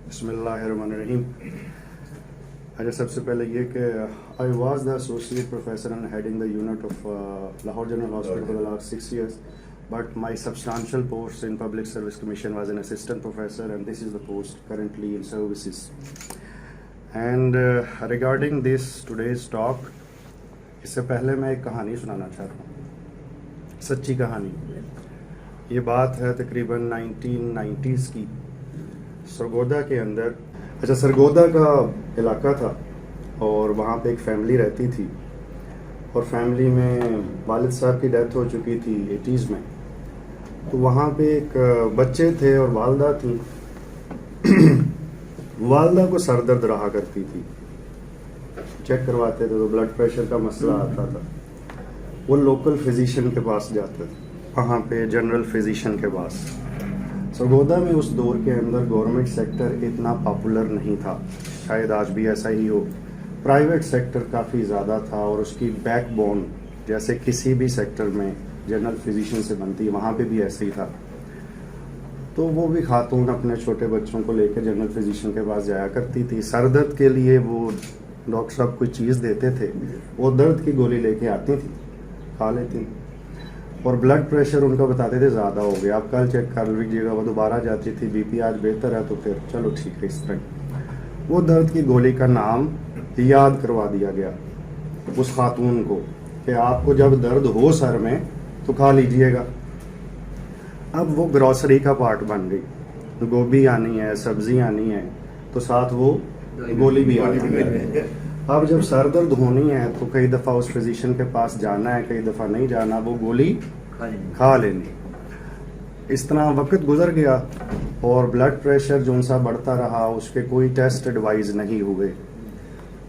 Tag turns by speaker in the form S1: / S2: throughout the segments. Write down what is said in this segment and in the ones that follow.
S1: बिस्मिल्लाहिर्रहमानिर्रहीम। अच्छा, सबसे पहले ये कि I was the associate professor and heading the unit of Lahore general hospital for the last 6 years, but my substantial post in Public Service Commission was an assistant professor, and this is the post currently in services. And regarding this today's talk, इससे पहले मैं एक कहानी सुनाना चाहता हूँ, सच्ची कहानी। ये बात है तकरीबन 1990s की, सरगोदा के अंदर। अच्छा, सरगोदा का इलाका था और वहाँ पे एक फैमिली रहती थी, और फैमिली में वालिद साहब की डेथ हो चुकी थी 80s में। तो वहाँ पे एक बच्चे थे और वालदा थी। वालदा को सर दर्द रहा करती थी, चेक करवाते थे तो ब्लड प्रेशर का मसला आता था। वो लोकल फिजिशियन के पास जाते थे, वहाँ पे जनरल फिजिशियन के पास। सरगोदा में उस दौर के अंदर गवर्नमेंट सेक्टर इतना पॉपुलर नहीं था, शायद आज भी ऐसा ही हो। प्राइवेट सेक्टर काफ़ी ज़्यादा था और उसकी बैकबोन जैसे किसी भी सेक्टर में जनरल फिजिशियन से बनती है, वहाँ पे भी ऐसे ही था। तो वो भी खातून अपने छोटे बच्चों को लेकर जनरल फिजिशियन के पास जाया करती थी। सर दर्द के लिए वो डॉक्टर साहब कोई चीज़ देते थे, वो दर्द की गोली लेके आती थी, खा लेती। और ब्लड प्रेशर उनका बताते थे ज़्यादा हो गया, आप कल चेक कर लीजिएगा। वो दोबारा जाती थी, बीपी आज बेहतर है, तो फिर चलो ठीक है। इस तरह वो दर्द की गोली का नाम याद करवा दिया गया उस खातून को कि आपको जब दर्द हो सर में तो खा लीजिएगा। अब वो ग्रॉसरी का पार्ट बन गई, गोभी आनी है, सब्जी आनी है, तो साथ वो गोली भी आनी है। अब जब सर दर्द होनी है तो कई दफ़ा उस फिजिशियन के पास जाना है, कई दफ़ा नहीं जाना, वो गोली खा लेनी। इस तरह वक्त गुजर गया और ब्लड प्रेशर जो सा बढ़ता रहा, उसके कोई टेस्ट एडवाइस नहीं हुए।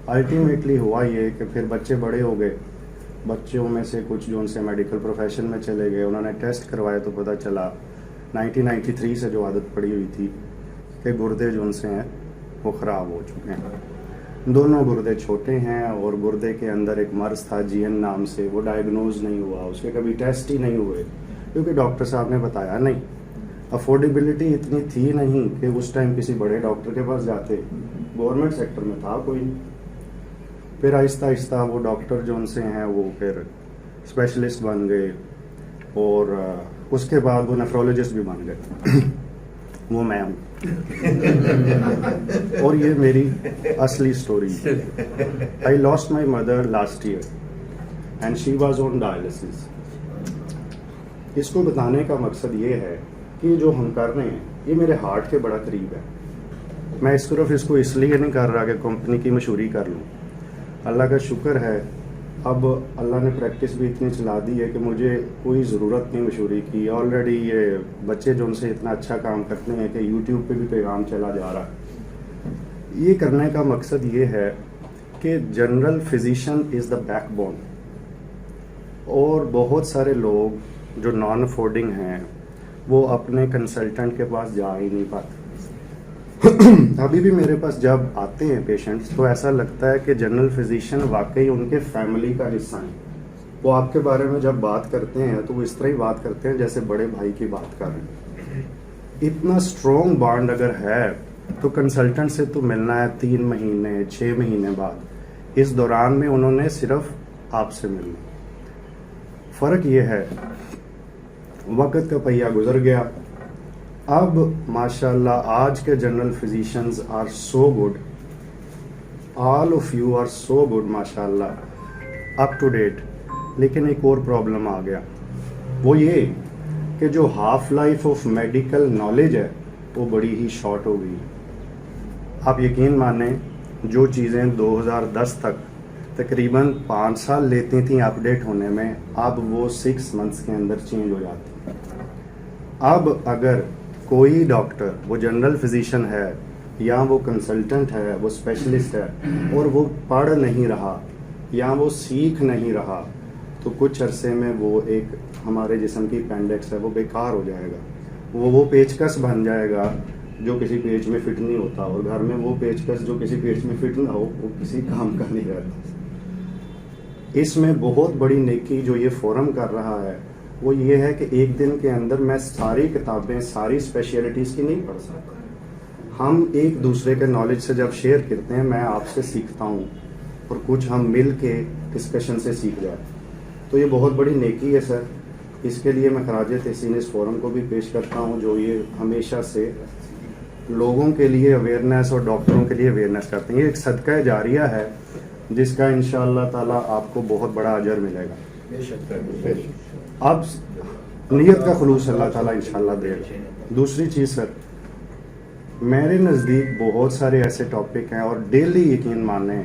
S1: अल्टीमेटली हुआ ये कि फिर बच्चे बड़े हो गए, बच्चों में से कुछ जो उनसे मेडिकल प्रोफेशन में चले गए, उन्होंने टेस्ट करवाए तो पता चला 1993 से जो आदत पड़ी हुई थी कि गुर्दे जो उनसे हैं वो ख़राब हो चुके हैं। दोनों गुर्दे छोटे हैं और गुर्दे के अंदर एक मर्ज था जीएन नाम से, वो डायग्नोज नहीं हुआ, उसके कभी टेस्ट ही नहीं हुए क्योंकि डॉक्टर साहब ने बताया नहीं। अफोर्डेबिलिटी इतनी थी नहीं कि उस टाइम किसी बड़े डॉक्टर के पास जाते, गवर्नमेंट सेक्टर में था कोई नहीं। फिर आहिस्ता आहिस्ता वो डॉक्टर जो उनसे हैं वो फिर स्पेशलिस्ट बन गए और उसके बाद वो नेफ्रोलॉजिस्ट भी बन गए। वो मैं हूँ। और ये मेरी असली story. I lost my mother last year and she was on dialysis. इसको बताने का मकसद ये है कि जो हम कर रहे हैं ये मेरे हार्ट के बड़ा करीब है। मैं इस तरफ इसको इसलिए नहीं कर रहा कि कंपनी की मशहूरी कर लूँ। अल्लाह का शुक्र है, अब अल्लाह ने प्रैक्टिस भी इतनी चला दी है कि मुझे कोई ज़रूरत नहीं मशहूरी की। ऑलरेडी ये बच्चे जो उनसे इतना अच्छा काम करते हैं कि यूट्यूब पे भी पैगाम चला जा रहा है। ये करने का मकसद ये है कि general physician is the backbone, और बहुत सारे लोग जो नॉन अफोर्डिंग हैं वो अपने कंसल्टेंट के पास जा ही नहीं पाते। अभी भी मेरे पास जब आते हैं पेशेंट्स तो ऐसा लगता है कि जनरल फिजिशियन वाकई उनके फैमिली का हिस्सा है। वो आपके बारे में जब बात करते हैं तो वो इस तरह ही बात करते हैं जैसे बड़े भाई की बात कर रहे हैं। इतना स्ट्रॉन्ग बॉन्ड अगर है तो कंसल्टेंट से तो मिलना है 3 महीने 6 महीने बाद, इस दौरान में उन्होंने सिर्फ आपसे मिलना। फ़र्क ये है वक्त का पहिया गुजर गया। अब माशाल्लाह आज के general physicians are so good, all of you are so good माशाल्लाह, अप टू डेट। लेकिन एक और प्रॉब्लम आ गया, वो ये कि जो half life of medical knowledge है वो बड़ी ही शॉर्ट हो गई। आप यकीन माने, जो चीज़ें 2010 तक तकरीबन 5 साल लेती थी अपडेट होने में, अब वो 6 मंथ्स के अंदर चेंज हो जाती। अब अगर कोई डॉक्टर, वो जनरल फिजिशियन है या वो कंसल्टेंट है, वो स्पेशलिस्ट है, और वो पढ़ नहीं रहा या वो सीख नहीं रहा, तो कुछ अरसे में वो एक हमारे जिस्म की अपेंडिक्स है, वो बेकार हो जाएगा। वो पेचकस बन जाएगा जो किसी पेज में फिट नहीं होता, और घर में वो पेचकस जो किसी पेज में फिट ना हो वो किसी काम का नहीं रहता। इसमें बहुत बड़ी नेकी जो ये फोरम कर रहा है वो ये है कि एक दिन के अंदर मैं सारी किताबें सारी स्पेशलिटीज़ की नहीं पढ़ सकता। हम एक दूसरे के नॉलेज से जब शेयर करते हैं, मैं आपसे सीखता हूँ और कुछ हम मिल के डिस्कशन से सीख जाए, तो ये बहुत बड़ी नेकी है सर। इसके लिए मैं खराज तहसीन इस फोरम को भी पेश करता हूँ, जो ये हमेशा से लोगों के लिए अवेयरनेस और डॉक्टरों के लिए अवेयरनेस करते हैं। ये एक सदका जारिया है जिसका इंशाअल्लाह ताला आपको बहुत बड़ा अजर मिलेगा। अब नीयत का खुलूस अल्लाह ताला इंशाअल्लाह देगा। दूसरी चीज़ सर, मेरे नज़दीक बहुत सारे ऐसे टॉपिक हैं और डेली यकीन माने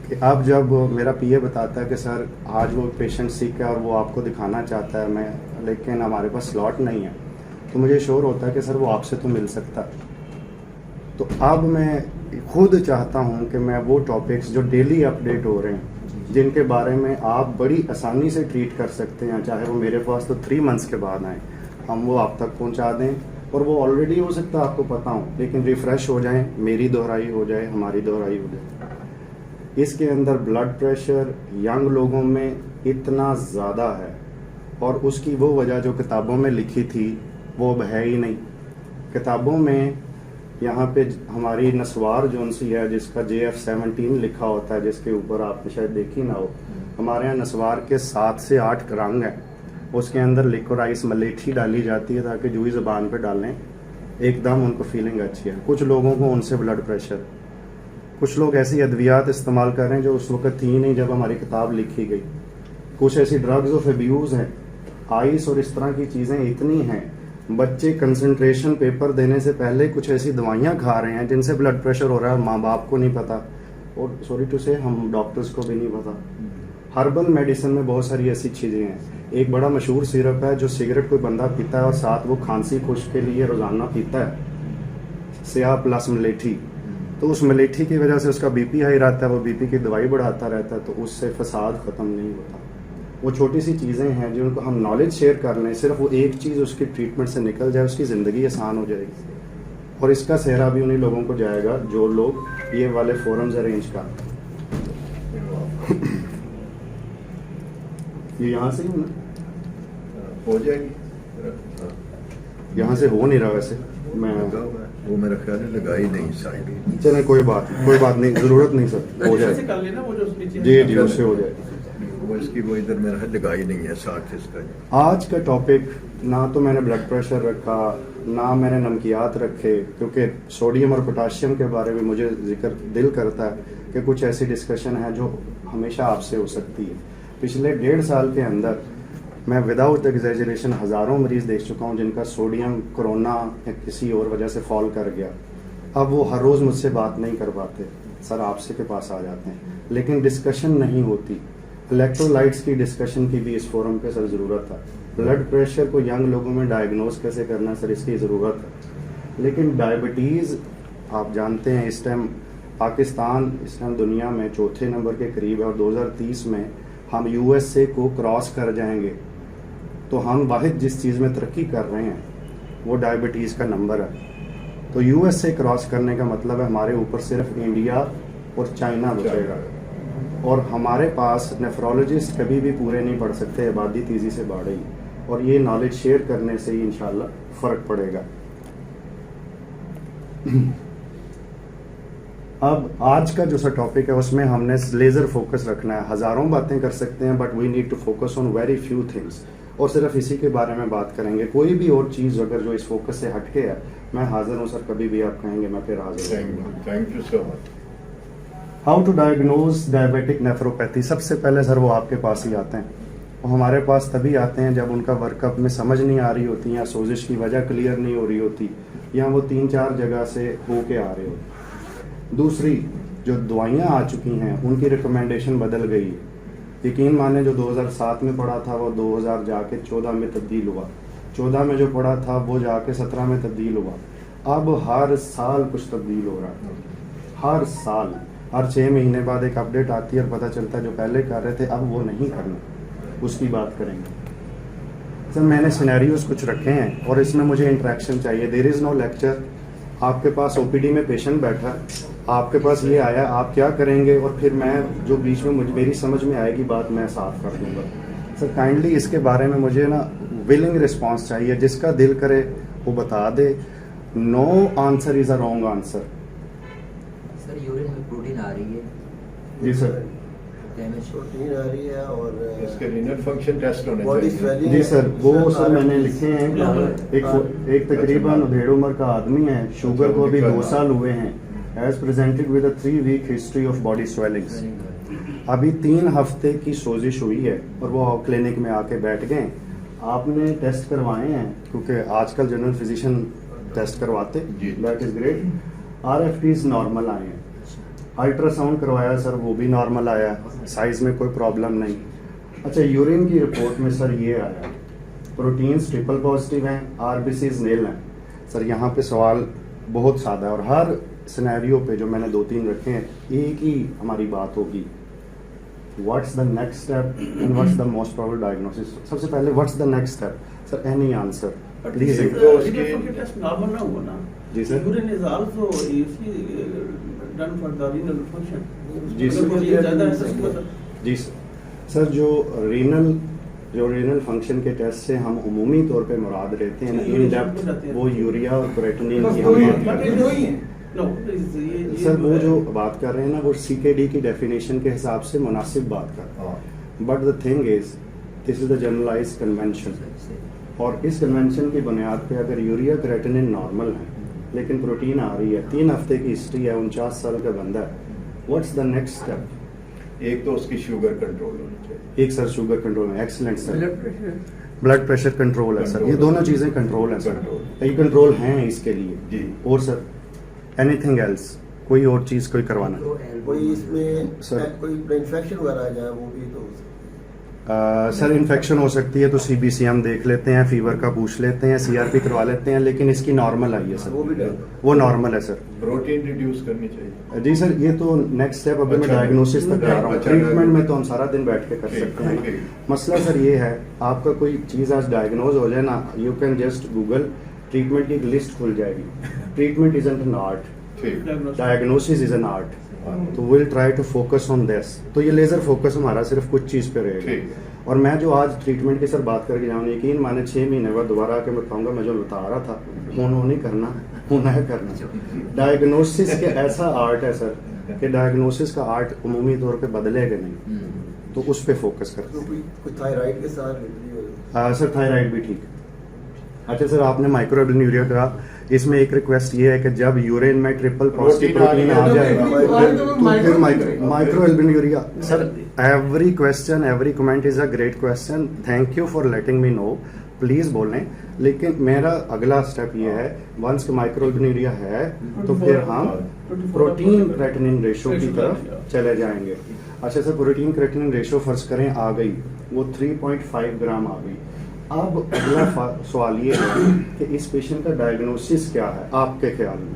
S1: कि अब जब मेरा पीए बताता है कि सर आज वो पेशेंट सिक है और वो आपको दिखाना चाहता है, मैं लेकिन हमारे पास स्लॉट नहीं है, तो मुझे श्योर होता है कि सर वो आपसे तो मिल सकता है। तो अब मैं खुद चाहता हूं कि मैं वो टॉपिक्स जो डेली अपडेट हो रहे हैं, जिनके बारे में आप बड़ी आसानी से ट्रीट कर सकते हैं, चाहे वो मेरे पास तो 3 मंथ्स के बाद आए, हम वो आप तक पहुंचा दें। और वो ऑलरेडी हो सकता है आपको पता हो, लेकिन रिफ़्रेश हो जाए, मेरी दोहराई हो जाए, हमारी दोहराई हो जाए। इसके अंदर ब्लड प्रेशर यंग लोगों में इतना ज़्यादा है और उसकी वो वजह जो किताबों में लिखी थी वो अब है ही नहीं। किताबों में यहाँ पे हमारी नस्वार जोन सी है जिसका JF-17 लिखा होता है, जिसके ऊपर आपने शायद देखी ना हो, हमारे यहाँ नस्वार के 7 से 8 रंग हैं, उसके अंदर लिकोराइस मलेठी डाली जाती है ताकि जूही ज़बान पे डालें एकदम उनको फीलिंग अच्छी है। कुछ लोगों को उनसे ब्लड प्रेशर, कुछ लोग ऐसी अद्वियात इस्तेमाल कर रहे हैं जो उस वक्त थी नहीं जब हमारी किताब लिखी गई। कुछ ऐसी ड्रग्स ऑफ अब्यूज़ हैं, आइस और इस तरह की चीज़ें इतनी हैं। बच्चे कंसंट्रेशन पेपर देने से पहले कुछ ऐसी दवाइयाँ खा रहे हैं जिनसे ब्लड प्रेशर हो रहा है, माँ बाप को नहीं पता और सॉरी टू से हम डॉक्टर्स को भी नहीं पता। हर्बल मेडिसिन में बहुत सारी ऐसी चीज़ें हैं। एक बड़ा मशहूर सिरप है जो सिगरेट कोई बंदा पीता है और साथ वो खांसी खुश्क के लिए रोज़ाना पीता है, स्याह प्लस मलेठी। तो उस मलेठी की वजह से उसका बीपी हाई रहता है, वो बीपी की दवाई बढ़ाता रहता है, तो उससे फसाद ख़त्म नहीं होता। वो छोटी सी चीज़ें हैं जिनको हम नॉलेज शेयर कर लें, सिर्फ वो एक चीज़ उसकी ट्रीटमेंट से निकल जाए, उसकी ज़िंदगी आसान हो जाएगी। और इसका सेहरा भी उन्हीं लोगों को जाएगा जो लोग ये वाले फोरम्स अरेंज कर। ये यहाँ से ही
S2: हो जाएगी,
S1: यहाँ से हो नहीं रहा वैसे, मैं
S2: वो मेरा ख्याल है लगा ही नहीं साइड।
S1: चले कोई बात नहीं, ज़रूरत नहीं सर, हो जाए जी जी उससे हो जाए।
S2: वो इसकी वो इधर मेरा लगा ही नहीं है साथ इसका।
S1: आज का टॉपिक ना तो मैंने ब्लड प्रेशर रखा, ना मैंने नमकियात रखे, क्योंकि सोडियम और पोटाशियम के बारे में मुझे जिक्र दिल करता है कि कुछ ऐसी डिस्कशन है जो हमेशा आपसे हो सकती है। पिछले 1.5 साल के अंदर मैं विदाउट एग्जैजरेशन हज़ारों मरीज देख चुका हूँ जिनका सोडियम कोरोना या किसी और वजह से फॉल कर गया। अब वो हर रोज़ मुझसे बात नहीं कर पाते, सर आपसे के पास आ जाते हैं, लेकिन डिस्कशन नहीं होती। इलेक्ट्रोलाइट्स की डिस्कशन की भी इस फोरम पे सर ज़रूरत है। ब्लड प्रेशर को यंग लोगों में डायग्नोज कैसे करना सर, इसकी ज़रूरत है। लेकिन डायबिटीज़ आप जानते हैं इस टाइम पाकिस्तान इस टाइम दुनिया में 4थे नंबर के करीब है और 2030 में हम USA को क्रॉस कर जाएंगे। तो हम वाहिद जिस चीज़ में तरक्की कर रहे हैं वो डायबिटीज़ का नंबर है। तो USA क्रॉस करने का मतलब है हमारे ऊपर सिर्फ इंडिया और चाइना बचेगा और हमारे पास नेफ्रोलॉजिस्ट कभी भी पूरे नहीं पड़ सकते, आबादी तेज़ी से बढ़ रही और ये नॉलेज शेयर करने से ही इंशाल्लाह फ़र्क पड़ेगा। अब आज का जो सा टॉपिक है उसमें हमने लेज़र फोकस रखना है। हज़ारों बातें कर सकते हैं but we need to focus on very few things और सिर्फ इसी के बारे में बात करेंगे। कोई भी और चीज़ अगर जो इस फोकस से हटके है, मैं हाजिर हूँ सर, कभी भी आप कहेंगे मैं फिर हाजिर हूँ।
S2: Thank you so much.
S1: How to diagnose diabetic nephropathy. सबसे पहले सर वो आपके पास ही आते हैं, वो हमारे पास तभी आते हैं जब उनका वर्कअप में समझ नहीं आ रही होती या सोजिश की वजह क्लियर नहीं हो रही होती या वो 3-4 जगह से होके आ रहे होते। दूसरी जो दवाइयाँ आ चुकी हैं उनकी रिकमेंडेशन बदल गई है। यकीन माने जो 2007 में पढ़ा था वो 2000 जाके 14 में तब्दील हुआ, 14 में जो पढ़ा था वो जाके 17 में तब्दील हुआ। अब हर साल कुछ तब्दील हो रहा है, हर साल, हर 6 महीने बाद एक अपडेट आती है और पता चलता है जो पहले कर रहे थे अब वो नहीं करना, उसकी बात करेंगे। सर मैंने सिनेरियोज कुछ रखे हैं और इसमें मुझे इंटरेक्शन चाहिए। There is no lecture. आपके पास OPD में पेशेंट बैठा है, आपके पास ये आया, आप क्या करेंगे और फिर मैं जो बीच में मेरी समझ में आएगी बात मैं साफ कर दूंगा। सर काइंडली इसके बारे में मुझे ना विलिंग रिस्पांस चाहिए, जिसका दिल करे वो बता दे। No answer is a wrong answer.
S3: Sir urine में प्रोटीन आ रही है,
S1: जी सर।
S3: डैमेज
S4: प्रोटीन आ रही है और
S2: इसके रीनल फंक्शन टेस्ट होने
S4: बॉडी
S2: चाहिए।
S4: स्वेलिंग
S1: जी सर, वो सर मैंने
S4: RFTs
S1: लिखे हैं। एक तकरीबन डेढ़ उम्र का आदमी है, शुगर को अभी 2 साल हुए हैं, as presented with a 3 week history of body swellings. अभी 3 हफ्ते की सोजिश हुई है और वो क्लिनिक में आके बैठ गए। आपने टेस्ट करवाए हैं, क्योंकि आजकल जनरल फिजिशियन टेस्ट करवाते,
S2: जी।
S1: That is great. RFTs normal आए हैं, अल्ट्रासाउंड करवाया सर, वो भी नॉर्मल आया, साइज में कोई प्रॉब्लम नहीं। अच्छा, यूरिन की रिपोर्ट में सर ये आया, प्रोटीन्स ट्रिपल पॉजिटिव हैं, RBCs नील हैं। सर यहाँ पे सवाल बहुत सादा है और हर सिनेरियो पे जो मैंने 2-3 रखे हैं, एक ही हमारी बात होगी, what's the next step and what's the most probable diagnosis. सबसे पहले what's the next step sir, any answer please.
S5: Test normal ना हुआ ना
S1: जी sir.
S5: Urine is also done for the renal function.
S1: जी सर।
S5: ज्यादा है सर।
S1: जी सर। सर जो रीनल फंक्शन के टेस्ट से हम उमूमी तौर पे मुराद लेते हैं इन डेप्थ, वो यूरिया और क्रेटिनिन की हम बात करते हैं। सर वो जो बात कर रहे हैं ना, वो CKD की डेफिनेशन के हिसाब से मुनासिब बात कर रहे हैं। But the thing is, this is the generalised convention, और इस कन्वेंशन की बुनियाद पे अगर यूरिया क्रेटिनिन नॉर्मल है लेकिन प्रोटीन आ रही है, 3 हफ्ते की हिस्ट्री है, 49 साल का बंदा है, व्हाट्स द नेक्स्ट स्टेप?
S2: एक तो उसकी शुगर कंट्रोल होनी चाहिए।
S1: एक सर शुगर कंट्रोल में, excellent sir. Blood pressure control है सर, ये दोनों चीजें कंट्रोल है सर, ये कंट्रोल हैं इसके लिए
S2: जी।
S1: और सर एनीथिंग एल्स, कोई और चीज कोई करवाना?
S4: कोई इसमें
S1: सर।
S4: कोई इन्फेक्शन वगैरह आ जाए वो भी तो हो सकती है।
S1: सर इन्फेक्शन हो सकती है तो CBC हम देख लेते हैं, फीवर का पूछ लेते हैं, CRP करवा लेते हैं, लेकिन इसकी नॉर्मल आई है
S4: वो भी
S1: सर,
S4: डर।
S1: वो नॉर्मल है सर।
S2: प्रोटीन रिड्यूस करनी चाहिए।
S1: जी सर, ये तो नेक्स्ट स्टेप अभी मैं
S2: अच्छा।
S1: डायग्नोसिस तक जा रहा हूँ,
S2: अच्छा।
S1: ट्रीटमेंट में तो हम सारा दिन बैठ के कर
S2: ठीक,
S1: सकते हैं।
S2: ठीक।
S1: मसला सर ये है, आपका कोई चीज़ आज डायग्नोज हो जाए ना, you can just Google, treatment की एक लिस्ट खुल जाएगी। ट्रीटमेंट इज एन आर्ट,
S2: ठीक।
S1: डायग्नोसिस इज एन आर्ट, तो will try to focus on this. तो ये लेजर फोकस हमारा सिर्फ कुछ चीज़ पे
S2: ठीक।
S1: रहेगा। और मैं जो आज ट्रीटमेंट की सर बात करके जाऊँ, यकीन माने 6 महीने बाद दोबारा आके मैं बताऊंगा, मैं जो बता रहा था, होना नहीं करना, होना है करना। डायग्नोसिस के ऐसा आर्ट है सर कि डायग्नोसिस का आर्ट उमूमी तौर पे बदलेगा नहीं, तो उस पे फोकस करते
S4: तो
S1: हैं।
S4: कोई थायराइड के साथ भी हो
S1: सर थायराइड भी ठीक है। अच्छा सर, आपने माइक्रोएल्बिन्यूरिया कहा, इसमें एक रिक्वेस्ट ये है कि जब यूरिन में ट्रिपल पॉजिटिव प्रोटीन आ जाए तो फिर microalbuminuria. Sir every question, every comment is a great question, thank you for letting me know, please बोलें। लेकिन मेरा अगला स्टेप ये है, वंस माइक्रोएल्बिन्यूरिया है तो फिर हम प्रोटीन क्रेटिनिन रेशो की तरफ चले जाएंगे। अच्छा सर, प्रोटीन क्रेटिनिन रेशो फर्ज करें आ गई, वो 3.5 ग्राम आ गई। अब अगला सवाल ये है कि इस पेशेंट का डायग्नोसिस क्या है आपके ख्याल में?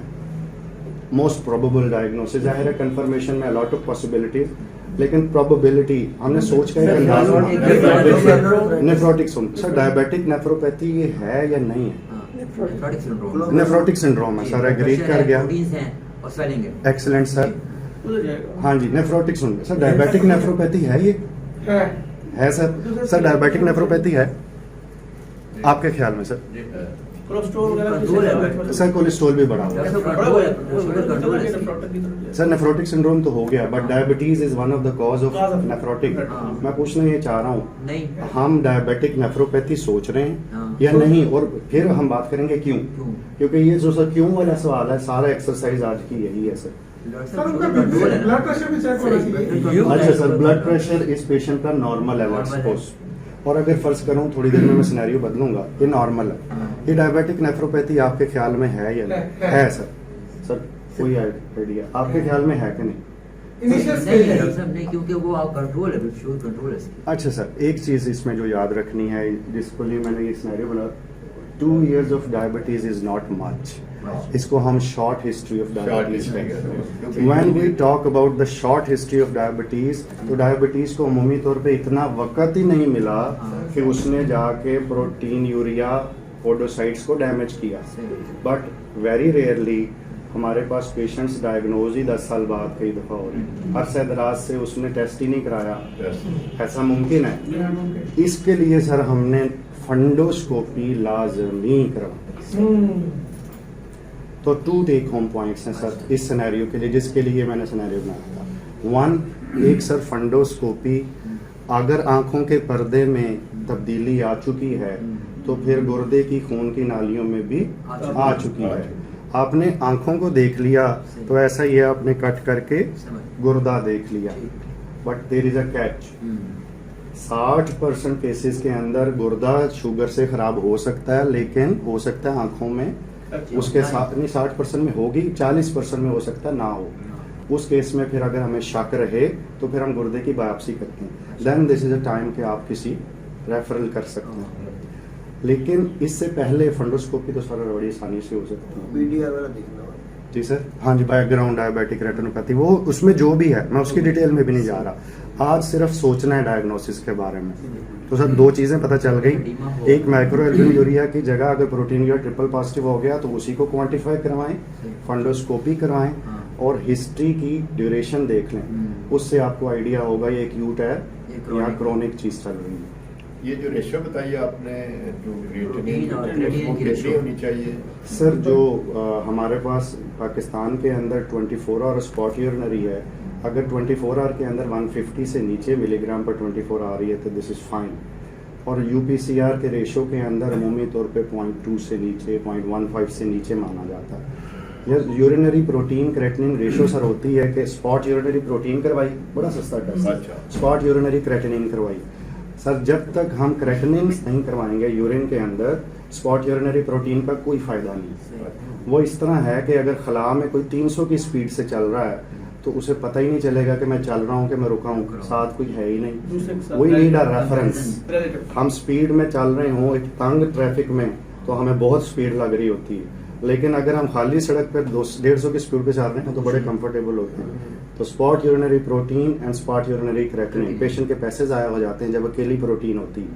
S1: मोस्ट प्रोबेबल डायग्नोसिस, जाहिर है कंफर्मेशन में अलॉट ऑफ पॉसिबिलिटीज, लेकिन प्रोबेबिलिटी हमने सोच का एक अंदाज बना। नेफ्रोटिक सर, डायबिटिक नेफ्रोपैथी ये है या नहीं है? नेफ्रोटिक सिंड्रोम है सर, एग्री कर गया, एक्सीलेंट सर। हाँ जी, nephrotic syndrome sir, diabetic nephropathy है ये? है सर। सर डायबिटिक नेफ्रोपैथी है आपके ख्याल में सर?
S5: कोलेस्ट्रॉल वगैरह
S1: सर कोलेस्ट्रॉल भी बढ़ा हुआ है सर। नेफ्रोटिक सिंड्रोम तो हो गया, but diabetes is one of the cause of nephrotic. मैं पूछना ये चाह रहा हूँ,
S3: नहीं,
S1: हम डायबिटिक नेफ्रोपैथी सोच रहे हैं
S3: हाँ।
S1: या नहीं, और फिर हम बात करेंगे क्यों, क्योंकि ये जो सर क्यों वाला सवाल है, सारा एक्सरसाइज आज की यही है सर।
S6: ब्लड प्रेशर भी चेक होना चाहिए।
S1: अच्छा सर, ब्लड प्रेशर इस पेशेंट का नॉर्मल है लेट्स सपोज, और अगर फर्ज करूं थोड़ी देर में मैं सिनेरियो बदलूंगा, ये नॉर्मल है, ये डायबिटिक नेफ्रोपैथी आपके ख्याल में है या नहीं? है सर। सर कोई आइडिया आपके ख्याल में है कि नहीं?
S3: नहीं, क्योंकि वो आप कंट्रोल है, शुगर कंट्रोल है इसकी।
S1: अच्छा सर, एक चीज इसमें जो याद रखनी है, जिसको लिए मैंने ये सिनेरियो बोला, 2 years of diabetes is not much. इसको हम शॉर्ट हिस्ट्री ऑफ डायबिटीज कहते हैं। When we talk about the short history of diabetes, तो डायबिटीज को अमूमी तौर पे इतना वक्त ही नहीं मिला कि उसने जाके प्रोटीन यूरिया पोडोसाइट्स को डैमेज किया। बट वेरी रेयरली हमारे पास पेशेंट्स डायग्नोज ही 10 साल बाद कई दफ़ा हो रहे हैं, अरसे दराज से उसने टेस्ट ही नहीं कराया। ऐसा मुमकिन है? इसके लिए सर हमने फंडोस्कोपी लाजमी करवा। तो 2 टेक होम पॉइंट्स हैं सर इस सिनेरियो के लिए, जिसके लिए मैंने सिनेरियो बनाया था। 1, एक सर फंडोस्कोपी, अगर आंखों के पर्दे में तब्दीली आ चुकी है तो फिर गुर्दे की खून की नालियों में भी आ चुकी है। आपने आंखों को देख लिया तो ऐसा ही है, आपने कट करके गुर्दा देख लिया, but there is a catch. 60% cases के अंदर गुर्दा शुगर से खराब हो सकता है, लेकिन हो सकता है आंखों में उसके साथ नहीं, 60% में होगी, 40% में हो सकता है ना हो। उस केस में फिर अगर हमें शक रहे तो फिर हम गुर्दे की बायोप्सी करते हैं, then this is a time कि आप किसी रेफरल कर सकते हैं। लेकिन इससे पहले फंडोस्कोपी तो सर बड़ी आसानी से हो सकती है।
S4: बीडीआर वाला देखना होगा।
S1: जी सर, हाँ जी, बैकग्राउंड डायबिटिक रेटिनोपैथी, वो उसमें जो भी है मैं उसकी डिटेल में भी नहीं जा रहा। आज सिर्फ सोचना है डायग्नोसिस के बारे में। तो सर 2 चीज़ें पता चल गई, एक माइक्रोएल्ब्यूमिन की जगह अगर प्रोटीन या ट्रिपल पॉजिटिव हो गया तो उसी को क्वांटिफाई करवाएं, फंडोस्कोपी करवाएं और हिस्ट्री की ड्यूरेशन देख लें, उससे आपको आइडिया होगा ये एक्यूट है या क्रोनिक चीज़ चल रही है।
S2: ये जो रेशो बताई आपने, जो
S3: प्रोटीन और
S2: क्रिएटिनिन
S3: क्रिएटिनिन की
S2: कितनी
S3: रेशो
S2: होनी चाहिए?
S1: सर जो हमारे पास पाकिस्तान के अंदर 24 आवर स्पॉट यूरिनरी है, अगर 24 आवर के अंदर 150 से नीचे मिलीग्राम पर 24 आ रही है तो दिस इज़ फाइन। और यूपीसीआर के रेशो के अंदर अमूमी तौर पे 0.2 से नीचे, 0.15 से नीचे माना जाता है। यह urinary protein creatinine ratio sir होती है कि स्पॉट यूरिनरी प्रोटीन करवाई, बड़ा सस्ता टेस्ट,
S2: अच्छा।
S1: स्पॉट यूरिनरी क्रेटिनिन करवाई। सर जब तक हम क्रेटिनिन नहीं करवाएंगे यूरिन के अंदर, स्पॉट यूरिनरी प्रोटीन का कोई फायदा नहीं। वो इस तरह है कि अगर खला में कोई 300 की स्पीड से चल रहा है तो उसे पता ही नहीं चलेगा कि मैं चल रहा हूँ कि मैं रुका हूँ, साथ कोई है ही नहीं। We need a reference. हम स्पीड में चल रहे हों एक तंग ट्रैफिक में तो हमें बहुत स्पीड लग रही होती है, लेकिन अगर हम खाली सड़क पर 150 की स्पीड पे चल रहे हैं तो बड़े कंफर्टेबल होते हैं। तो spot urinary protein and spot urinary creatinine, patient के पैसे ज़ाया हो जाते हैं जब अकेली प्रोटीन होती है।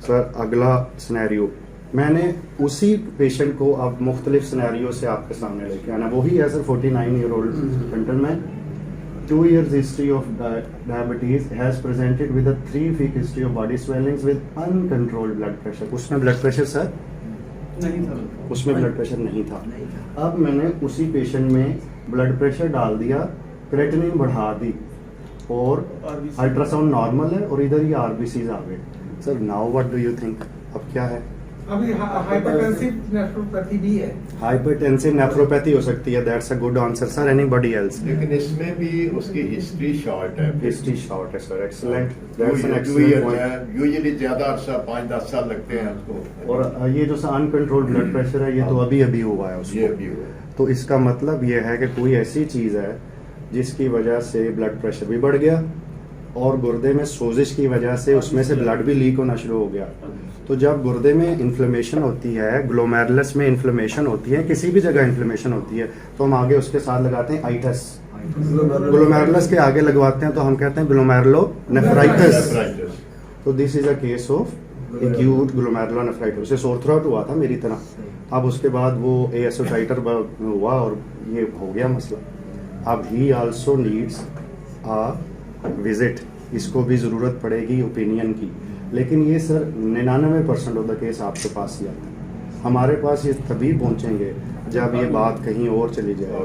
S1: सर अगला सिनेरियो, मैंने उसी पेशेंट को अब मुख्तलिफ सिनेरियो से आपके सामने लेके आना, वही है sir 49 year old gentleman, 2 years history of diabetes, has presented with a 3-week history of body swellings with uncontrolled blood pressure। उसमें ब्लड प्रेशर सर
S5: नहीं था,
S1: उसमें ब्लड प्रेशर नहीं था। अब मैंने उसी पेशेंट में ब्लड प्रेशर डाल दिया, क्रेटिनिन बढ़ा दी और अल्ट्रासाउंड नॉर्मल है और इधर ही आरबीसीज आ गए। Sir now what do you think, अब क्या है?
S6: अभी हाइपरटेंसिव नेफ्रोपैथी भी है।
S1: हाइपरटेंसिव नेफ्रोपैथी हो सकती है, that's a good answer sir. Anybody else?
S2: लेकिन इसमें भी उसकी हिस्ट्री शॉर्ट है।
S1: हिस्ट्री शॉर्ट है sir, excellent,
S2: 2
S1: that's an
S2: years
S1: excellent point.
S2: है, यूजुअली ज्यादा अरसा 5-10 साल लगते हैं उसको।
S1: और ये जो अनकंट्रोल्ड ब्लड प्रेशर है ये तो अभी अभी हुआ है
S2: ये
S1: उसको,
S2: भी हुआ।
S1: तो इसका मतलब ये है कि कोई ऐसी चीज़ है जिसकी वजह से ब्लड प्रेशर भी बढ़ गया और गुर्दे में सोजिश की वजह से उसमें से ब्लड भी लीक होना शुरू हो गया। तो जब गुर्दे में इन्फ्लेमेशन होती है, ग्लोमेरुलस में इन्फ्लेमेशन होती है, किसी भी जगह इन्फ्लेमेशन होती है तो हम आगे उसके साथ लगाते हैं आइटस। ग्लोमेरुलस के आगे लगवाते हैं तो हम कहते हैं ग्लोमेरुलोनेफ्राइटिस। तो this is a case of acute glomerulonephritis. उसे सोर थ्रोट हुआ था मेरी तरह, अब उसके बाद वो एएसओ टाइटर हुआ और ये हो गया मसला। अब ही आल्सो नीड्स अ विजिट, इसको भी ज़रूरत पड़ेगी ओपिनियन की। लेकिन ये सर 99% ऑफ द केस आपके पास ही आता है। हमारे पास ये तभी पहुंचेंगे जब ये बात कहीं और चली जाए।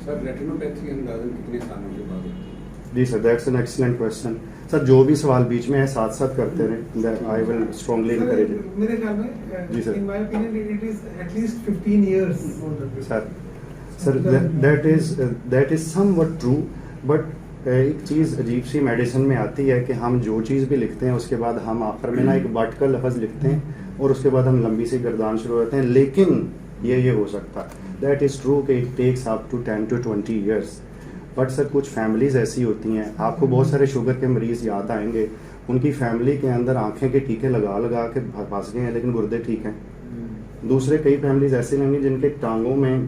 S7: सर रेटिनोपैथी अंदाजन कितने सालों के बाद?
S1: जी sir, that's an excellent question. Sir जो भी सवाल बीच में है साथ साथ करते रहे, I will strongly encourage it.
S6: मेरे ख्याल में
S1: जी sir.
S6: In my opinion it is at least 15 years.
S1: Sir that is somewhat true, but एक चीज़ अजीब सी मेडिसिन में आती है कि हम जो चीज़ भी लिखते हैं उसके बाद हम आखिर में ना एक बट का लफ्ज़ लिखते हैं और उसके बाद हम लंबी सी गर्दान शुरू होते हैं, लेकिन ये हो सकता है। दैट इज़ ट्रू कि it takes up to 10 to 20 years. But sir कुछ फैमिलीज़ ऐसी होती हैं, आपको बहुत सारे शुगर के मरीज़ याद आएंगे, उनकी फैमिली के अंदर आंखें के टीके लगा लगा के फंस गए हैं लेकिन गुर्दे ठीक हैं। दूसरे कई फैमिलीज़ ऐसी होंगी जिनके टांगों में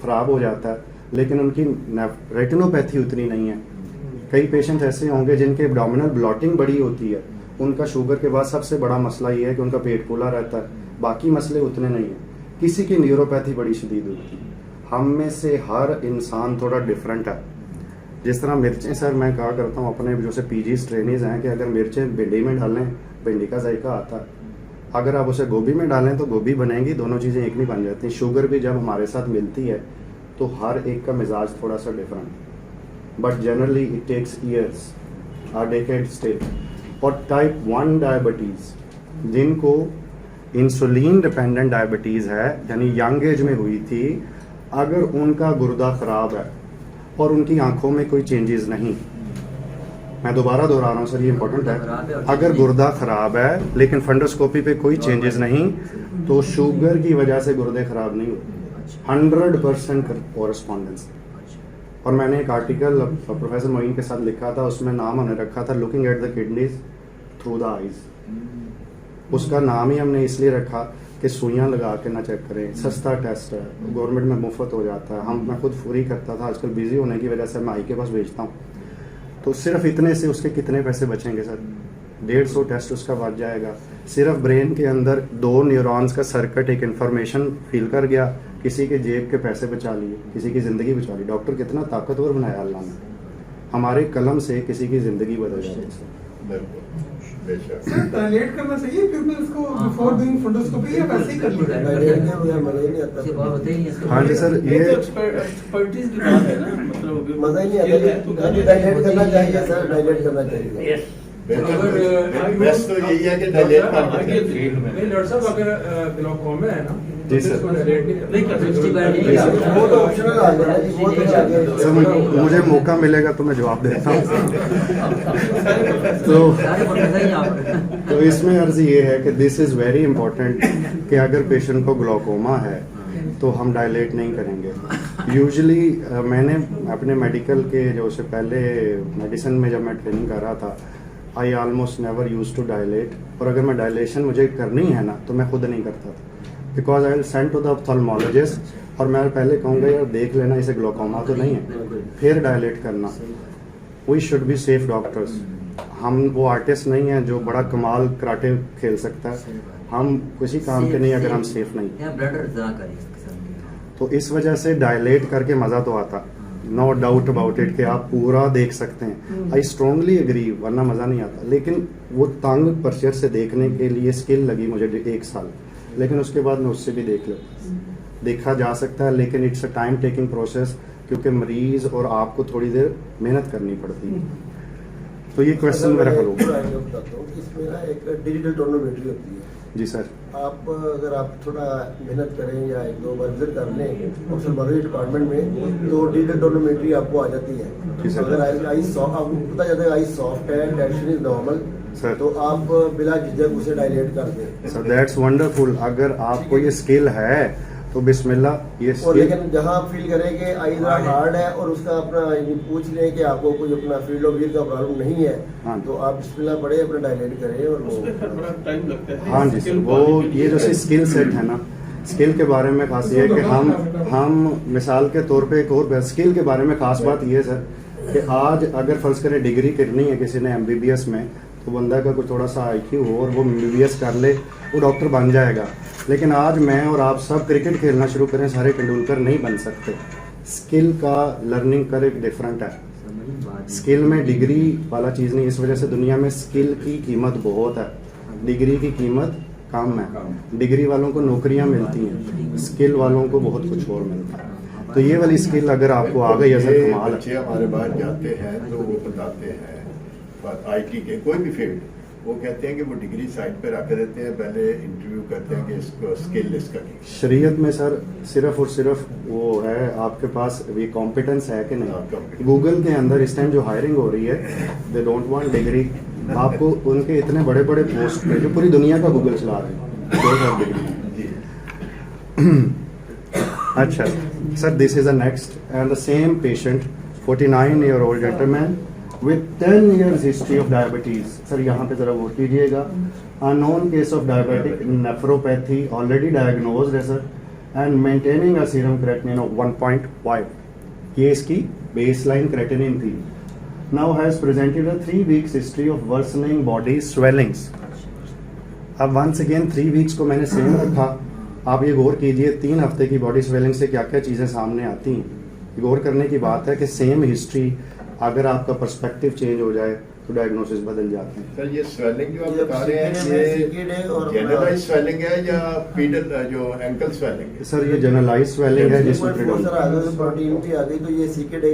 S1: ख़राब हो जाता है लेकिन उनकी रेटिनोपैथी उतनी नहीं है। कई पेशेंट ऐसे होंगे जिनके एब्डोमिनल ब्लॉटिंग बड़ी होती है, उनका शुगर के बाद सबसे बड़ा मसला ये है कि उनका पेट फूला रहता है, बाकी मसले उतने नहीं हैं। किसी की न्यूरोपैथी बड़ी शदीद होती है। हम में से हर इंसान थोड़ा डिफरेंट है। जिस तरह मिर्चें सर मैं कहा करता हूँ अपने जो से पीजी ट्रेनीज हैं कि अगर मिर्चें भिंडी में डालें भिंडी का जायका आता है, अगर आप उसे गोभी में डालें तो गोभी बनेगी, दोनों चीज़ें एक नहीं बन जाती। शुगर भी जब हमारे साथ मिलती है तो हर एक का मिजाज थोड़ा सा different, but generally it takes years, a decade still. और टाइप 1 डायबिटीज़ जिनको इंसुलिन डिपेंडेंट डायबिटीज़ है, यानी यंग एज में हुई थी, अगर उनका गुर्दा ख़राब है और उनकी आंखों में कोई चेंजेस नहीं, मैं दोबारा दोहरा रहा हूँ सर, ये इंपॉर्टेंट है, अगर गुर्दा ख़राब है लेकिन फंडोस्कोपी पे कोई चेंजेस नहीं, तो शुगर की वजह से गुर्दे ख़राब नहीं होते। 100% कॉरेस्पॉन्डेंस। और मैंने एक आर्टिकल प्रोफेसर मोइन के साथ लिखा था, उसमें नाम हमने रखा था looking at the kidneys through the eyes. उसका नाम ही हमने इसलिए रखा कि सुइयां लगा के ना चेक करें, सस्ता टेस्ट है, गवर्नमेंट में मुफ्त हो जाता है। मैं खुद फ्री करता था, आजकल बिजी होने की वजह से मैं आई के पास भेजता हूँ। तो सिर्फ इतने से उसके कितने पैसे बचेंगे सर? 150 टेस्ट उसका बच जाएगा। सिर्फ ब्रेन के अंदर 2 न्यूरॉन्स का सर्किट एक इन्फॉर्मेशन फील कर गया, किसी के जेब के पैसे बचा लिए, किसी की ज़िंदगी बचा ली। डॉक्टर कितना ताकतवर बनाया अल्लाह ने, हमारे कलम से किसी की ज़िंदगी बदल जाती है।
S6: सर डायलेट करना चाहिए पीपल्स को बिफोर डूइंग फंडोस्कोपी या वैसे ही कर लीजिए?
S4: डायलेट क्या हुआ, मजा ही नहीं
S3: उसके
S4: आता।
S3: बाद होते ही नहीं इसके
S1: हाँ जी सर,
S5: ये
S1: ये
S5: तो एक्सपर्टीज की बात है ना, मतलब
S4: मजा ही नहीं आता। डायलेट करना चाहिए सर, डायलेट करना चाहिए।
S2: बेस्ट तो यही है कि डायलेट
S6: नहीं डॉक्टर साहब, अगर ग्लाइकोमा है ना
S1: जी सर।
S6: इसको डायलेट नहीं
S3: नहीं
S6: करना।
S3: 60 बार
S1: जी सर।
S4: वो तो ऑप्शनल आ गया जी, वो तो आ गया।
S1: सर मुझे मौका मिलेगा तो मैं जवाब देता हूँ। तो
S3: सारे प्रोफेसर ही यहाँ पर।
S1: तो इसमें अर्ज ये है कि दिस इज़ वेरी इंपॉर्टेंट कि अगर पेशेंट को ग्लाइकोमा है तो हम डायलेट नहीं करेंगे। यूजुअली मैंने अपने मेडिकल के जो से पहले मेडिसिन में जब मैं ट्रेनिंग कर रहा था, I almost never use to dilate. और अगर मैं डायलेशन मुझे करनी है ना तो मैं खुद नहीं करता था, because I will send to the ophthalmologist और मैं पहले कहूँगा यार देख लेना इसे ग्लाइकोमा तो नहीं है, फिर डायलेट करना। We should be safe doctors. हम वो आर्टिस्ट नहीं हैं जो बड़ा कमाल कराटे खेल सकता है, हम किसी काम के नहीं अगर हम सेफ नहीं।
S3: यहाँ ब्लडर जरा करिए इसके साथ।
S1: तो इस वजह से डायलेट करके मज़ा तो आता, नो डाउट अबाउट इट, कि आप पूरा देख सकते हैं। आई स्ट्रांगली एग्री, वरना मज़ा नहीं आता। लेकिन वो तंग पर्चर से देखने के लिए स्किल लगी मुझे 1 साल, लेकिन उसके बाद मैं उससे भी देख लेता, देखा जा सकता है, लेकिन it's a time taking process, क्योंकि मरीज और आपको थोड़ी देर मेहनत करनी पड़ती है। तो ये क्वेश्चन मेरा हल होगा।
S4: इसमें ना एक डिजिटल टोनोमेट्री होती है
S1: जी सर।
S4: आप अगर आप थोड़ा मेहनत करें या 1-2 बार विजिट कर लें ऑप्थेल्मोलॉजी डिपार्टमेंट में, तो डिजिटल टोनोमेट्री आपको आ जाती है। अगर आई सॉफ्ट, आपको पता चलता है आई सॉफ्ट है, टेंशन इज नॉर्मल, तो आप बिला झिझक उसे डायलेट कर दें।
S1: Sir that's wonderful. अगर आपको ये स्किल है तो बिस्मिल्लाह ये
S4: और
S1: स्किल।
S4: लेकिन जहाँ आप फील करें कि आई जरा हार्ड है और उसका अपना ये पूछ लें कि आपको कोई अपना फील्ड ऑफ व्यू का प्रॉब्लम नहीं है,
S1: हाँ।
S4: तो आप बिस्मिल्लाह पढ़े, अपना डायलेट करें और वो
S5: उसमें फिर बड़ा टाइम लगता है।
S1: हाँ जी सर, वो ये जो स्किल सेट है ना, स्किल के बारे में खास ये है कि हम मिसाल के तौर पे एक और स्किल के बारे में खास बात ये है सर कि आज अगर फर्ज करें डिग्री करनी है किसी ने MBBS में, तो बंदा का कोई थोड़ा सा IQ हो और वो MBBS कर ले, वो डॉक्टर बन जाएगा। लेकिन आज मैं और आप सब क्रिकेट खेलना शुरू करें, सारे तेंदुलकर नहीं बन सकते। स्किल का लर्निंग कर एक डिफरेंट है, स्किल में डिग्री वाला चीज़ नहीं। इस वजह से दुनिया में स्किल की कीमत बहुत है, डिग्री की कीमत कम है। डिग्री वालों को नौकरियां मिलती हैं, स्किल वालों को बहुत कुछ और मिलता है। तो ये वाली स्किल अगर आपको आ गई है सर, कमाल है।
S2: बच्चे हमारे बाहर जाते हैं तो वो बताते हैं IT के कोई भी फील्ड, वो कहते हैं कि वो डिग्री साइड पे रख देते हैं, पहले इंटरव्यू करते हैं कि इसको स्किल इसका नहीं।
S1: शरीयत में सर सिर्फ और सिर्फ वो है आपके पास ये कॉम्पिटेंस है कि नहीं। गूगल के अंदर इस टाइम जो हायरिंग हो रही है, दे डोंट वांट डिग्री। आपको उनके इतने बड़े बड़े पोस्ट पे जो पूरी दुनिया का गूगल चला रहे हैं, डिग्री। अच्छा sir, this is a next and the same patient 49-year-old gentleman with 10 years history of diabetes। Sir यहाँ पे जरा गौर कीजिएगा। unknown case of diabetic nephropathy already diagnosed है sir, and maintaining a serum creatinine of 1.5। ये इसकी baseline creatinine थी। Now has presented a 3 weeks history of worsening body swellings। अब once again 3 weeks को मैंने सेम रखा। आप ये गौर कीजिए 3 हफ्ते की बॉडी स्वेलिंग से क्या क्या चीज़ें सामने आती हैं। गौर करने की बात है कि सेम हिस्ट्री, अगर आपका पर्सपेक्टिव चेंज हो जाए, तो डायग्नोसिस बदल जाते हैं।
S2: सर ये स्वेलिंग जो आप
S4: ये
S2: बता रहे हैं
S4: CKD
S2: ये
S4: और
S2: जनरलाइज स्वेलिंग है या पीडल जो एंकल स्वेलिंग है?
S1: सर ये जनरलाइज स्वेलिंग है जिसमें
S4: सर
S1: predominant-
S4: आ गए प्रोटीन भी आ गई तो ये सीकेडे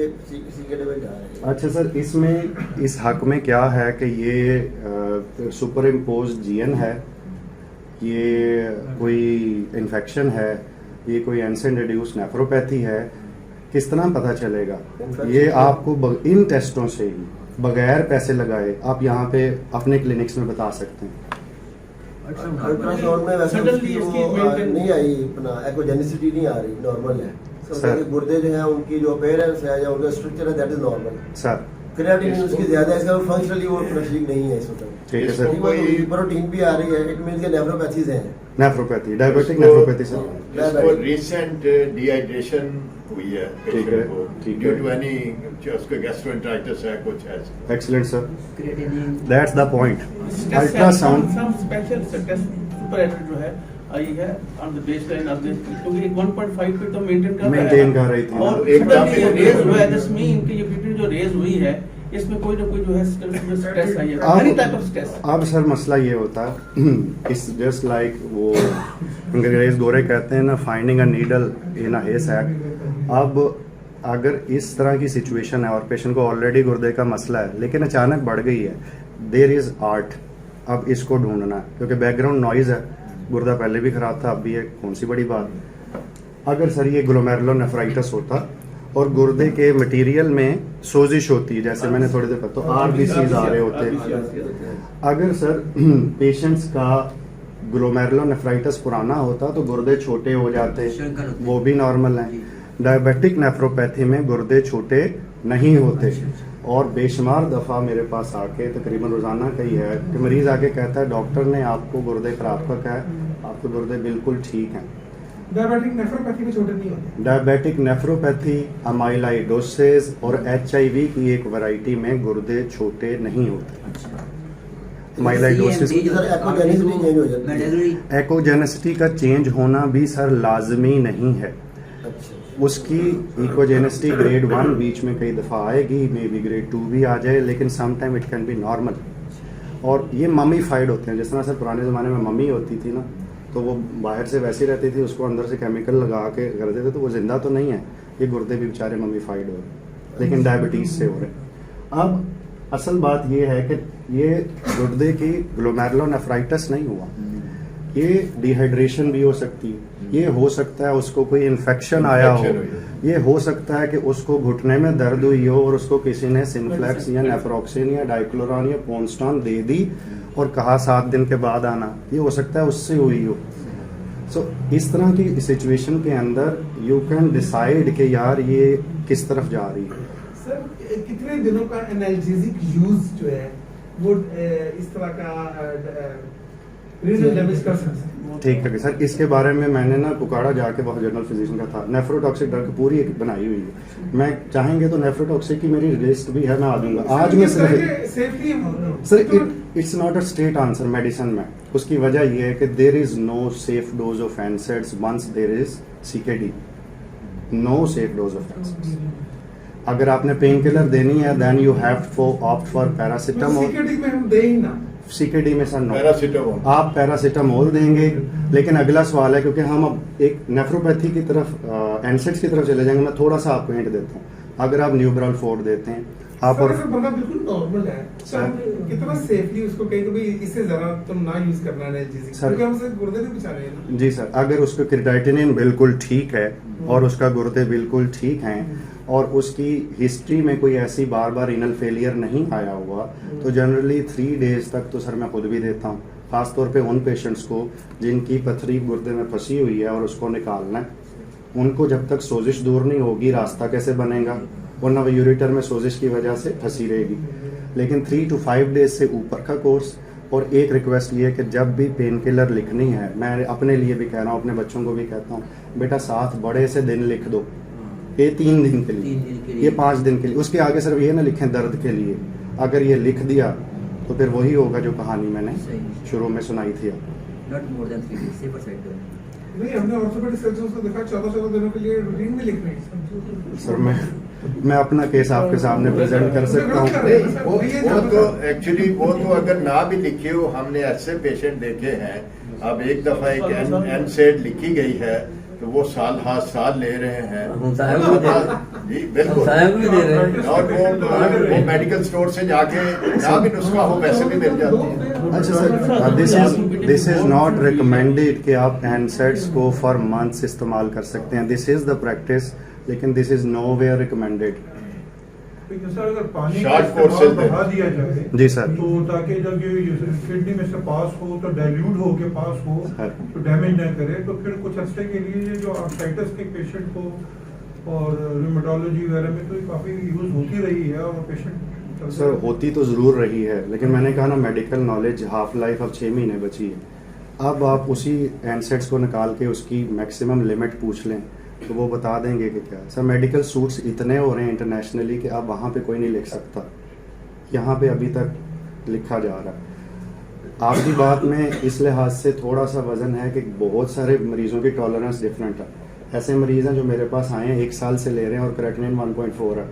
S4: में जा रहे हैं।
S1: अच्छा सर, इसमें इस हक में क्या है कि ये सुपर इम्पोज जीएन है, ये कोई इन्फेक्शन है, ये कोई एंसन रिड्यूस नेफ्रोपैथी है, किस तरह पता चलेगा? ये आपको इन टेस्टों से ही बगैर पैसे लगाए आप यहाँ पे अपने क्लिनिक्स में बता सकते हैं।
S4: अल्ट्रासाउंड में वैसे
S5: Suddenly
S4: उसकी
S5: इसकी
S4: वो
S5: maintain-
S4: नहीं आई, अपना एक्ोजेनिसिटी नहीं आ रही, नॉर्मल है।
S1: सर।
S4: सर गुर्दे जो हैं उनकी जो अपेयरेंस है या उनका स्ट्रक्चर है that is normal.
S1: Sir
S4: creatinine उसकी ज्यादा है, इसका फंक्शनली वो ठीक नहीं है इस वक्त।
S1: ठीक है सर।
S2: कोई-
S4: प्रोटीन भी आ रही है, इट मींस के नेफ्रोपैथीज हैं।
S1: Nephropathy, diabetic nephropathy sir.
S2: जिसको रिसेंट डिहाइड्रेशन हुई है
S1: ठीक है,
S2: पेशेंट को
S1: ठीक
S2: ड्यू
S1: है।
S2: टू एनी उसको गैस्ट्रोएंटराइटिस है कुछ है।
S1: Excellent sir,
S3: creatinine
S1: that's the point.
S5: Stress
S1: ultrasound
S5: some special stress super जो है आई है on the baseline of this, क्योंकि 1.5 पे तो मेंटेन कर रहा है।
S1: Maintain कर रही थी।
S5: और
S2: एकदम
S5: suddenly ये
S2: से-
S5: रेज हुआ है, दिस मीन कि ये बीपी जो रेज हुई है इसमें कोई ना कोई जो है स्ट्रेस आई है,
S1: अब-
S5: एनी टाइप ऑफ स्ट्रेस।
S1: अब सर मसला ये होता है, इट्स जस्ट लाइक वो अंग्रेज गोरे कहते हैं ना, finding a needle in a haystack. अब अगर इस तरह की सिचुएशन है और पेशेंट को ऑलरेडी गुर्दे का मसला है लेकिन अचानक बढ़ गई है, देयर इज आर्ट अब इसको ढूंढना है, क्योंकि बैकग्राउंड नॉइज है, गुर्दा पहले भी खराब था, अब भी है, कौन सी बड़ी बात। अगर सर ये ग्लोमेरुलोनेफ्राइटिस होता और गुर्दे के मटेरियल में सोजिश होती है, जैसे मैंने थोड़ी देर पहले तो आरबीसीज आ रहे होते हैं। अगर सर पेशेंट्स का ग्लोमेरुलोनेफ्राइटिस पुराना होता तो गुर्दे छोटे हो जाते,
S3: श्रिंकल होते।
S1: वो भी नॉर्मल है। डायबिटिक नेफ्रोपैथी में गुर्दे छोटे नहीं होते, और बेशुमार दफ़ा मेरे पास आके तकरीबन रोज़ाना कई है कि मरीज़ आके कहता है डॉक्टर ने आपको गुर्दे खराब का कहा है, आपके गुर्दे बिल्कुल ठीक हैं।
S6: डायबिटिक नेफ्रोपैथी में छोटे नहीं होते।
S1: डायबिटिक नेफ्रोपैथी, अमाइलाइडोसिस और एचआईवी की एक वैरायटी में गुर्दे छोटे नहीं होते। अमाइलाइडोसिस,
S4: सर एक्ोजेनिसिटी चेंज हो जाती है।
S3: मैंडेटरी
S1: एक्ोजेनेसिटी का चेंज होना भी सर लाजमी नहीं है।
S4: अच्छा
S1: उसकी इकोजेनेसिटी ग्रेड 1 बीच में कई दफ़ा आएगी, मे बी ग्रेड 2 भी आ जाए, लेकिन some time it can be normal. और ये ममीफाइड होते हैं, जिस तरह से पुराने ज़माने में मम्मी होती थी ना, तो वो बाहर से वैसी रहती थी, उसको अंदर से केमिकल लगा के कर देते, तो वो जिंदा तो नहीं है। ये गुर्दे भी बेचारे ममीफाइड हो रहे, लेकिन डायबिटीज़ से हो रहे। अब असल बात ये है कि ये गुर्दे की ग्लोमेरुलोनेफ्राइटिस नहीं हुआ, ये डिहाइड्रेशन भी हो सकती है, ये हो सकता है उसको कोई इन्फेक्शन आया हो, ये हो सकता है कि उसको घुटने में दर्द हुई हो और उसको किसी ने सिंफ्लेक्स या नेफ्रोक्सिन या डाइक्लोरान या पोन्स्टॉन दे दी और कहा 7 दिन के बाद आना, ये हो सकता है उससे हुई हो। सो इस तरह की सिचुएशन के अंदर यू कैन डिसाइड कि यार ये किस तरफ जा रही है।
S6: सर कितने दिनों का एनाल्जेसिक यूज जो है वो इस तरह का रीजनल डैमेज कर सकता है?
S1: ठीक है सर, इसके बारे में मैंने ना पुकाड़ा जाके बहुत जनरल फिजिशियन का था, नेफ्रोटॉक्सिक ड्रग पूरी एक बनाई हुई है। मैं चाहेंगे तो नेफ्रोटॉक्सिक की मेरी लिस्ट भी है, मैं आ दूंगा आज में सिर्फ।
S6: Safely
S1: sir it's not a straight answer medicine में। उसकी वजह यह है कि there is no safe dose of NSAIDs once there is CKD, no safe dose of NSAIDs. अगर आपने पेन किलर देनी है then you have to opt for paracetamol.
S6: CKD में हम दे ही ना।
S1: सीकेडी में सर नो,
S2: पैरासिटामोल
S1: आप पैरासिटामोल देंगे। लेकिन अगला सवाल है, क्योंकि हम अब एक नेफ्रोपैथी की तरफ एनसेड्स की तरफ चले जाएंगे, मैं थोड़ा सा आपको हिंट देता हूँ। अगर आप न्यूब्राल 4 देते हैं आप,
S6: सर,
S1: और
S6: अगर बंदा बिल्कुल नॉर्मल है तो हम कितना सेफली उसको कहें कि भाई इससे जरा तुम ना यूज करना एनाल्जेसिक,
S1: सर-
S6: क्योंकि हम उसे गुर्दे भी बचा रहे हैं ना।
S1: जी सर, अगर उसको क्रिएटिनिन बिल्कुल ठीक है और उसका गुर्दे बिल्कुल ठीक हैं और उसकी हिस्ट्री में कोई ऐसी बार बार रीनल फेलियर नहीं आया हुआ, तो जनरली 3 डेज तक तो सर मैं खुद भी देता हूँ, खासतौर पे उन पेशेंट्स को जिनकी पथरी गुर्दे में फंसी हुई है और उसको निकालना है। उनको जब तक सोजिश दूर नहीं होगी रास्ता कैसे बनेगा, वरना वो यूरेटर में सोजिश की वजह से फंसी रहेगी। लेकिन 3 to 5 डेज से ऊपर का कोर्स। और एक रिक्वेस्ट ये है कि जब भी पेन किलर लिखनी है, मैं अपने लिए भी कह रहा हूँ, अपने बच्चों को भी कहता हूँ, बेटा 7 बड़े से दिन लिख दो, ये 3 दिन के लिए,
S3: 3 दिन के लिए,
S1: ये 5 दिन के लिए, उसके आगे सिर्फ ये ना लिखें दर्द के लिए। अगर ये लिख दिया तो फिर वही होगा जो कहानी मैंने
S3: सही।
S1: शुरू में सुनाई थी।
S3: Not more than 3 days, safer side पे।
S6: नहीं, हमने ऑर्थोपेडिक सर्जन को देखा 14 दिनों के लिए रूटीन में लिख रहे हैं।
S1: सर मैं मैं अपना केस आपके सामने प्रेजेंट कर सकता हूँ।
S2: वो तो एक्चुअली वो तो अगर ना भी लिखी हो, हमने ऐसे पेशेंट देखे हैं। अब एक दफा एक एनसेड लिखी गई है तो वो साल हाथ साल ले रहे हैं।
S3: हम साहब भी दे रहे हैं।
S2: जी बिल्कुल,
S3: साहब भी दे रहे हैं।
S2: और वो मेडिकल स्टोर से जाके ना भी नुस्खा हो वैसे भी मिल जाती है।
S1: अच्छा sir, this is not recommended कि आप एनसेड्स को फॉर मंथ्स इस्तेमाल कर सकते हैं। दिस इज द प्रैक्टिस, लेकिन दिस इज नोवेयर रिकमेंडेड।
S6: लेकिन सर अगर पानी का
S2: Short
S6: इस्तेमाल
S2: courses में।
S6: बढ़ा दिया जाए
S1: जी सर।
S6: तो ताकि जब ये किडनी में से पास हो तो डाइल्यूट हो के पास हो
S1: हाँ।
S6: तो डैमेज ना करे, तो फिर कुछ अरसे के लिए ये जो आर्थराइटिस के पेशेंट को और रूमेटोलॉजी वगैरह में तो ये काफी यूज होती रही है और पेशेंट
S1: सर होती तो ज़रूर रही है, लेकिन मैंने कहा ना मेडिकल नॉलेज हाफ लाइफ अब 6 महीने बची है। अब आप उसी एनसेट्स को निकाल के उसकी मैक्सिमम लिमिट पूछ लें तो वो बता देंगे कि क्या है। सर मेडिकल सूट्स इतने हो रहे हैं इंटरनेशनली कि अब वहाँ पे कोई नहीं लिख सकता, यहाँ पे अभी तक लिखा जा रहा है। आपकी बात में इस लिहाज से थोड़ा सा वजन है कि बहुत सारे मरीजों की टॉलरेंस डिफरेंट है। ऐसे मरीज हैं जो मेरे पास आए हैं 1 साल से ले रहे हैं और क्रेटिनिन 1.4 है,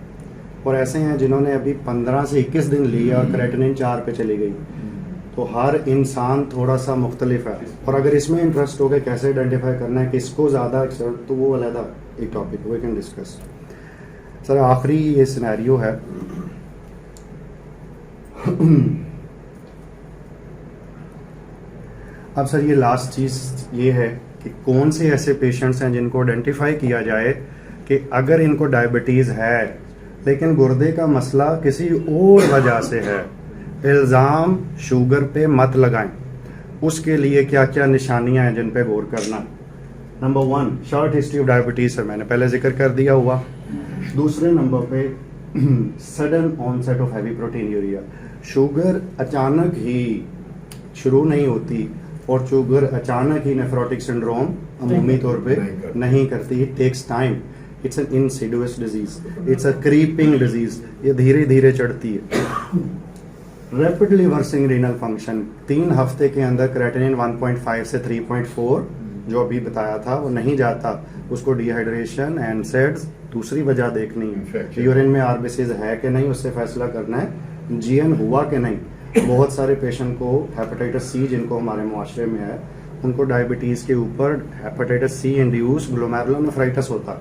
S1: और ऐसे हैं जिन्होंने अभी 15 से 21 दिन ली है और क्रेटिनिन 4 पे चली गई। तो हर इंसान थोड़ा सा मुख्तलिफ है, और अगर इसमें इंटरेस्ट हो गया कैसे आइडेंटिफाई करना है किसको ज़्यादा, तो वो अलग एक topic we can discuss. Sir आखिरी ये सिनेरियो है अब सर ये लास्ट चीज़ ये है कि कौन से ऐसे पेशेंट्स हैं जिनको आइडेंटिफाई किया जाए कि अगर इनको डायबिटीज़ है लेकिन गुर्दे का मसला किसी और वजह से है, इल्ज़ाम शुगर पे मत लगाएं। उसके लिए क्या क्या निशानियां हैं जिन पे गौर करना। Number 1 short history of diabetes है, मैंने पहले जिक्र कर दिया हुआ। दूसरे नंबर पे sudden onset of heavy proteinuria. Sugar अचानक ही शुरू नहीं होती और शुगर अचानक ही नेफ्रोटिक सिंड्रोम अमूमी तौर पे नहीं करती। It takes time, it's an insidious disease, it's a creeping disease, ये धीरे धीरे चढ़ती है। रैपिडली वर्सिंग रीनल फंक्शन, 3 हफ्ते के अंदर क्रेटिनिन 1.5 से 3.4 जो अभी बताया था वो नहीं जाता, उसको डिहाइड्रेशन एनसेड्स। दूसरी वजह देखनी है यूरिन में आरबीसीज है कि नहीं, उससे फैसला करना है जीएन हुआ कि नहीं। बहुत सारे पेशेंट को हेपेटाइटिस सी जिनको हमारे मुआशरे में है उनको डायबिटीज़ के ऊपर हेपेटाइटिस सी इंड्यूस ग्लोमेरुलोनेफ्राइटिस होता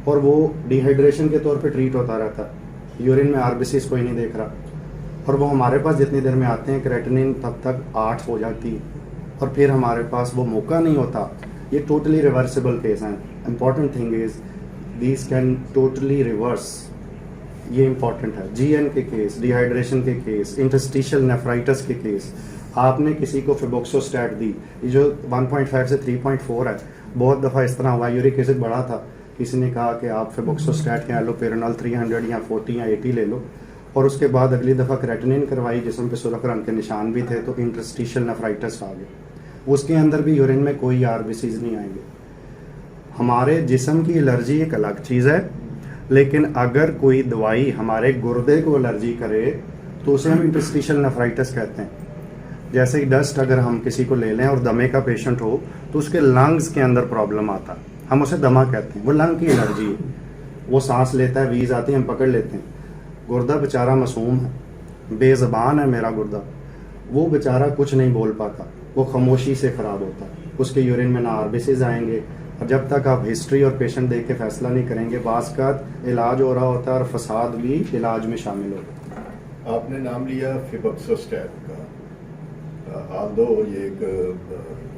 S1: और वो डिहाइड्रेशन के तौर पे ट्रीट होता रहता, यूरिन में आरबीसीज कोई नहीं देख रहा, और वो हमारे पास जितनी देर में आते हैं क्रेटिनिन तब तक 8 हो जाती है और फिर हमारे पास वो मौका नहीं होता। ये टोटली रिवर्सिबल केस हैं। Important thing is these can totally reverse, ये इंपॉर्टेंट है। जीएन के केस, डिहाइड्रेशन के केस, इंटरस्टिशियल नेफ्राइटिस के केस, आपने किसी को फिबोक्सोस्टैट दी, ये जो 1.5 से 3.4 है, बहुत दफ़ा इस तरह हुआ यूरिक एसिड बढ़ा था, किसी ने कहा कि आप फिबोक्सोस्टैट या एलोपेरानॉल 300 या 40 या 80 ले लो, और उसके बाद अगली दफ़ा क्रेटिनिन करवाई जिसम पे सुरख रंग के निशान भी थे तो इंटरस्टिशियल नेफ्राइटिस आ गए। उसके अंदर भी यूरिन में कोई आरबीसीज नहीं आएंगे। हमारे जिस्म की एलर्जी एक अलग चीज़ है, लेकिन अगर कोई दवाई हमारे गुर्दे को एलर्जी करे तो उसे हम इंटरस्टिशियल नेफ्राइटिस कहते हैं। जैसे डस्ट अगर हम किसी को ले लें और दमे का पेशेंट हो तो उसके लंग्स के अंदर प्रॉब्लम आता, हम उसे दमा कहते हैं, वो लंग की एलर्जी है। वो सांस लेता है, वीज आती है, हम पकड़ लेते हैं। गुर्दा बेचारा मासूम है, बेज़बान है मेरा गुर्दा, वो बेचारा कुछ नहीं बोल पाता, वो खामोशी से ख़राब होता है। उसके यूरिन में ना आरबीसीज आएंगे, और जब तक आप हिस्ट्री और पेशेंट देख के फैसला नहीं करेंगे, बास का इलाज हो रहा होता है और फसाद भी इलाज में शामिल होता है।
S2: आपने नाम लिया फिबोक्सोस्टैट का, आल्दो ये एक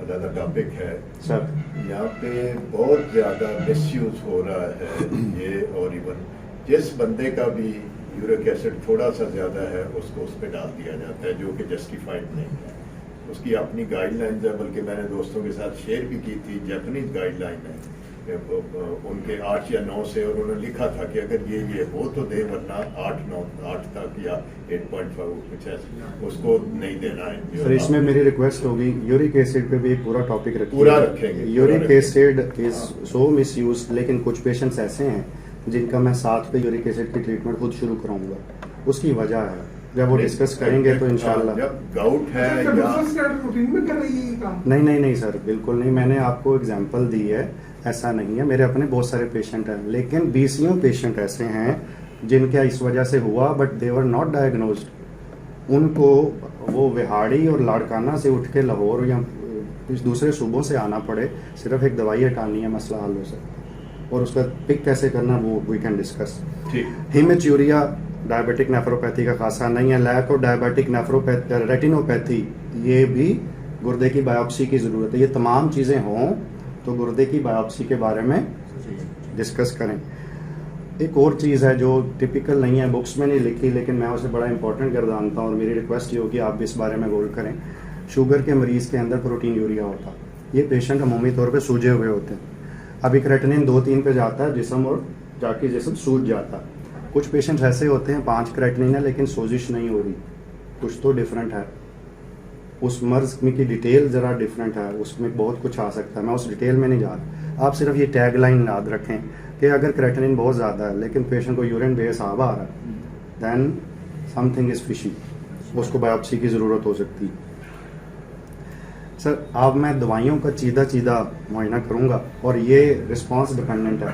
S2: अलग टॉपिक है
S1: सर।
S2: यहाँ पे बहुत ज़्यादा मिसयूज हो रहा है ये, और इवन जिस बंदे का भी यूरिक एसिड थोड़ा सा ज़्यादा है उसको उस पर डाल दिया जाता है, जो कि जस्टिफाइड नहीं है। उसकी अपनी गाइडलाइंस है, बल्कि मैंने दोस्तों के साथ शेयर भी की थी। जापानीज गाइडलाइन है उनके 8 या 9 से, और उन्होंने लिखा था कि अगर ये हो तो दे, वरना 8 तक या 8.5 कुछ ऐसा उसको नहीं देना है।
S1: सर इसमें मेरी रिक्वेस्ट होगी यूरिक एसिड पे भी एक पूरा टॉपिक रखिए।
S2: पूरा रखेंगे।
S1: Uric acid is so misuse, लेकिन कुछ पेशेंट्स ऐसे हैं जिनका मैं साथ पे यूरिक एसिड की ट्रीटमेंट खुद शुरू कराऊंगा। उसकी वजह है, जब वो डिस्कस करेंगे तो इंशाल्लाह।
S2: जब गाउट है या
S6: रूटीन में कर रही है ये काम?
S1: नहीं सर, बिल्कुल नहीं। मैंने आपको एग्जांपल दी है ऐसा नहीं है, मेरे अपने बहुत सारे पेशेंट हैं, लेकिन 20 पेशेंट ऐसे हैं जिनका इस वजह से हुआ but they were not diagnosed. उनको वो विहाड़ी और लाड़काना से उठ के लाहौर या कुछ दूसरे सूबों से आना पड़े, सिर्फ एक दवाई हटानी है, मसला हल हो सकता है। और उसका पिक कैसे करना वो वी कैन डिस्कस।
S2: ठीक।
S1: हीमेच्यूरिया डायबिटिक नेफ्रोपैथी का खासा नहीं है। Lack of diabetic nephropathy retinopathy, ये भी गुर्दे की बायोप्सी की ज़रूरत है। ये तमाम चीज़ें हों तो गुर्दे की बायोप्सी के बारे में डिस्कस करें। एक और चीज़ है जो टिपिकल नहीं है, बुक्स में नहीं लिखी, लेकिन मैं उसे बड़ा इंपॉर्टेंट गर्दानता हूँ और मेरी रिक्वेस्ट ये होगी आप भी इस बारे में गौर करें। शुगर के मरीज़ के अंदर प्रोटीन यूरिया होता है। ये पेशेंट अमूमी तौर पे सूजे हुए होते हैं। अभी क्रेटिनिन 2-3 पे जाता है जिस्म और जाके जिस्म सूज जाता है। कुछ पेशेंट्स ऐसे होते हैं 5 क्रेटिनिन है लेकिन सोजिश नहीं हो रही, कुछ तो डिफरेंट है। उस मर्ज में की डिटेल ज़रा डिफरेंट है, उसमें बहुत कुछ आ सकता है, मैं उस डिटेल में नहीं जा रहा। आप सिर्फ ये टैग लाइन याद रखें कि अगर क्रेटिनिन बहुत ज़्यादा है लेकिन पेशेंट को यूरिन बेहिसाब आ रहा है, दैन समथिंग इज़ फिशी, उसको बायोप्सी की ज़रूरत हो सकती है। सर अब मैं दवाइयों का चीदा मुआयना करूँगा और ये रिस्पॉन्स डिपेंडेंट है।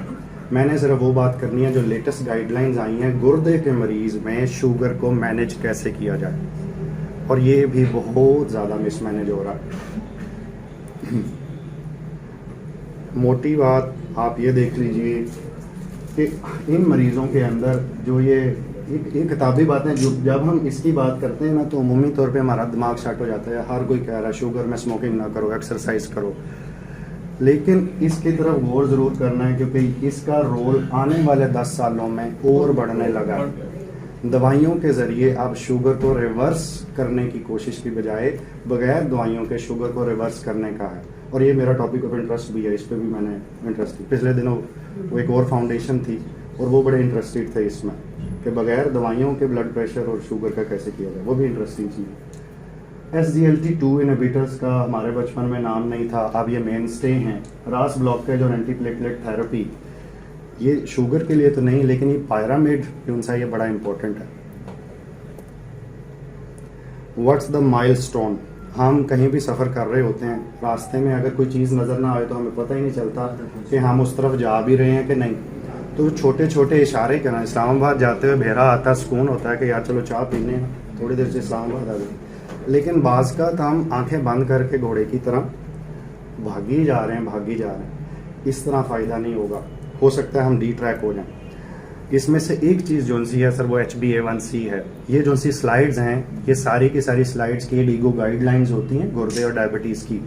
S1: मैंने सिर्फ वो बात करनी है जो लेटेस्ट गाइडलाइंस आई हैं गुर्दे के मरीज़ में शुगर को मैनेज कैसे किया जाए, और ये भी बहुत ज़्यादा मिसमैनेज हो रहा है। मोटी बात आप ये देख लीजिए कि इन मरीज़ों के अंदर जो ये किताबी बातें जो जब हम इसकी बात करते हैं ना तो अमूमी तौर पे हमारा दिमाग शट हो जाता है। हर कोई कह रहा है शुगर में स्मोकिंग ना करो, एक्सरसाइज करो, लेकिन इसकी तरफ गौर ज़रूर करना है क्योंकि इसका रोल आने वाले 10 सालों में और बढ़ने लगा है। दवाइयों के ज़रिए आप शुगर को रिवर्स करने की कोशिश की बजाय बगैर दवाइयों के शुगर को रिवर्स करने का है, और ये मेरा टॉपिक ऑफ इंटरेस्ट भी है, इस पर भी मैंने इंटरेस्ट पिछले दिनों वो एक और फाउंडेशन थी और वो बड़े इंटरेस्टेड थे इसमें कि बगैर दवाइयों के ब्लड प्रेशर और शुगर का कैसे किया जाए, वो भी इंटरेस्टिंग चीज़ है। SGLT2 इनहिबिटर्स का हमारे बचपन में नाम नहीं था, अब ये मेन स्टे हैं। रास ब्लॉकेज और एंटीप्लेटलेट थेरेपी, ये शुगर के लिए तो नहीं लेकिन ये पायरामिड कौन सा, ये बड़ा इंपॉर्टेंट है। व्हाट्स द माइलस्टोन, हम कहीं भी सफ़र कर रहे होते हैं, रास्ते में अगर कोई चीज़ नज़र ना आए तो हमें पता ही नहीं चलता कि हम उस तरफ जा भी रहे हैं कि नहीं। तो छोटे छोटे इशारे करना। इस्लामाबाद जाते हुए भेरा आता, सुकून होता है कि यार चलो चाय पीने हैं, थोड़ी देर से इस्लामाबाद आ गए, लेकिन बाज़ का हम आंखें बंद करके घोड़े की तरह भागी जा रहे हैं। इस तरह फ़ायदा नहीं होगा, हो सकता है हम डी ट्रैक हो जाएं। इसमें से एक चीज़ जो सी है सर वो HbA1c है। ये जो सी स्लाइड्स हैं, ये सारी की सारी स्लाइड्स की डीगो गाइडलाइंस होती हैं गुर्दे और डायबिटीज़ की,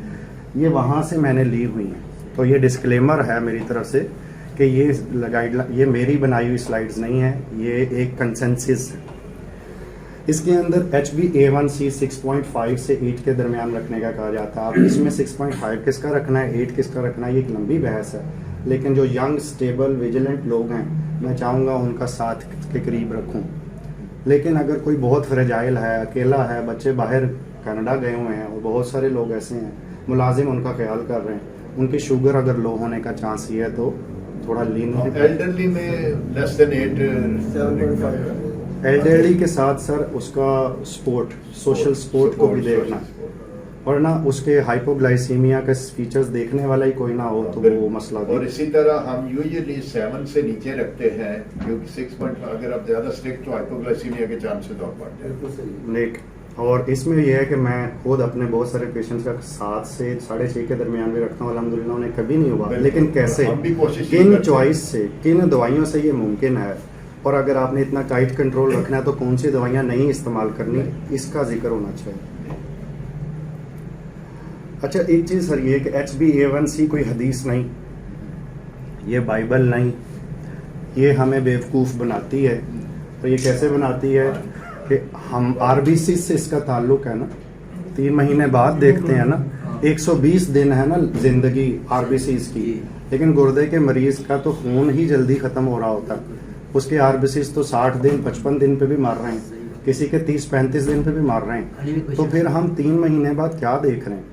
S1: ये वहाँ से मैंने ली हुई हैं। तो ये डिस्क्लेमर है मेरी तरफ से कि ये मेरी बनाई हुई स्लाइड्स नहीं है, ये एक कंसेंसस है। इसके अंदर HbA1c 6.5 से 8 के दरमियान रखने का कहा जाता है। अब इसमें 6.5 किसका रखना है, 8 किसका रखना है, ये एक लंबी बहस है, लेकिन जो यंग स्टेबल विजिलेंट लोग हैं मैं चाहूँगा उनका 7 के करीब रखूँ। लेकिन अगर कोई बहुत फ्रेजाइल है, अकेला है, बच्चे बाहर कनाडा गए हुए हैं और बहुत सारे लोग ऐसे हैं, मुलाजिम उनका ख्याल कर रहे हैं, उनकी शुगर अगर लो होने का चांस ये है तो थोड़ा लीन।
S2: एल्डरली में लेस देन 8
S1: एल्डरली के साथ सर उसका स्पोर्ट, सोशल स्पोर्ट को भी देखना, और ना उसके हाइपोग्लाइसीमिया के फीचर्स देखने वाला ही कोई ना हो तो वो मसला
S2: और इसी तरह हम यूजुअली 7 से नीचे रखते हैं क्योंकि 6 अगर आप ज़्यादा स्ट्रिक्ट तो हाइपोग्लाइसीमिया के चांसेस और बढ़ जाते हैं।
S1: और इसमें यह है कि मैं खुद अपने बहुत सारे पेशेंट्स का 7 से 6.5 के दरमियान भी रखता हूँ, अल्हम्दुलिल्लाह उन्हें कभी नहीं हुआ। लेकिन कैसे,
S2: हम भी कोशिश
S1: किन
S2: करते
S1: चॉइस से, किन दवाइयों से ये मुमकिन है, और अगर आपने इतना टाइट कंट्रोल रखना है तो कौन सी दवाइयाँ नहीं इस्तेमाल करनी, इसका जिक्र होना चाहिए। अच्छा एक चीज़ सर ये कि HbA1c कोई हदीस नहीं, ये बाइबल नहीं, ये हमें बेवकूफ़ बनाती है। तो ये कैसे बनाती है कि हम RBC से इसका ताल्लुक है ना, 3 महीने बाद देखते हैं ना, 120 दिन है ना जिंदगी RBCs की, लेकिन गुर्दे के मरीज़ का तो खून ही जल्दी ख़त्म हो रहा होता है, उसके RBCs तो 60 दिन 55 दिन पे भी मार रहे हैं, किसी के 30-35 दिन पे भी मार रहे हैं। तो फिर हम 3 महीने बाद क्या देख रहे हैं?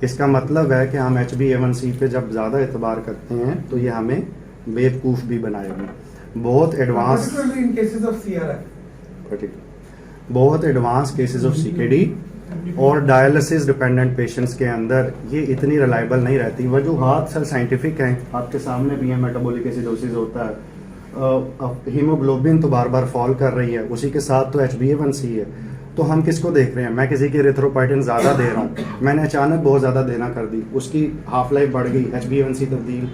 S1: इसका मतलब है कि हम HbA1c पे जब ज़्यादा एतबार करते हैं तो ये हमें बेवकूफ़ भी बनाएगी। बहुत advance
S6: in cases of CRI,
S1: बहुत एडवांस केसेस ऑफ CKD और डायलिसिस डिपेंडेंट पेशेंट्स के अंदर ये इतनी रिलायबल नहीं रहती। वजूहात सर साइंटिफिक हैं, आपके सामने भी है, मेटाबॉलिक एसिडोसिस होता है, हीमोग्लोबिन तो बार बार फॉल कर रही है, उसी के साथ तो HbA1c है। तो हम किसको देख रहे हैं? मैं किसी की एरिथ्रोपोइटिन ज़्यादा दे रहा हूँ, मैंने अचानक बहुत ज़्यादा देना कर दी, उसकी हाफ लाइफ बढ़ गई, HbA1c तब्दील,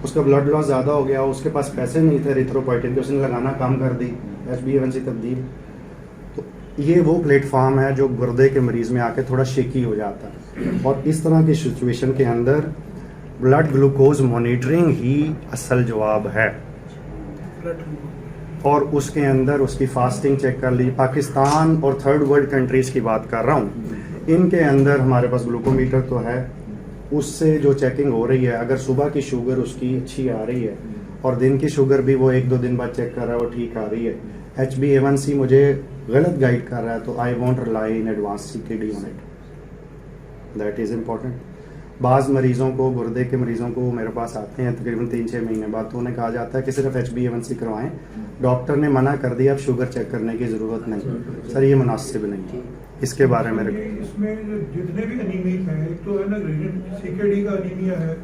S1: उसका ब्लड लॉस ज़्यादा हो गया, उसके पास पैसे नहीं थे एरिथ्रोपोइटिन के, उसने लगाना कम कर दी, HbA1c तब्दील। तो ये वो प्लेटफॉर्म है जो गुर्दे के मरीज़ में आके थोड़ा शेकी हो जाता है। और इस तरह की सिचुएशन के अंदर ब्लड ग्लूकोज मॉनिटरिंग ही असल जवाब है। और उसके अंदर उसकी फास्टिंग चेक कर ली। पाकिस्तान और थर्ड वर्ल्ड कंट्रीज़ की बात कर रहा हूँ, इनके अंदर हमारे पास ग्लूकोमीटर तो है, उससे जो चेकिंग हो रही है, अगर सुबह की शुगर उसकी अच्छी आ रही है और दिन की शुगर भी वो 1-2 दिन बाद चेक कर रहा है वो ठीक आ रही है, HbA1c मुझे गलत गाइड कर रहा है, तो I want rely in advance CKD on it, that is important. बाज़ मरीज़ों को, गुर्दे के मरीज़ों को मेरे पास आते हैं तकरीबन 3-6 महीने बाद, तो उन्हें कहा जाता है कि सिर्फ HbA1c करवाएं, डॉक्टर ने मना कर दिया, अब शुगर चेक करने की ज़रूरत नहीं। सर ये मुनासिब नहीं है, इसके बारे में
S6: इसमें जितने भी अनीमिक हैं, एक तो है ना CKD का अनीमिया है,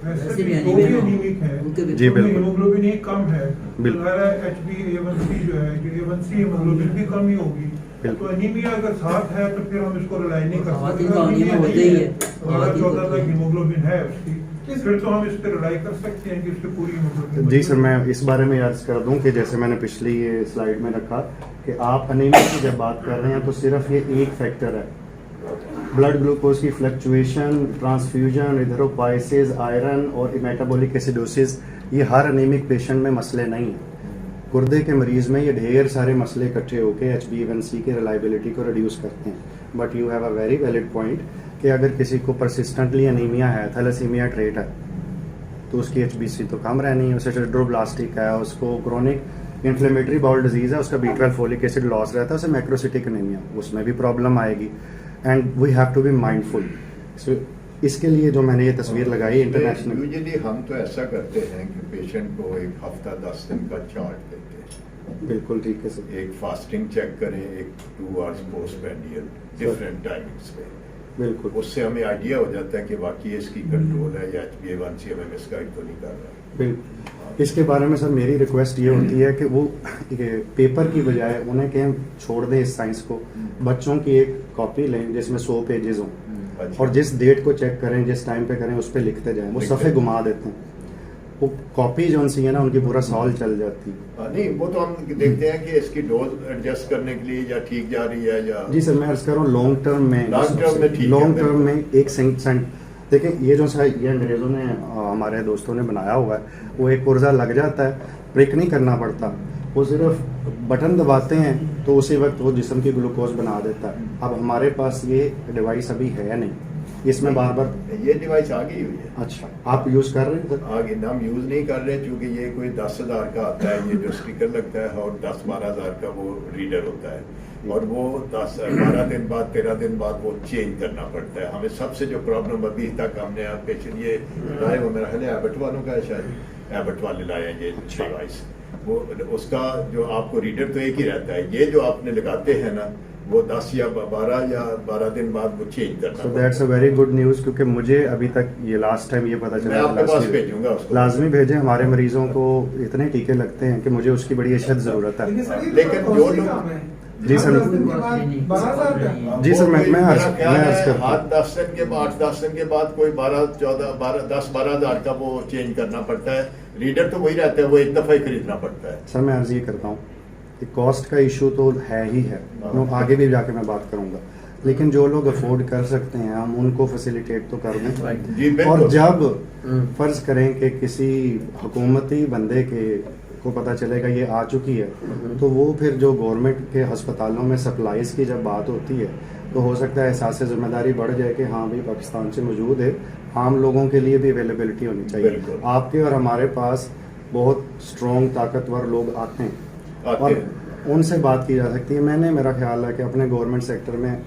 S6: वैसे भी
S3: अनीमिया
S6: जो भी
S3: हो,
S6: अनीमिक है,
S3: उनके भी
S1: जी बिल्कुल
S6: हीमोग्लोबिन ही कम है,
S1: बिल्कुल।
S6: तो HbA1c जो है, A1c हीमोग्लोबिन भी कम ही होगी। तो अनीमिया अगर साथ है तो फिर हम इसको रिलाई नहीं कर
S3: खातिन
S6: सकते।
S3: का अनीमिया
S6: अनीमिया
S3: होता ही
S6: नहीं
S3: है,
S6: 12-14 तक हीमोग्लोबिन है उसकी, फिर तो हम इस पर रिलाई कर सकते हैं कि उसकी पूरी हीमोग्लोबिन।
S1: जी सर, मैं इस बारे में अर्ज कर दूं कि जैसे मैंने पिछली ये स्लाइड में रखा कि आप अनीमिया की जब बात कर रहे हैं तो सिर्फ ये एक फैक्टर है, ब्लड ग्लूकोज की फ्लक्चुएशन, ट्रांसफ्यूजन, इथेरोपाइसिस, आयरन और मेटाबॉलिक एसिडोसिस, ये हर अनीमिक पेशेंट में मसले नहीं हैं। गुर्दे के मरीज़ में ये ढेर सारे मसले इकट्ठे होकर HbA1c की रिलायबिलिटी को रिड्यूस करते हैं। But you have a very valid point कि अगर किसी को परसिस्टेंटली अनीमिया है, थैलेसीमिया ट्रेट है, तो उसकी HbA1c तो कम रहनी है, उसे सिड्रोब्लास्टिक है, उसको क्रोनिक इन्फ्लेमेटरी बाउल डिजीज़ है, उसका B12 फोलिक एसिड लॉस रहता है, उसे मैक्रोसिटिक अनीमिया, उसमें भी प्रॉब्लम आएगी। And we have to be mindful. So इसके लिए जो मैंने ये तस्वीर लगाई इंटरनेशनल,
S2: यूजुअली हम तो ऐसा करते हैं कि पेशेंट को एक हफ्ता 10 दिन का चार्ट देते हैं,
S1: बिल्कुल ठीक है सर,
S2: एक फास्टिंग चेक करें, एक 2 आवर्स पोस्ट पैंडियल डिफरेंट टाइमिंग्स पे,
S1: बिल्कुल
S2: उससे हमें आइडिया हो जाता है कि वाकई इसकी कंट्रोल है या HbA1c हमें मिसगाइड तो नहीं कर रहा है।
S1: बिल्कुल। इसके बारे में सर मेरी रिक्वेस्ट ये होती है कि वो पेपर की बजाय उन्हें कहें छोड़ दें इस साइंस को, बच्चों की एक कॉपी लें जिसमें 100 पेजेस हों,
S2: अच्छा।
S1: और जिस डेट को चेक करें, जिस टाइम पे करें, उस पर लिखते जाएं, वो सफ़े घुमा देते हैं, वो कॉपी जो सी है ना उनकी पूरा साल चल जाती है।
S2: नहीं, वो तो हम देखते हैं कि इसकी डोज एडजस्ट करने के लिए या ठीक जा रही है या
S1: जी सर, मैं अर्ज कर रहा हूँ लॉन्ग टर्म में
S2: ठीक है,
S1: लॉन्ग टर्म में एक सेंट देखिए, ये जो सर ये अंग्रेज़ों ने हमारे दोस्तों ने बनाया हुआ है, वो एक पुर्जा लग जाता है, ब्रेक नहीं करना पड़ता, वो सिर्फ बटन दबाते हैं तो उसी वक्त वो जिस्म की ग्लूकोज बना देता है। अब हमारे पास ये डिवाइस अभी है नहीं, इसमें बार बार
S2: ये डिवाइस आ गई हुई है।
S1: अच्छा, आप यूज़ कर रहे हैं सर?
S2: आगे हम यूज नहीं कर रहे क्योंकि ये कोई 10,000 का आता है, ये जो स्टिकर लगता है, और 10-12 हज़ार का वो रीडर होता है, और वो 10-12 दिन बाद 13 दिन बाद वो चेंज करना पड़ता है। हमें सबसे जो प्रॉब्लम अभी तक हमने पेशेंट ये लाए, वो मेरा ख्याल है एबट वालों का है, शायद एबट वाले लाए हैं ये डिवाइस, वो उसका जो आपको रीडर तो एक ही रहता है, ये जो आपने लगाते हैं ना वो 10 या 12 दिन बाद वो चेंज करना।
S1: So that's a very good news, क्योंकि मुझे अभी तक ये लास्ट टाइम ये पता
S2: मैं
S1: चला,
S2: आपके पास भेजूंगा उसको,
S1: लाजमी भेजें। हमारे मरीजों को इतने टीके लगते हैं कि मुझे उसकी बड़ी अशद ज़रूरत है।
S2: लेकिन जो लोग
S1: जी सर, जी सर, मैं अर्ज करता हूँ।
S2: 10 दिन के बाद 10 दिन के बाद कोई 10-12 हज़ार का वो चेंज करना पड़ता है, रीडर तो वही रहता है, वो एक दफ़ा ही खरीदना पड़ता है।
S1: सर मैं अर्ज ये करता हूँ कि कॉस्ट का इशू तो है ही है, आगे भी जाके मैं बात करूँगा, लेकिन जो लोग अफोर्ड कर सकते हैं हम उनको फैसिलिटेट तो कर दें। और जब फर्ज करें कि किसी हुकूमती बंदे को पता चलेगा ये आ चुकी है, तो वो फिर जो गवर्नमेंट के अस्पतालों में सप्लाईज की जब बात होती है तो हो सकता है एहसास जिम्मेदारी बढ़ जाए कि हाँ भाई पाकिस्तान से मौजूद है, आम लोगों के लिए भी अवेलेबिलिटी होनी चाहिए। आपके और हमारे पास बहुत स्ट्रॉन्ग ताकतवर लोग आते हैं और उनसे बात की जा सकती है। मैंने, मेरा ख्याल है कि अपने गवर्नमेंट सेक्टर में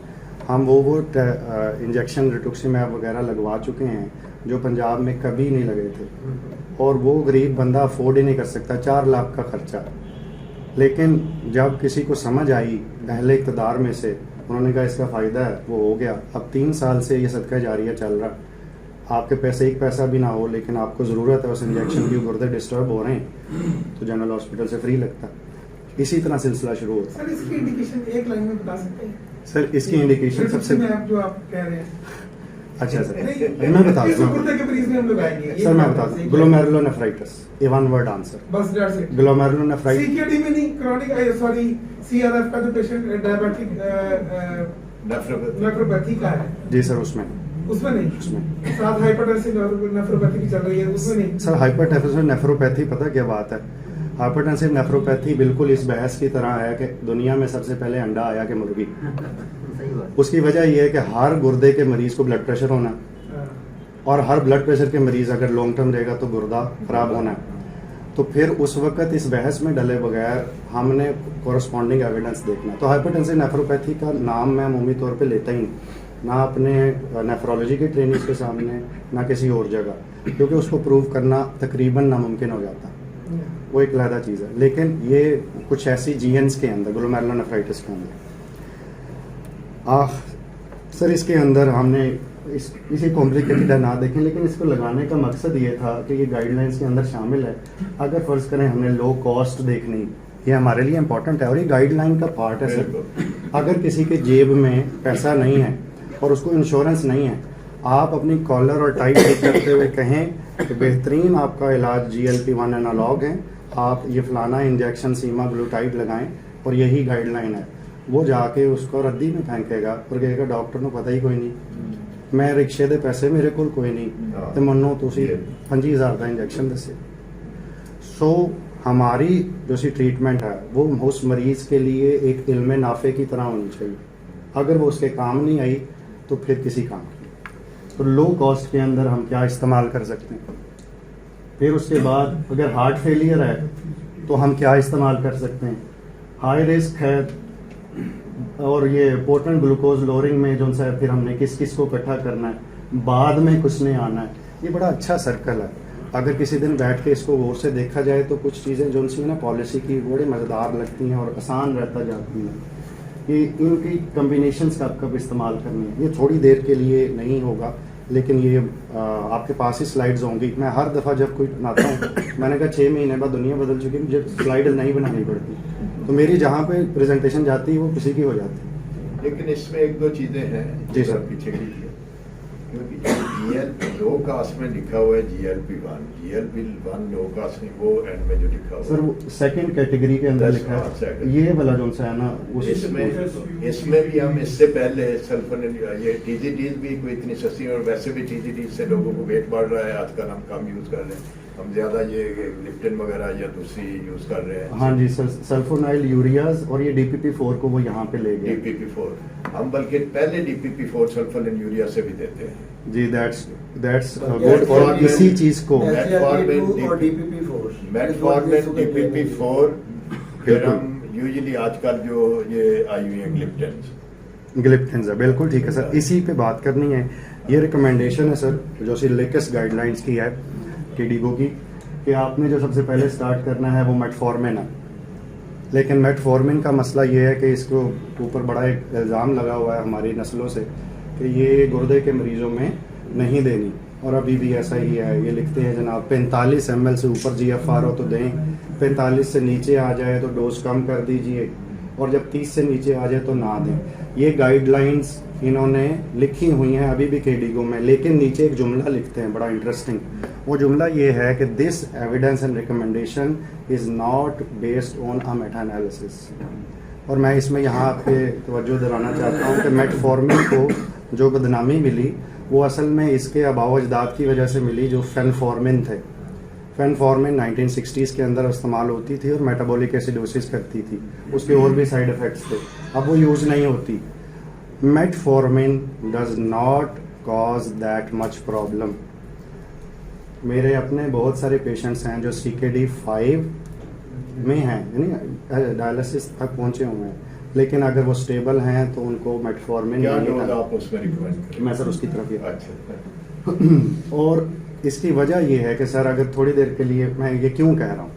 S1: हम वो इंजेक्शन रिटुक्सीमैब वगैरह लगवा चुके हैं जो पंजाब में कभी नहीं लगे थे, और वो गरीब बंदा अफोर्ड ही नहीं कर सकता, 4 लाख का खर्चा। लेकिन जब किसी को समझ आई अहले इक़्तिदार में से उन्होंने कहा इसका फ़ायदा है, वो हो गया। अब 3 साल से ये सदका जारिया चल रहा। आपके पैसे एक पैसा भी ना हो, लेकिन आपको ज़रूरत है उस इंजेक्शन की, गुर्दे डिस्टर्ब हो रहे हैं तो जनरल हॉस्पिटल से फ्री लगता। इसी तरह सिलसिला शुरू होता।
S6: सर इसकी इंडिकेशन एक लाइन में बता सकते हैं?
S1: सर इसकी इंडिकेशन सबसे
S6: जो आप कह रहे हैं।
S1: अच्छा सर, मैं बताता हूँ
S6: गुर्दे के मरीज में हम लोग आएंगे।
S1: सर, मैं बताता हूँ। ग्लोमेरुलोनेफ्राइटिस, ये वन वर्ड आंसर।
S6: बस दैट्स इट।
S1: ग्लोमेरुलोनेफ्राइटिस,
S6: सीकेडी में नहीं, क्रॉनिक सॉरी सीआरएफ का जो पेशेंट डायबिटिक नेफ्रोपैथी का है
S1: जी सर, उसमें
S6: नहीं,
S1: उसमें
S6: साथ हाइपरटेंसिव नेफ्रोपैथी भी चल रही है, उसमें नहीं।
S1: सर हाइपरटेंसिव नेफ्रोपैथी, पता क्या बात है, हाइपरटेंसिव नेफ्रोपैथी बिल्कुल इस बहस की तरह है कि दुनिया में सबसे पहले अंडा आया कि मुर्गी।
S3: सही बात।
S1: उसकी वजह यह है कि हर गुर्दे के मरीज को ब्लड प्रेशर होना, और हर ब्लड प्रेशर के मरीज अगर लॉन्ग टर्म रहेगा तो गुर्दा खराब होना है। तो फिर उस वक्त इस बहस में डले बगैर हमने कोरस्पॉन्डिंग एविडेंस देखना। तो हाइपरटेंसिव नेफ्रोपैथी का नाम मैं अमूमी तौर पे लेता ही नहीं, ना अपने नेफ्रोलॉजी के ट्रेनिंग्स के सामने, ना किसी और जगह, क्योंकि उसको प्रूव करना तकरीबन नामुमकिन हो जाता। वो एक अलहदा चीज़ है। लेकिन ये कुछ ऐसी जीएन्स के अंदर, ग्लोमेरुलोनेफ्राइटिस के अंदर सर, इसके अंदर हमने इसी कॉम्प्लिकेटेड ना देखें, लेकिन इसको लगाने का मकसद ये था कि ये गाइडलाइंस के अंदर शामिल है। अगर फ़र्ज़ करें हमने लो कॉस्ट देखनी, ये हमारे लिए इम्पोर्टेंट है और ये गाइडलाइन का पार्ट है सर। अगर किसी के जेब में पैसा नहीं है और उसको इंश्योरेंस नहीं है, आप अपनी कॉलर और टाई ठीक करते हुए कहें कि बेहतरीन आपका इलाज GLP-1 एनालॉग है, आप ये फलाना इंजेक्शन सीमाग्लूटाइड लगाएं और यही गाइडलाइन है, वो जाके उसको रद्दी में फेंकेगा और कहेगा डॉक्टर को पता ही कोई नहीं, मैं रिक्शे दे पैसे मेरे को कोई नहीं, तो मनो तुसी 25,000 का इंजेक्शन दसे। सो हमारी जो सी ट्रीटमेंट है वो उस मरीज के लिए एक इल्म नाफे की तरह होनी चाहिए। अगर वो उसके काम नहीं आई तो फिर किसी काम की। तो लो कॉस्ट के अंदर हम क्या इस्तेमाल कर सकते हैं? फिर उसके बाद अगर हार्ट फेलियर है तो हम क्या इस्तेमाल कर सकते हैं? हाई रिस्क है और ये पोटेंट ग्लूकोज लोअरिंग में जो सा फिर हमने किस किस को इकट्ठा करना है, बाद में कुछ नहीं आना है। ये बड़ा अच्छा सर्कल है। अगर किसी दिन बैठ के इसको गौर से देखा जाए तो कुछ चीज़ें जो सी ना पॉलिसी की बड़ी मज़ेदार लगती हैं और आसान रहता जाती हैं कि इनकी कम्बिनेशंस का कब इस्तेमाल करनी है। ये थोड़ी देर के लिए नहीं होगा, लेकिन ये आपके पास ही स्लाइड्स होंगी। मैं हर दफ़ा जब कोई बनाता हूँ, मैंने कहा 6 महीने बाद दुनिया बदल चुकी है, मुझे स्लाइड नहीं बनानी पड़ती, तो मेरी जहाँ पे प्रेजेंटेशन जाती है वो किसी की हो जाती है।
S2: लेकिन इसमें 1-2 चीजें हैं
S1: जी सर।
S2: पीछे कीजिए, क्योंकि लो कास्ट में लिखा हुआ है GLP-1 लो कास्ट नहीं, वो एंड में जो लिखा हुआ
S1: सर वो सेकंड कैटेगरी के अंदर लिखा है,
S2: second।
S1: ये वाला जो सा है ना
S2: इसमें भी हम इससे पहले सल्फर ये TZDs भी कोई इतनी सस्ती, और वैसे भी TZDs से लोगों को वेट बढ़ रहा है, आजकल हम कम यूज कर रहे हैं, हम ज्यादा ये लिप्टन वगैरह या दूसरी यूज कर रहे हैं।
S1: हाँ जी सर, सल्फोनाइल यूरियाज और ये DPP-4 को वो यहाँ पे ले गए।
S2: DPP-4 हम बल्कि पहले DPP-4 सल्फर यूरिया से भी देते हैं
S1: जी, दैट्स गुड। और इसी चीज को
S4: SGLT2 और DPP-4
S2: मेटफॉर्मिन DPP-4, फिर हम यूजुअली आजकल जो ये आई हुई है ग्लिप्टेंस
S1: है, बिल्कुल ठीक है सर, इसी पे बात करनी है। ये रिकमेंडेशन है सर जो सी लेटेस्ट गाइडलाइंस की है KDIGO की, कि आपने जो सबसे पहले स्टार्ट करना है वो मेटफॉर्मिन है। लेकिन मेटफॉर्मिन का मसला ये है कि इसको ऊपर बड़ा एक इल्ज़ाम लगा हुआ है हमारी नस्लों से कि ये गुर्दे के मरीजों में नहीं देनी, और अभी भी ऐसा ही है। ये लिखते हैं जनाब 45 ml से ऊपर GFR हो तो दें, 45 से नीचे आ जाए तो डोज कम कर दीजिए, और जब 30 से नीचे आ जाए तो ना दें। ये गाइडलाइंस इन्होंने लिखी हुई हैं अभी भी KDIGO में, लेकिन नीचे एक जुमला लिखते हैं बड़ा इंटरेस्टिंग। वो जुमला ये है कि this evidence and recommendation is not based on a Meta analysis. और मैं इसमें यहाँ पे तवज्जो दिलाना चाहता हूँ कि मेटफॉर्मिन को जो बदनामी मिली वो असल में इसके आबाव अजदाद की वजह से मिली जो फेनफॉर्मिन थे। फेनफॉर्मिन 1960s के अंदर इस्तेमाल होती थी और मेटाबॉलिक एसिडोसिस करती थी, उसके और भी साइड इफ़ेक्ट्स थे, अब वो यूज़ नहीं होती। Metformin does not cause that much problem. मेरे अपने बहुत सारे पेशेंट्स हैं जो CKD5 में हैं, यानी डायलिसिस तक पहुंचे हुए हैं, लेकिन अगर वो स्टेबल हैं तो उनको मेटफॉर्मिन
S2: आप उसमें रिकमेंड करें?
S1: मैं सर उसकी तरफ ही
S2: अच्छा।
S1: और इसकी वजह यह है कि सर अगर थोड़ी देर के लिए, मैं ये क्यों कह रहा हूँ,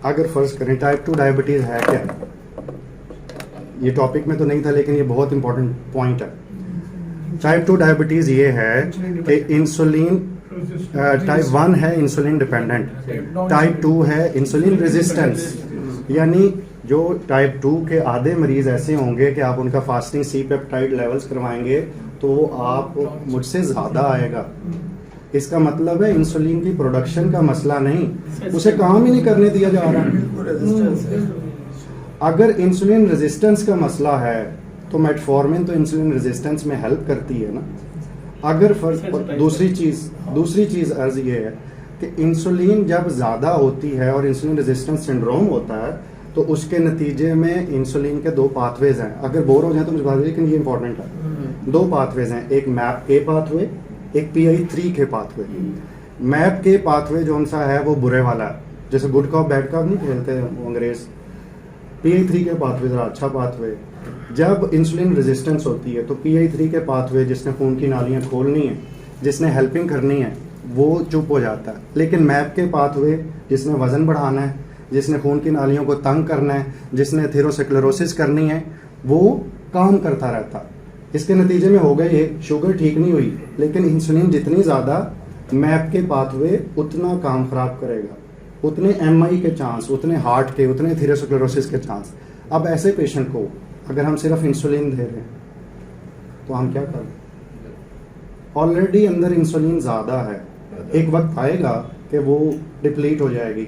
S1: अगर फ़र्ज़ करें टाइप 2 डायबिटीज़ है क्या, ये टॉपिक में तो नहीं था लेकिन ये बहुत इंपॉर्टेंट पॉइंट है। टाइप 2 डायबिटीज ये है कि इंसुलिन टाइप 1 है इंसुलिन डिपेंडेंट, टाइप 2 है इंसुलिन रेजिस्टेंस। यानी जो टाइप 2 के आधे मरीज ऐसे होंगे कि आप उनका फास्टिंग सी पेप्टाइड लेवल्स करवाएंगे तो आप मुझसे ज़्यादा आएगा। इसका मतलब है इंसुलिन की प्रोडक्शन का मसला नहीं, उसे काम ही नहीं करने दिया जा रहा। अगर इंसुलिन रेजिस्टेंस का मसला है तो मेटफॉर्मिन तो इंसुलिन रेजिस्टेंस में हेल्प करती है ना। अगर दूसरी चीज अर्ज ये है कि इंसुलिन जब ज़्यादा होती है और इंसुलिन रेजिस्टेंस सिंड्रोम होता है तो उसके नतीजे में इंसुलिन के दो पाथवेज हैं। अगर बोर हो जाए तो मुझे बता दीजिए, लेकिन ये इंपॉर्टेंट है। दो पाथवेज हैं, एक मैप के पाथवे, एक PI3 के पाथवे। मैप के पाथवे जो सा है वो बुरे वाला है, जैसे गुड कॉप बैड कॉप नहीं खेलते वो अंग्रेज। PI3 के पाथवे जरा अच्छा पाथवे। जब इंसुलिन रेजिस्टेंस होती है तो PI3 के पाथवे जिसने खून की नालियां खोलनी है, जिसने हेल्पिंग करनी है, वो चुप हो जाता है। लेकिन मैप के पाथवे जिसने वजन बढ़ाना है, जिसने खून की नालियों को तंग करना है, जिसने एथेरोस्क्लेरोसिस करनी है, वो काम करता रहता है। इसके नतीजे में हो गए ये शुगर ठीक नहीं हुई, लेकिन इंसुलिन जितनी ज़्यादा मैप के पाथवे उतना काम खराब करेगा, उतने MI के चांस, उतने हार्ट के, उतने एथेरोस्क्लेरोसिस के चांस। अब ऐसे पेशेंट को अगर हम सिर्फ इंसुलिन दे रहे हैं तो हम क्या करें? ऑलरेडी अंदर इंसुलिन ज़्यादा है, एक वक्त आएगा कि वो डिप्लीट हो जाएगी,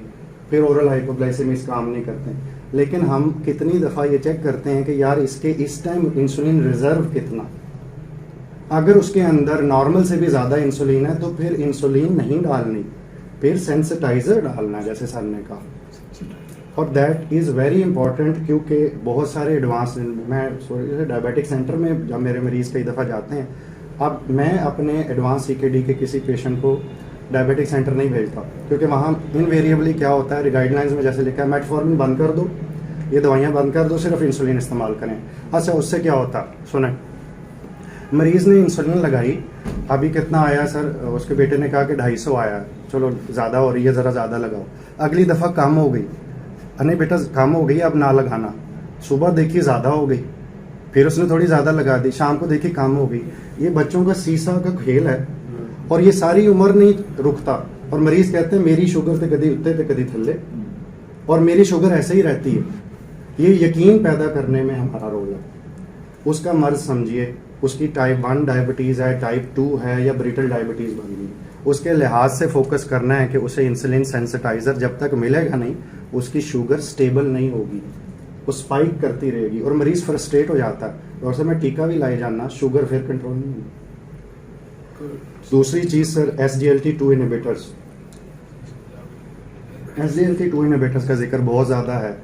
S1: फिर ओरल हाइपोग्लाइसेमिस काम नहीं करते। लेकिन हम कितनी दफ़ा ये चेक करते हैं कि यार इसके इस टाइम इंसुलिन रिजर्व कितना। अगर उसके अंदर नॉर्मल से भी ज़्यादा इंसुलिन है तो फिर इंसुलिन नहीं डालनी, फिर सेंसिटाइजर डालना, जैसे सर ने कहा। और दैट इज़ वेरी इंपॉर्टेंट, क्योंकि बहुत सारे एडवांस, मैं डायबिटिक सेंटर में जब मेरे मरीज़ कई दफ़ा जाते हैं, अब मैं अपने एडवांस CKD के किसी पेशेंट को डायबिटिक सेंटर नहीं भेजता, क्योंकि वहाँ इनवेरिएबली क्या होता है, गाइडलाइंस में जैसे लिखा है मेटफॉर्मिन बंद कर दो, ये दवाइयाँ बंद कर दो, सिर्फ इंसुलिन इस्तेमाल करें। अच्छा, उससे क्या होता है सुने, मरीज़ ने इंसुलिन लगाई, अभी कितना आया सर, उसके बेटे ने कहा कि 250 आया, चलो ज़्यादा हो रही है, ज़रा ज़्यादा लगाओ। अगली दफ़ा कम हो गई, अरे बेटा कम हो गई, अब ना लगाना। सुबह देखी ज़्यादा हो गई, फिर उसने थोड़ी ज़्यादा लगा दी, शाम को देखी कम हो गई। ये बच्चों का सीसा का खेल है और ये सारी उम्र नहीं रुकता। और मरीज़ कहते हैं मेरी शुगर तो कभी उत्ते तो कभी थल्ले, और मेरी शुगर ऐसे ही रहती है। ये यकीन पैदा करने में हमारा रोल है। उसका मर्ज समझिए, उसकी टाइप 1 डायबिटीज़ है, टाइप 2 है या ब्रिटल डायबिटीज़ बन गई, उसके लिहाज से फोकस करना है कि उसे इंसुलिन सेंसिटाइजर जब तक मिलेगा नहीं, उसकी शुगर स्टेबल नहीं होगी, वो स्पाइक करती रहेगी और मरीज फ्रस्ट्रेट हो जाता है। और से मैं टीका भी लाई जाना, शुगर फिर कंट्रोल नहीं होगी। दूसरी चीज़ sir, SGLT2 inhibitors. SGLT2 inhibitors का जिक्र बहुत ज़्यादा है।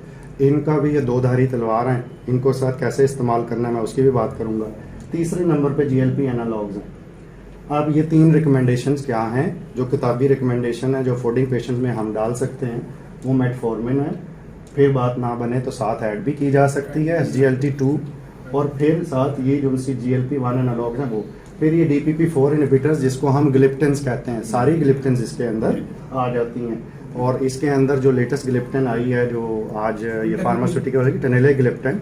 S1: इनका भी ये दो धारी तलवार हैं, इनको साथ कैसे इस्तेमाल करना है मैं उसकी भी बात करूँगा। तीसरे नंबर पे GLP एनालॉग्स हैं। अब ये 3 रिकमेंडेशंस क्या हैं, जो किताबी रिकमेंडेशन है, जो फूडिंग पेशेंट्स में हम डाल सकते हैं, वो मेटफॉर्मिन है, फिर बात ना बने तो साथ ऐड भी की जा सकती है SGLT2, और फिर साथ ये जो सी GLP-1 एनालॉग्स हैं वो, फिर ये DPP-4 इनहिबिटर्स जिसको हम ग्लिप्टिन्स कहते हैं, सारी ग्लिप्टिन्स इसके अंदर आ जाती हैं। और इसके अंदर जो लेटेस्ट ग्लिप्टिन आई है, जो आज ये फार्मास्यूटिकल की टेनेले ग्लिप्टिन,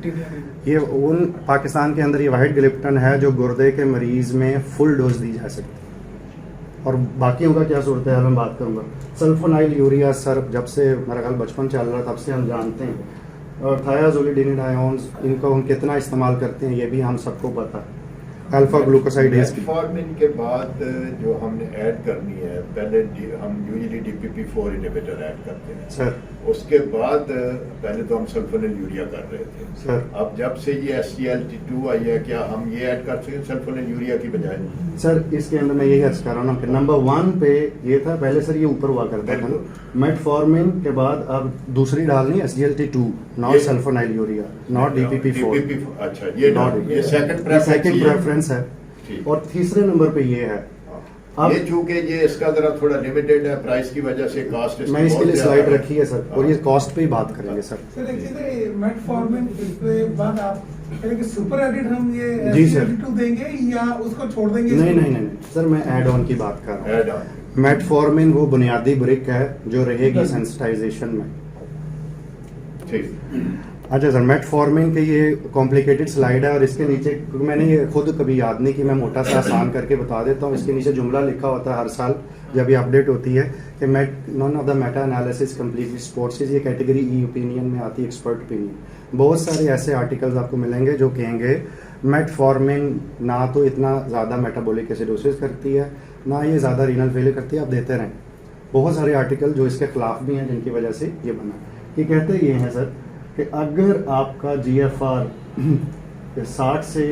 S1: ये उन पाकिस्तान के अंदर ये वाहिद ग्लिप्टिन है जो गुर्दे के मरीज में फुल डोज दी जा सकती है। और बाकियों का क्या सूरत है मैं बात करूँगा। सल्फोनाइल यूरिया सर, जब से मेरा ख्याल बचपन चल रहा तब से हम जानते हैं। और थायाजोलिडिनिडायोन्स, इनको हम कितना इस्तेमाल करते हैं ये भी हम सबको पता है। अल्फा ग्लूकोसाइडेज की
S2: मेटफॉर्मिन के बाद जो हमने ऐड करनी है, पहले हम यूजुअली DPP-4 इनहिबिटर ऐड करते हैं
S1: सर,
S2: उसके बाद पहले तो हम सल्फोनिल यूरिया कर रहे थे
S1: सर।
S2: अब जब से ये SGLT2 आई है, क्या हम ये ऐड कर सकते सल्फोनिल यूरिया की बजाय?
S1: सर इसके अंदर मैं यही अर्ज कर रहा हूँ कि नंबर 1 पे ये था, पहले सर ये ऊपर हुआ करता था ना, मेटफॉर्मिन के बाद अब दूसरी डालनी SGLT2, not sulfonyl urea, not DPP-4।
S2: अच्छा, ये सेकंड
S1: प्रेफरेंस है।
S2: ठीक।
S1: और तीसरे नंबर पे ये है। अब
S2: ये चूंकि ये इसका जरा थोड़ा लिमिटेड है प्राइस की वजह से, कॉस्ट
S1: मैं इसके लिए स्लाइड रखी है सर, और ये कॉस्ट पे ही बात करेंगे सर।
S8: सर एक चीज़ है, मेटफॉर्मिन के बाद आप कह रहे हैं कि सुपर एडिट हम ये
S1: जी सर।
S8: SGLT2 देंगे या उसको छोड़ देंगे?
S1: नहीं सर, मैं एड ऑन की बात कर रहा
S2: ऐड
S1: हूँ।
S2: ऑन।
S1: मेटफॉर्मिन वो बुनियादी ब्रिक है जो रहेगी सेंसिटाइजेशन में।
S2: ठीक।
S1: अच्छा सर, मेटफॉर्मिन के ये कॉम्प्लिकेटेड स्लाइड है और इसके नीचे, क्योंकि मैंने ये खुद कभी याद नहीं कि मैं मोटा सा आसान करके बता देता हूँ, इसके नीचे जुमला लिखा होता है हर साल जब ये अपडेट होती है कि none of the Meta analysis completely sports, ये कैटेगरी ई ओपिनियन में आती है, एक्सपर्ट ओपिनियन। बहुत सारे ऐसे आर्टिकल्स आपको मिलेंगे जो कहेंगे मेटफॉर्मिन ना तो इतना ज़्यादा मेटाबॉलिक एसिडोसिस करती है, ना ये ज़्यादा रीनल फेलियर करती है, आप देते रहें। बहुत सारे आर्टिकल जो इसके खिलाफ भी हैं जिनकी वजह से ये बना। ये कहते ये हैं सर कि अगर आपका GFR 60 से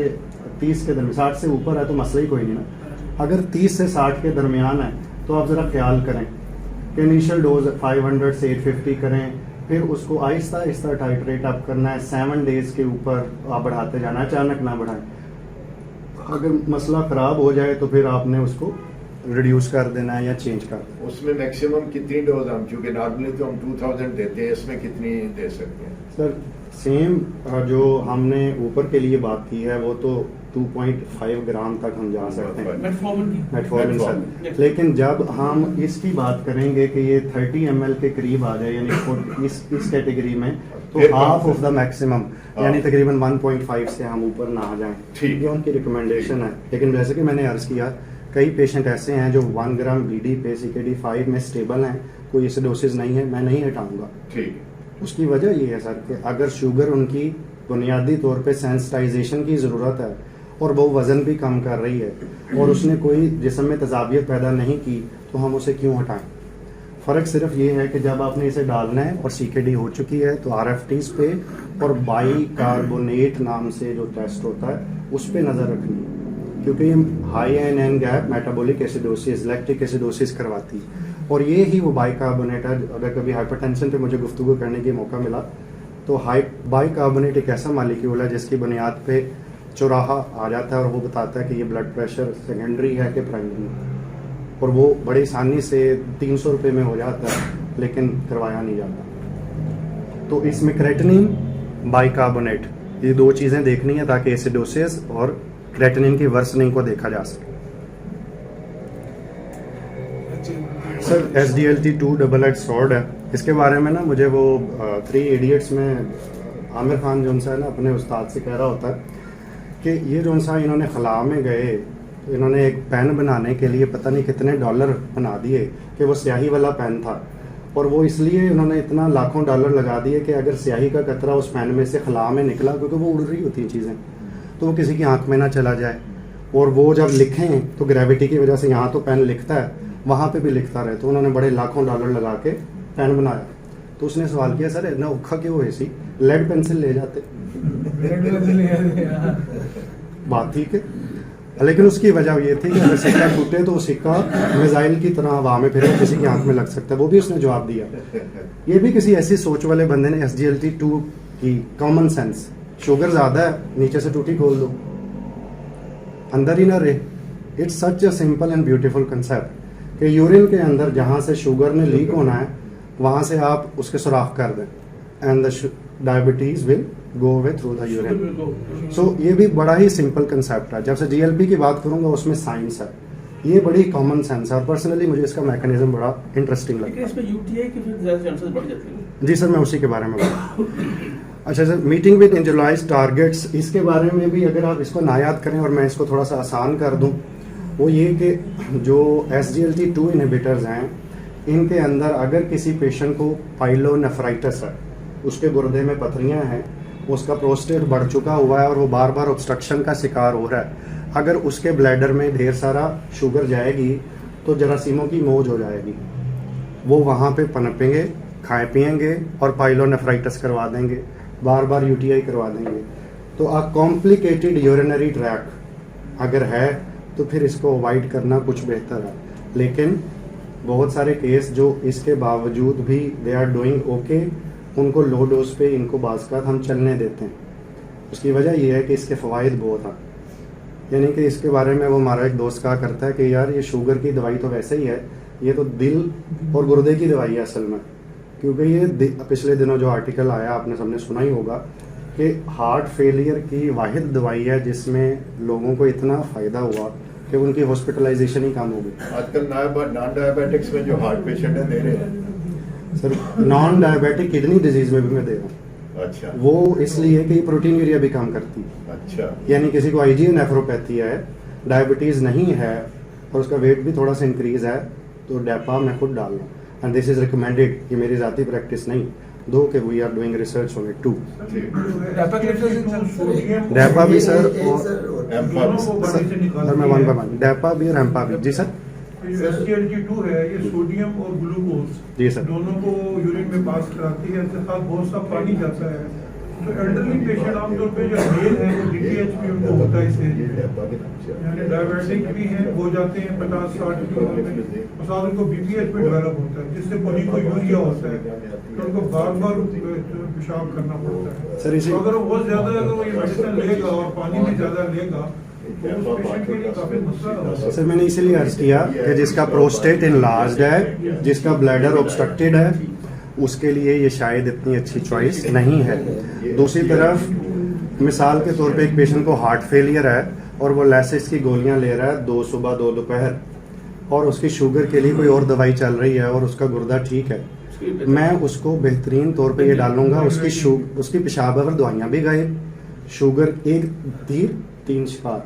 S1: 30 के दरमियान, 60 से ऊपर है तो मसला ही कोई नहीं ना। अगर 30 से 60 के दरमियान है तो आप ज़रा ख्याल करें कि इनिशियल डोज 500 से 850 करें, फिर उसको आहिस्ता आहिस्ता टाइट्रेट आप करना है, 7 डेज के ऊपर आप बढ़ाते जाना है, अचानक ना बढ़ाएं। अगर मसला ख़राब हो जाए तो फिर आपने उसको रिड्यूस कर देना है या चेंज कर देना है।
S2: उसमें मैक्सिमम कितनी डोज हम, क्योंकि नॉर्मली तो हम 2000 देते हैं, इसमें कितनी दे सकते हैं?
S1: सर सेम जो हमने ऊपर के लिए बात की है वो तो 2.5 ग्राम तक हम जा सकते हैं
S5: मेटफॉर्मिन की
S1: मेटफॉर्मिन सर, लेकिन जब हम इसकी बात करेंगे कि ये 30 ml के करीब आ जाए, यानी इस कैटेगरी में, तो हाफ ऑफ द मैक्सिमम, यानी तकरीबन 1.5 से हम ऊपर ना आ जाएं।
S2: ठीक।
S1: ये उनकी रिकमेंडेशन है। लेकिन जैसे कि मैंने अर्ज किया, कई पेशेंट ऐसे हैं जो 1 ग्राम BD पे CKD5 में स्टेबल हैं, कोई एसिडोसिस नहीं है, मैं नहीं हटाऊंगा।
S2: ठीक।
S1: उसकी वजह ये है सर कि अगर शुगर उनकी बुनियादी तौर पे सेंसिटाइजेशन की ज़रूरत है और वो वज़न भी कम कर रही है और उसने कोई जिस्म में तजाबियत पैदा नहीं की, तो हम उसे क्यों हटाएं? फ़र्क सिर्फ ये है कि जब आपने इसे डालना है और CKD हो चुकी है तो RFTs पे और बाइकार्बोनेट नाम से जो टेस्ट होता है उस पर नज़र रखनी है, क्योंकि high NN gap metabolic acidosis, lactic acidosis करवाती है। और ये ही वो बाइकार्बोनेट है। अगर कभी हाइपरटेंशन पे मुझे गुफ्तगू करने की मौका मिला तो बाइकार्बोनेट एक ऐसा मालिक्यूल है जिसकी बुनियाद पे चौराहा आ जाता है और वो बताता है कि ये ब्लड प्रेशर सेकेंडरी है कि प्राइमरी, और वो बड़ी आसानी से 300 रुपये में हो जाता है, लेकिन करवाया नहीं जाता। तो इसमें क्रेटिनिन, बाइकार्बोनेट, ये 2 चीज़ें देखनी है ताकि एसिडोसिस और क्रेटिनिन की वर्सनिंग को देखा जा सके। Sir SGLT2 double as sword है, इसके बारे में ना मुझे वो 3 इडियट्स में आमिर खान जो है ना अपने उस्ताद से कह रहा होता है कि ये जो सा इन्होंने खला में गए, इन्होंने एक पेन बनाने के लिए पता नहीं कितने डॉलर बना दिए कि वो स्याही वाला पेन था, और वो इसलिए उन्होंने इतना लाखों डॉलर लगा दिए कि अगर स्याही का कतरा उस पेन में से खला में निकला, क्योंकि वो उड़ रही होती हैं चीज़ें, तो वो किसी की आंख में ना चला जाए, और वो जब लिखें तो ग्रेविटी की वजह से यहाँ तो पेन लिखता है, वहाँ पे भी लिखता रहे। तो उन्होंने बड़े लाखों डॉलर लगा के पेन बनाया। तो उसने सवाल किया, सर इतना औखा क्यों है, सी लेड पेंसिल ले जाते। बात ठीक है, लेकिन उसकी वजह ये थी कि अगर सिक्का टूटे तो वो सिक्का मिसाइल की तरह हवा में फिरे, किसी की आंख में लग सकता है। वो भी उसने जवाब दिया। ये भी किसी ऐसी सोच वाले बंदे ने SGLT2 की कॉमन सेंस, शुगर ज़्यादा है, नीचे से टूटी खोल दो, अंदर ही ना रहे। It's such a simple and beautiful concept कि यूरिन के अंदर जहाँ से शुगर ने लीक होना है वहाँ से आप उसके सुराख कर दें and the diabetes will go away through the urine. So ये भी बड़ा ही सिंपल कंसेप्ट है। जब से GLP की बात करूँगा उसमें साइंस है, ये बड़ी कॉमन सेंस है, और पर्सनली मुझे इसका मैकेनिज्म बड़ा इंटरेस्टिंग लगता है।
S5: इसमें UTI की फिर ज़्यादा चांसेस बढ़ जाते हैं।
S1: जी सर, मैं उसी के बारे में बात। अच्छा sir, meeting with individualised targets, इसके बारे में भी अगर आप इसको ना याद करें और मैं इसको थोड़ा सा आसान कर दूं, वो ये कि जो SGLT2 इनहिबिटर्स हैं, इनके अंदर अगर किसी पेशेंट को पाइलोनेफ्राइटिस है, उसके गुर्दे में पथरियां हैं, उसका प्रोस्टेट बढ़ चुका हुआ है और वो बार बार ऑब्स्ट्रक्शन का शिकार हो रहा है, अगर उसके ब्लैडर में ढेर सारा शुगर जाएगी तो जरासीमों की मौज हो जाएगी। वो वहाँ पे पनपेंगे, खाए पिएंगे और पाइलोनेफ्राइटिस करवा देंगे, बार बार UTI करवा देंगे। तो अ कॉम्प्लिकेटेड यूरिनरी ट्रैक अगर है तो फिर इसको अवॉइड करना कुछ बेहतर है। लेकिन बहुत सारे केस जो इसके बावजूद भी दे आर डूइंग ओके, उनको लो डोज पे इनको बाज़ हम चलने देते हैं। उसकी वजह यह है कि इसके फ़वाइद बहुत हैं। यानी कि इसके बारे में वो हमारा एक दोस्त कहा करता है कि यार ये शुगर की दवाई तो वैसे ही है, ये तो दिल और गुर्दे की दवाई है असल में। क्योंकि ये पिछले दिनों जो आर्टिकल आया आपने सबने सुना ही होगा कि हार्ट फेलियर की वाहिद दवाई है जिसमें लोगों को इतना फ़ायदा हुआ कि उनकी हॉस्पिटलाइजेशन ही कम हो गई।
S2: आजकल नॉन डायबिटिक्स में जो हार्ट पेशेंट है दे रहे हैं
S1: sir, non diabetic kidney disease में भी मैं दे रहा हूँ।
S2: अच्छा
S1: वो इसलिए कि प्रोटीन यूरिया भी कम करती है।
S2: अच्छा
S1: यानी किसी को आईजीए नेफ्रोपैथी है, डायबिटीज नहीं है और उसका वेट भी थोड़ा सा इंक्रीज है, तो डेपा मैं खुद डाल लूँ। एंड दिस इज रिकमेंडेड, ये मेरी जाती प्रैक्टिस नहीं, दो कि we are doing research on it too. डेपा भी सर सर मैं वन बाय वन, डेपा भी और एम्पा भी। जी सर।
S6: SGLT2 है, ये सोडियम और ग्लूकोज
S1: जी सर।
S6: दोनों को यूरिन में पास कराती है, इसके साथ बहुत सा पानी जाता है। तो एल्डरली पेशेंट आमतौर पे जो मेल है वो DTH भी उनको होता है, इससे यानी डायबिटिक भी हैं, हो जाते हैं 50-60 की उम्र में, और साथ उनको BPH भी डेवलप होता है, जिससे पोलिकोयूरिया होता है, तो उनको बार बार पेशाब करना पड़ता है।
S1: सर इसी
S6: तो अगर वो बहुत ज्यादा अगर वो ये मेडिसिन लेगा और पानी में ज्यादा लेगा तो उस पेशेंट के लिए काफी मसला होगा।
S1: सर मैंने इसीलिए अर्ज किया कि जिसका प्रोस्टेट इनलार्ज्ड है, जिसका ब्लैडर ऑब्स्ट्रक्टेड है, उसके लिए ये शायद इतनी अच्छी चॉइस नहीं है। दूसरी तरफ मिसाल के तौर पे एक पेशेंट को हार्ट फेलियर है और वो लैसिस की गोलियां ले रहा है 2 सुबह 2 दोपहर, और उसकी शुगर के लिए कोई और दवाई चल रही है और उसका गुर्दा ठीक है, मैं उसको बेहतरीन तौर पे ये डालूंगा, उसकी पेशाब अगर दवाइयां भी गए, शुगर 1 तीर 3 शिकार,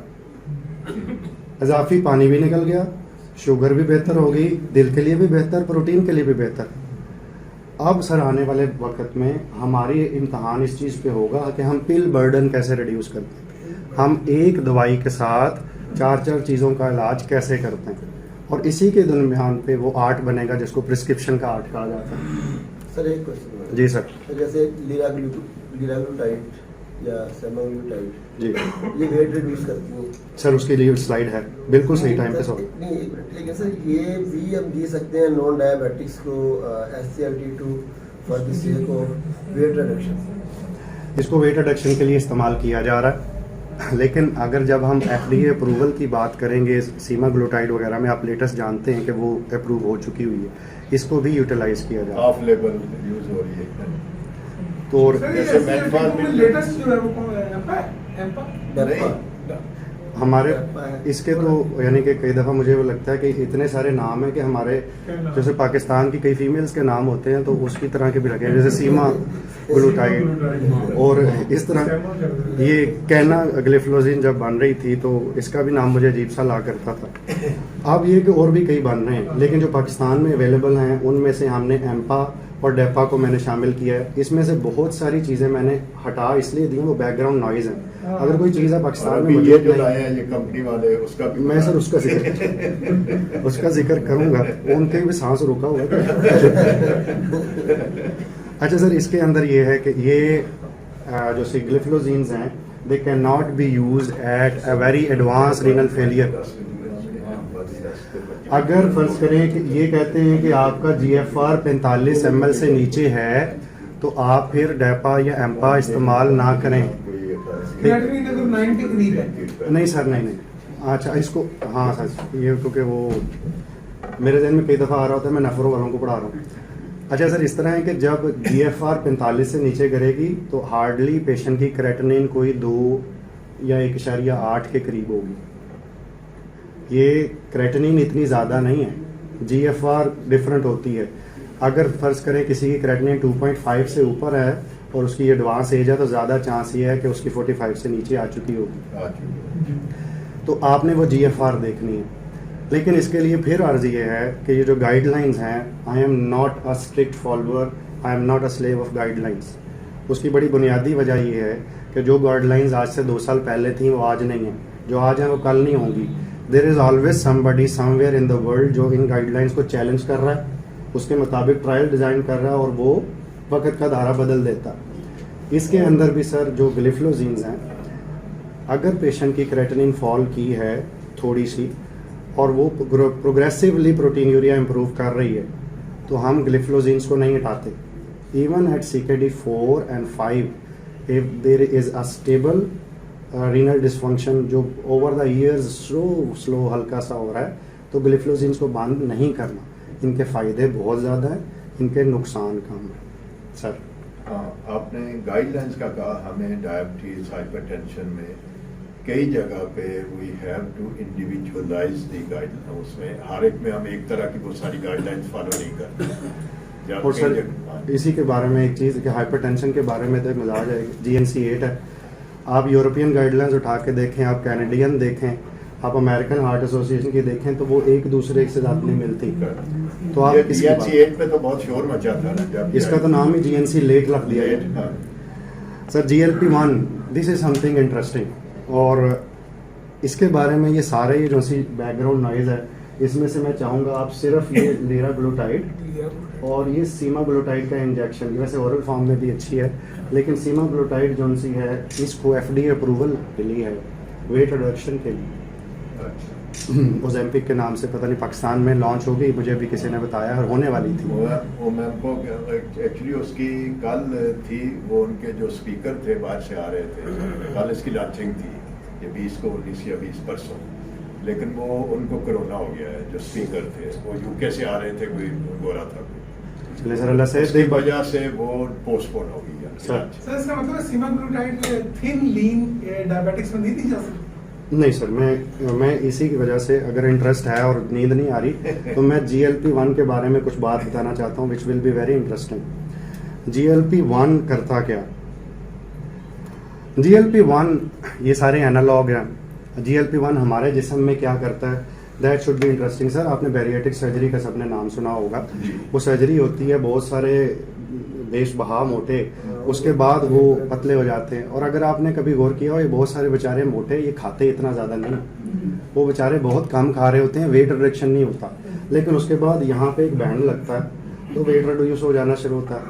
S1: इजाफी पानी भी निकल गया, शुगर भी बेहतर हो गई, दिल के लिए भी बेहतर, प्रोटीन के लिए भी बेहतर। अब सर आने वाले वक्त में हमारी इम्तहान इस चीज़ पे होगा कि हम पिल बर्डन कैसे रिड्यूस करते हैं, हम एक दवाई के साथ 4-4 चीज़ों का इलाज कैसे करते हैं, और इसी के दरमियान पे वो आर्ट बनेगा जिसको प्रिस्क्रिप्शन का आर्ट कहा जाता है।
S4: सर एक क्वेश्चन
S1: जी सर।
S4: तो जैसे लिराग्लूटाइड या सेमाग्लूटाइड,
S1: जी
S4: ये वेट रिड्यूस करती हैं
S1: सर, उसके लिए स्लाइड है, बिल्कुल सही टाइम पे सॉरी।
S4: नहीं, एक मिनट, लेकिन सर ये भी हम दे सकते हैं नॉन डायबिटिक्स को SGLT2 for the sake of weight reduction.
S1: इसको वेट रिडक्शन के लिए इस्तेमाल किया जा रहा है, लेकिन अगर जब हम FDA अप्रूवल की बात करेंगे सीमाग्लूटाइड वगैरह में, आप लेटेस्ट जानते हैं कि वो अप्रूव हो चुकी हुई है, इसको भी यूटिलाइज किया जा रहा है।
S2: ऑफ लेवल यूज हो रही है।
S1: तो
S2: जैसे metformin-
S8: लेटेस्ट जो है वो कौन है? एम्पा?
S2: नहीं,
S1: हमारे इसके तो यानी कि कई दफ़ा मुझे वो लगता है कि इतने सारे नाम है कि हमारे जैसे पाकिस्तान की कई फीमेल्स के नाम होते हैं तो उसकी तरह के भी रखे हैं, जैसे सीमा ग्लूटाइड, और इस तरह ये कहना ग्लिफ्लोजिन जब बन रही थी तो इसका भी नाम मुझे अजीब सा ला करता था। अब ये कि और भी कई बन रहे हैं, लेकिन जो पाकिस्तान में अवेलेबल हैं उनमें से हमने एम्पा और डेपा को मैंने शामिल किया है। इसमें से बहुत सारी चीज़ें मैंने हटा इसलिए दी हैं, वो बैकग्राउंड नॉइज़ है। अगर कोई चीज़ है पाकिस्तान में
S2: ये
S1: मौजूद
S2: जो
S1: नहीं,
S2: लाए हैं ये कंपनी वाले, उसका भी
S1: मैं सर उसका जिक्र करूंगा, उनके भी सांस रुका हुआ है। अच्छा सर, इसके अंदर ये है कि ये जो सिग्लिफ्लोजीन्स हैं, they can not be used at a very advance renal failure. अगर फर्ज करें कि ये कहते हैं कि आपका GFR 45 ml से नीचे है तो आप फिर डेपा या एम्पा इस्तेमाल ना करें।
S8: क्रिएटिनिन अगर 90 के करीब है।
S1: नहीं सर, नहीं। अच्छा इसको, हाँ सर, ये क्योंकि वो मेरे ज़हन में कई दफ़ा आ रहा होता है, मैं नफरों वालों को पढ़ा रहा हूँ। अच्छा सर, इस तरह है कि जब GFR 45 से नीचे गिरेगी तो हार्डली पेशेंट की क्रेटिनिन कोई 2 या 1.8 के करीब होगी। ये क्रेटिनिन इतनी ज़्यादा नहीं है, GFR डिफरेंट होती है। अगर फ़र्ज़ करें किसी की क्रेटिनिन 2.5 से ऊपर है और उसकी एडवांस एज है तो ज़्यादा चांस ये है कि उसकी 45 से नीचे आ चुकी होगी, तो आपने वो GFR देखनी है। लेकिन इसके लिए फिर अर्ज़ ये है कि ये जो गाइडलाइंस हैं, I am not a strict follower, I am not a slave of guidelines. उसकी बड़ी बुनियादी वजह ये है कि जो गाइडलाइंस आज से 2 साल पहले थी वो आज नहीं है, जो आज हैं वो कल नहीं होंगी। There is always somebody somewhere in the world जो इन गाइडलाइंस को चैलेंज कर रहा है, उसके मुताबिक ट्रायल डिज़ाइन कर रहा है और वो वक्त का धारा बदल देता। इसके अंदर भी सर जो ग्लिफ्लोजीन्स हैं, अगर पेशेंट की क्रेटिनिन फॉल की है थोड़ी सी और वो प्रोग्रेसिवली प्रोटीन यूरिया इम्प्रूव कर रही है तो हम ग्लिफ्लोजीन्स को नहीं हटाते। Even at CKD 4 and 5 if there is a stable renal dysfunction जो ओवर द ईयर्स स्लो हल्का सा हो रहा है, तो ग्लिफ्लोजीन्स को बंद नहीं करना। इनके फ़ायदे बहुत ज़्यादा हैं, इनके नुकसान कम है सर।
S2: आपने गाइडलाइंस का कहा, हमें डायबिटीज हाइपरटेंशन में कई जगह पे we have to individualise the guideline. उसमें हर एक में हम एक तरह की वो सारी गाइडलाइंस फॉलो नहीं करते।
S1: और सर इसी के बारे में एक चीज़ कि हाइपरटेंशन के बारे में तो मजाज है, GNC 8 है। आप यूरोपियन गाइडलाइंस उठा के देखें, आप कैनेडियन देखें, आप अमेरिकन हार्ट एसोसिएशन की देखें, तो वो एक दूसरे से ज़्यादा नहीं मिलती। तो आप
S2: ये
S1: किसी
S2: GNC 8 पे तो बहुत शोर मचा था ना जब
S1: इसका तो नाम ही GNC लेट रख दिया है।
S2: हाँ।
S1: Sir GLP-1 this is something interesting, और इसके बारे में ये सारे ये जो सी बैकग्राउंड नॉइज है, इसमें से मैं चाहूँगा आप सिर्फ ये लीराग्लूटाइड और ये सीमाग्लूटाइड का इंजेक्शन, वैसे ओरल फॉर्म में भी अच्छी है, लेकिन सीमाग्लूटाइड जो सी है इसको FDA अप्रूवल मिली है वेट रिडक्शन के लिए। ओजेम्पिक के नाम से, पता नहीं पाकिस्तान में लॉन्च हो गई, मुझे अभी किसी ने बताया, और होने वाली थी।
S2: वो मैम को एक्चुअली उसकी कल थी, वो उनके जो स्पीकर थे बाहर से आ रहे थे, कल इसकी लॉन्चिंग थी, ये 20 को 19 या 20 परसों, लेकिन वो उनको कोरोना हो गया है। जो स्पीकर थे वो UK से आ रहे थे, कोई गोरा था,
S1: चलिए सर अल्लाह से
S2: इसकी वजह से वो पोस्टपोन हो गई है।
S8: सर इसका मतलब है सीमाग्लूटाइड थिन लीन डायबिटिक्स में नहीं दी जा सकती?
S1: नहीं सर, मैं इसी की वजह से, अगर इंटरेस्ट है और नींद नहीं आ रही तो मैं GLP-1 के बारे में कुछ बात बताना चाहता हूँ which will be very interesting. GLP-1 करता क्या? GLP-1 ये सारे एनालॉग हैं। GLP-1 हमारे जिस्म में क्या करता है, that should be interesting. Sir आपने बैरिएट्रिक सर्जरी का सबने नाम सुना होगा, वो सर्जरी होती है, बहुत सारे देश बहा मोटे, उसके बाद वो पतले हो जाते हैं। और अगर आपने कभी गौर किया हो, ये बहुत सारे बेचारे मोटे, ये खाते इतना ज़्यादा नहीं, वो बेचारे बहुत कम खा रहे होते हैं, वेट रिडक्शन नहीं होता, लेकिन उसके बाद यहाँ पे एक बैंड लगता है तो वेट रिड्यूस हो जाना शुरू होता है।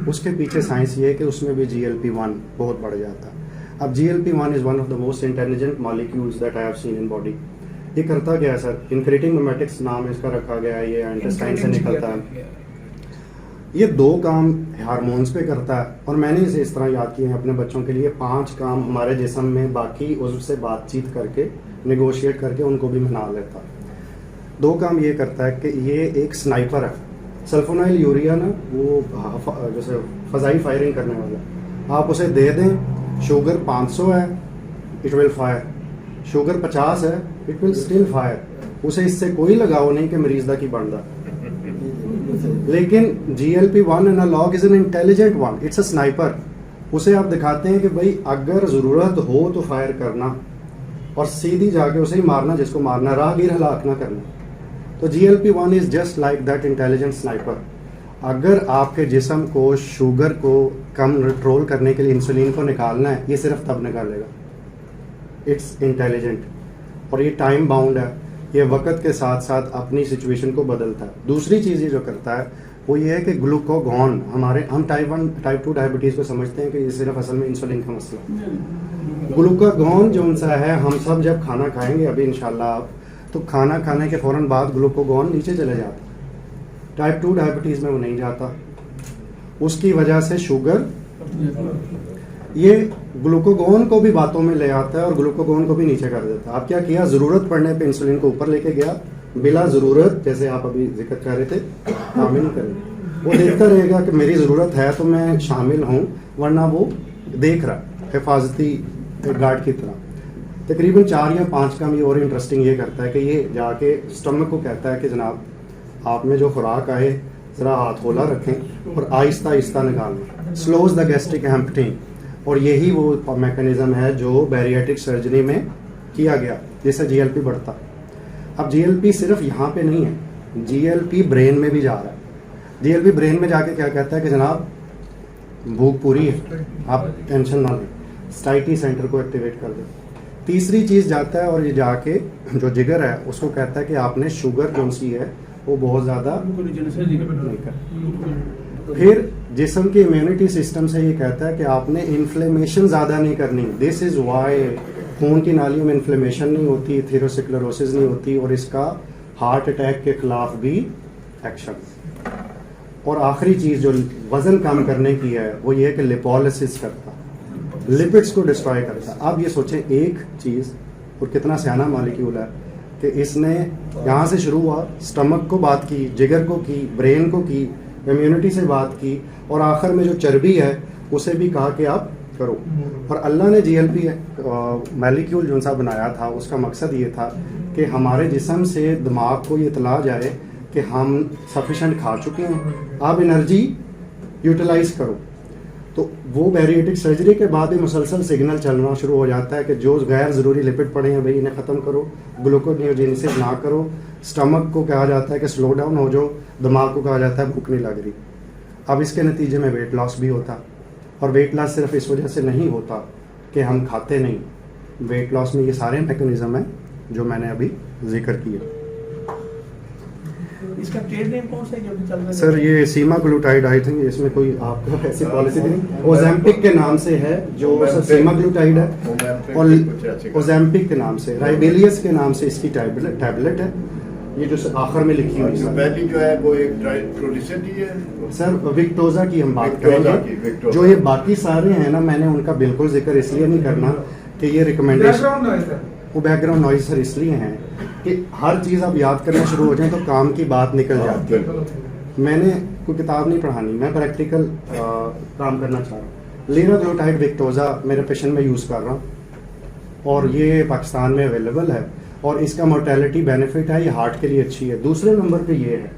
S1: उसके पीछे साइंस ये है कि उसमें भी GLP-1 बहुत बढ़ जाता है। अब GLP-1 is one of the most intelligent molecules that I have seen in body. ये करता क्या है सर? इनक्रीटिंग मिमेटिक्स नाम इसका रखा गया है, ये इंटेस्टाइन से निकलता है। ये 2 काम हार्मोन्स पे करता है, और मैंने इसे इस तरह याद किए हैं अपने बच्चों के लिए। 5 काम हमारे जिस्म में बाकी उससे बातचीत करके, नेगोशिएट करके उनको भी मना लेता है। 2 काम ये करता है कि ये एक स्नाइपर है। सल्फोनाइल यूरिया ना, वो जैसे फजाई फायरिंग करने वाला, आप उसे दे दें, शुगर 500 है इट विल फायर, शुगर 50 है इट विल स्टिल फायर, उसे इससे कोई लगाव नहीं कि मरीज दा की बनता। लेकिन GLP-1 analogue is an intelligent one, it's a sniper. उसे आप दिखाते हैं कि भाई अगर जरूरत हो तो फायर करना, और सीधी जाके उसे ही मारना जिसको मारना, राहगीर हलाक ना करना। तो GLP-1 is just like that intelligent sniper. अगर आपके जिस्म को शुगर को कम कंट्रोल करने के लिए इंसुलिन को निकालना है, ये सिर्फ तब निकालेगा। इट्स इंटेलिजेंट, और ये टाइम बाउंड है, ये वक्त के साथ साथ अपनी सिचुएशन को बदलता है। दूसरी चीज़ ये जो करता है वो ये है कि ग्लूकोगॉन, हम टाइप 1 टाइप 2 डायबिटीज़ को समझते हैं कि ये सिर्फ असल में इंसुलिन का मसला। ग्लूकोगॉन जो उनसा है, हम सब जब खाना खाएंगे अभी इंशाल्लाह, तो खाना खाने के फ़ौरन बाद ग्लूकोगॉन नीचे चले जाता है। टाइप 2 डायबिटीज़ में वो नहीं जाता, उसकी वजह से शुगर ये ग्लूकोगॉन को भी बातों में ले आता है और ग्लूकोगॉन को भी नीचे कर देता है। आप क्या किया, ज़रूरत पड़ने पे इंसुलिन को ऊपर लेके गया, बिला ज़रूरत, जैसे आप अभी जिक्र कर रहे थे, शामिल नहीं करेंगे। वो देखता रहेगा कि मेरी ज़रूरत है तो मैं शामिल हूँ, वरना वो देख रहा, हिफाजती गार्ड की तरह। तकरीबन 4 या 5 काम ये और इंटरेस्टिंग ये करता है कि ये जाके स्टमक को कहता है कि जनाब आप में जो खुराक आए ज़रा हाथ होला रखें और आहिस्ता आहिस्ता निकालना, स्लोज द गैस्ट्रिक एम्पटिंग। और यही वो मैकेनिज्म है जो बैरिएट्रिक सर्जरी में किया गया, जिससे GLP बढ़ता। अब GLP सिर्फ यहाँ पे नहीं है, GLP ब्रेन में भी जा रहा है। GLP ब्रेन में जाके क्या कहता है कि जनाब भूख पूरी है, आप टेंशन ना लें, स्टाइटी सेंटर को एक्टिवेट कर दो। तीसरी चीज़ जाता है और ये जाके जो जिगर है उसको कहता है कि आपने शुगर जो सी है वो बहुत ज़्यादा नहीं कर। फिर जिस्म के इम्यूनिटी सिस्टम से ये कहता है कि आपने इन्फ्लेमेशन ज़्यादा नहीं करनी। दिस इज़ वाई खून की नालियों में इन्फ्लेमेशन नहीं होती, एथेरोस्क्लेरोसिस नहीं होती, और इसका हार्ट अटैक के खिलाफ भी एक्शन। और आखिरी चीज़ जो वज़न कम करने की है वो ये है कि लिपोलिसिस करता, लिपिड्स को डिस्ट्रॉय करता। अब ये सोचें एक चीज़, और कितना सियाना मॉलिक्यूल है कि इसने यहाँ से शुरू हुआ, स्टमक को बात की, जिगर को की, ब्रेन को की, इम्यूनिटी से बात की, और आखिर में जो चर्बी है उसे भी कहा कि आप करो। और अल्लाह ने GLP मॉलिक्यूल जो सा बनाया था उसका मकसद ये था कि हमारे जिस्म से दिमाग को ये इतला जाए कि हम सफिशेंट खा चुके हैं, आप एनर्जी यूटिलाइज करो। तो वो बैरिएटिक सर्जरी के बाद ही मुसलसल सिग्नल चलना शुरू हो जाता है कि जो गैर ज़रूरी लिपिड पड़े हैं भाई इन्हें ख़त्म करो, ग्लूकोनियोजेनेसिस ना करो। स्टमक को कहा जाता है कि स्लो डाउन हो जाओ, दिमाग को कहा जाता है भूख नहीं लग रही। अब इसके नतीजे में वेट लॉस भी होता, और वेट लॉस सिर्फ इस वजह से नहीं होता कि हम खाते नहीं, वेट लॉस में ये सारे मैकेनिज्म हैं जो मैंने अभी जिक्र किए।
S5: इसका ट्रेड नेम कौन सा है जो अभी चल रहा है?
S1: सर ये सीमाग्लूटाइड, आई थिंक इसमें कोई आपको ऐसी पॉलिसी नहीं, ओजेम्पिक के नाम से है जो सर सीमाग्लूटाइड है, और ओजेम्पिक के नाम से, राइबेलियस के नाम से इसकी टैबलेट है, ये जो आखिर में लिखी हुई
S2: जो
S1: है
S2: पहली जो है वो एक ट्रोलिसिटी है
S1: सर, विक्टोजा की हम बात
S2: विक्टोजा
S1: करेंगे।
S2: की, विक्टोजा।
S1: जो ये बाकी सारे हैं ना, मैंने उनका बिल्कुल जिक्र इसलिए नहीं करना कि ये रिकमेंडेशन,
S6: बैकग्राउंड नॉइज है।
S1: वो बैकग्राउंड नॉइज सर इसलिए हैं कि हर चीज़ आप याद करना शुरू हो जाए तो काम की बात निकल जाती है। मैंने कोई किताब नहीं पढ़ानी, मैं प्रैक्टिकल काम करना चाह रहा हूँ। लीराग्लूटाइड विक्टोजा मेरे पेशेंट में यूज़ कर रहा हूँ, और ये पाकिस्तान में अवेलेबल है, और इसका मोर्टेलिटी बेनिफिट है, ये हार्ट के लिए अच्छी है। दूसरे नंबर पे ये है,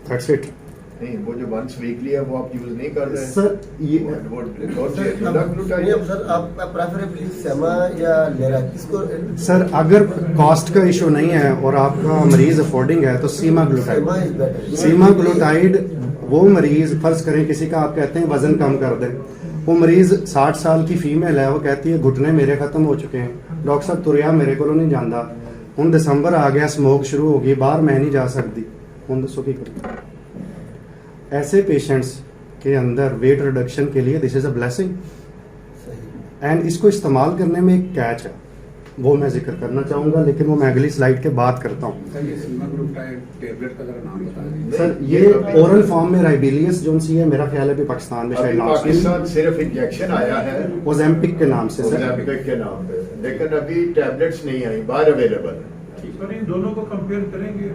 S1: दैट्स इट।
S2: नहीं, वो जो वंस वीकली है वो आप यूज नहीं कर रहे हैं
S1: सर ये
S2: वो
S4: सर आप प्रेफरेबली सेमा या लेरा किसको?
S1: सर अगर कॉस्ट का इशू नहीं है और आपका मरीज अफोर्डिंग है तो
S4: सेमा
S1: सीमाग्लूटाइड,
S4: इज बेटर।
S1: सीमाग्लूटाइड वो मरीज, फर्ज करें किसी का आप कहते हैं वजन कम कर दें, वो मरीज 60 साल की फीमेल है, वो कहती है घुटने मेरे खत्म हो चुके हैं, डॉक्टर साहब तुरिया मेरे को नहीं जाता, हूँ दिसंबर आ गया, स्मोक शुरू हो गई, बाहर मैं नहीं जा सकती, हूँ दसो की करूँ। ऐसे पेशेंट्स के अंदर वेट रिडक्शन के लिए this is a blessing, and इसको इस्तेमाल करने में एक कैच है, वो मैं जिक्र करना चाहूँगा, लेकिन वो मैं अगली स्लाइड के बाद करता हूँ।
S7: सर ये सीमाग्लूटाइड टैबलेट का जरा नाम बता दीजिए।
S1: सर ये ओरल फॉर्म में राइबेलियस जो सी है, मेरा ख्याल है भी पाकिस्तान में शायद लॉन्च
S2: पाकिस्तान सिर्फ इंजेक्शन आया है
S1: ओजेम्पिक के नाम से सर।
S2: ओजेम्पिक के नाम पे, लेकिन अभी टैबलेट्स नहीं आई, बाहर अवेलेबल है।
S6: सर इन दोनों को कंपेयर करेंगे,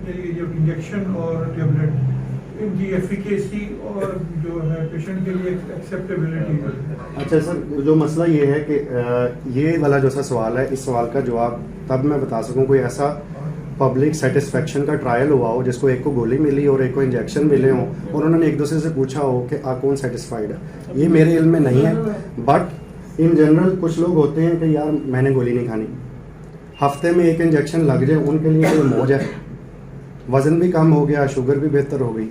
S6: ये जो इंजेक्शन और टेबलेट, इनकी एफिकेसी और जो है पेशेंट के लिए एक्सेप्टेबिलिटी।
S1: अच्छा सर, जो मसला ये है कि ये वाला जो सा सवाल है, इस सवाल का जवाब तब मैं बता सकूं कोई ऐसा पब्लिक सेटिस्फेक्शन का ट्रायल हुआ हो जिसको एक को गोली मिली और एक को इंजेक्शन मिले हों और उन्होंने एक दूसरे से पूछा हो कि आप कौन सेटिस्फाइड है। ये मेरे इल्म में नहीं है, बट इन जनरल कुछ लोग होते हैं कि यार मैंने गोली नहीं खानी, हफ्ते में एक इंजेक्शन लग जाए, उनके लिए कोई मौज है, वजन भी कम हो गया, शुगर भी बेहतर हो गई।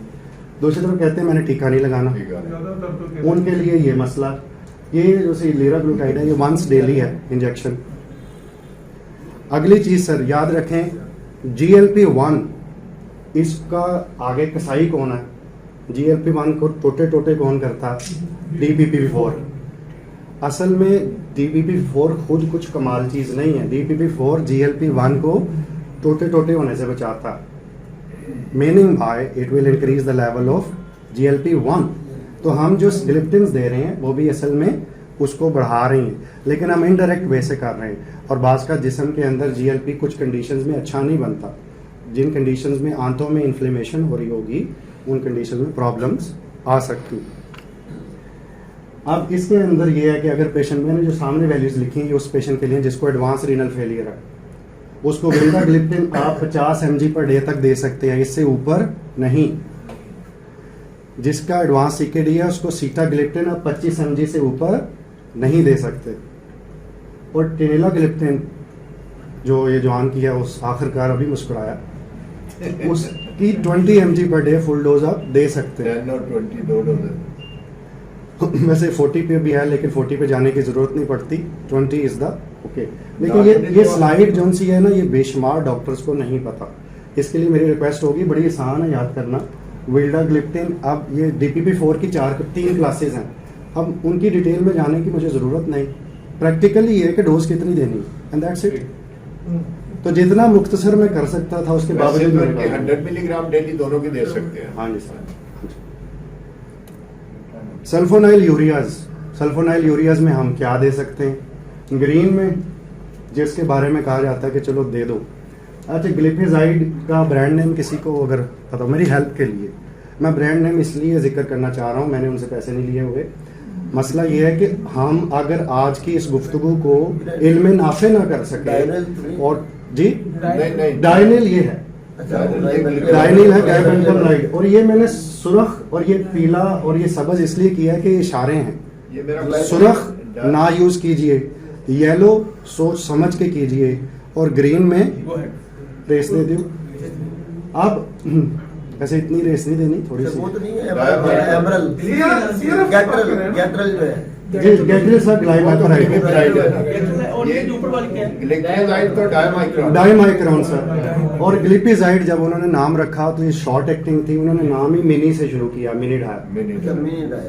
S1: दूसरी तरफ कहते हैं मैंने टीका नहीं लगाना,
S6: ज़्यादातर तो
S1: उनके लिए ये मसला। ये जो सी लीराग्लूटाइड है ये वंस डेली है इंजेक्शन। अगली चीज सर याद रखें, GLP-1 इसका आगे कसाई कौन है? GLP-1 को टोटे टोटे कौन करता है? DPP-4। असल में DPP-4 खुद कुछ कमाल चीज नहीं है, DPP-4 GLP-1 को टोटे टोटे होने से बचाता है, meaning bye it will increase the level of GLP-1। तो हम जो ग्लिप्टिन्स दे रहे हैं वो भी असल में उसको बढ़ा रही हैं, लेकिन हम इनडायरेक्ट वे से कर रहे हैं। और बाज़ का जिस्म के अंदर GLP कुछ कंडीशंस में अच्छा नहीं बनता, जिन कंडीशंस में आंतों में इन्फ्लेमेशन हो रही होगी उन कंडीशन में प्रॉब्लम्स आ सकती। अब इसके अंदर ये है कि अगर पेशेंट, मैंने जो सामने वैल्यूज लिखी हैं उस पेशेंट के लिए जिसको एडवांस रीनल फेलियर है, उसको विल्डाग्लिप्टिन आप 50 mg पर डे तक दे सकते हैं, इससे ऊपर नहीं। जिसका एडवांस CKD है उसको सीटाग्लिप्टिन आप 25 mg से ऊपर नहीं दे सकते। और टेनेलाग्लिप्टिन जो ये जवान किया उस आखिरकार अभी मुस्कुराया, उसकी 20 mg per day full dose आप दे सकते हैं।
S2: 10 और 20 दो डोज है।
S1: वैसे 40 पे भी है, लेकिन 40 पे जाने की जरूरत नहीं पड़ती, 20 इज द ओके। लेकिन ये स्लाइड जो सी है ना, ये बेशुमार डॉक्टर्स को नहीं पता, इसके लिए मेरी रिक्वेस्ट होगी, बड़ी आसान है याद करना। विल्डाग्लिप्टिन, अब ये DPP-4 की 3 क्लासेस हैं, अब उनकी डिटेल में जाने की मुझे ज़रूरत नहीं, प्रैक्टिकली ये है कि डोज कितनी देनी एंड दैट्स इट। तो जितना मुख्तसर में कर सकता था उसके बावजूद
S2: 100 मिलीग्राम डेली दोनों की दे सकते हैं।
S1: हाँ जी sir. Sulfonylureas, sulfonylureas में हम क्या दे सकते हैं? ग्रीन में जिसके बारे में कहा जाता है कि चलो दे दो। अच्छा, ग्लिपिजाइड का ब्रांड नेम किसी को अगर पता, मेरी हेल्प के लिए मैं ब्रांड नेम इसलिए जिक्र करना चाह रहा हूँ, मैंने उनसे पैसे नहीं लिए हुए। मसला ये है कि हम अगर आज की इस गुफ्तगू को इल्म नाफे ना कर सके, और जी
S2: नहीं
S1: डायनिल ये है, डायनिल है कैपेंटम लाइट, और ये मैंने सुरख और ये पीला और ये सबज इसलिए किया है कि ये इशारे हैं।
S2: ये मेरा
S1: सुरख ना यूज कीजिए, येलो सोच समझ के कीजिए, और ग्रीन में
S5: Go ahead.
S1: रेस दे दो आप। ऐसे इतनी रेस नहीं देनी, थोड़ी सी।
S4: वो तो नहीं है एमरल्ड गैट्रल जो है
S1: गेटरे सर ग्लाइमाइक्राइड,
S5: और ये जो ऊपर वाली क्या है?
S2: ग्लिक्राइड तो डायमाइक्रोन।
S1: डाइमाइक्रोन सर। और ग्लिपिजाइड जब उन्होंने नाम रखा तो ये शॉर्ट एक्टिंग थी, उन्होंने नाम ही मिनी से शुरू किया, मिनी डाय।
S4: जमीन है।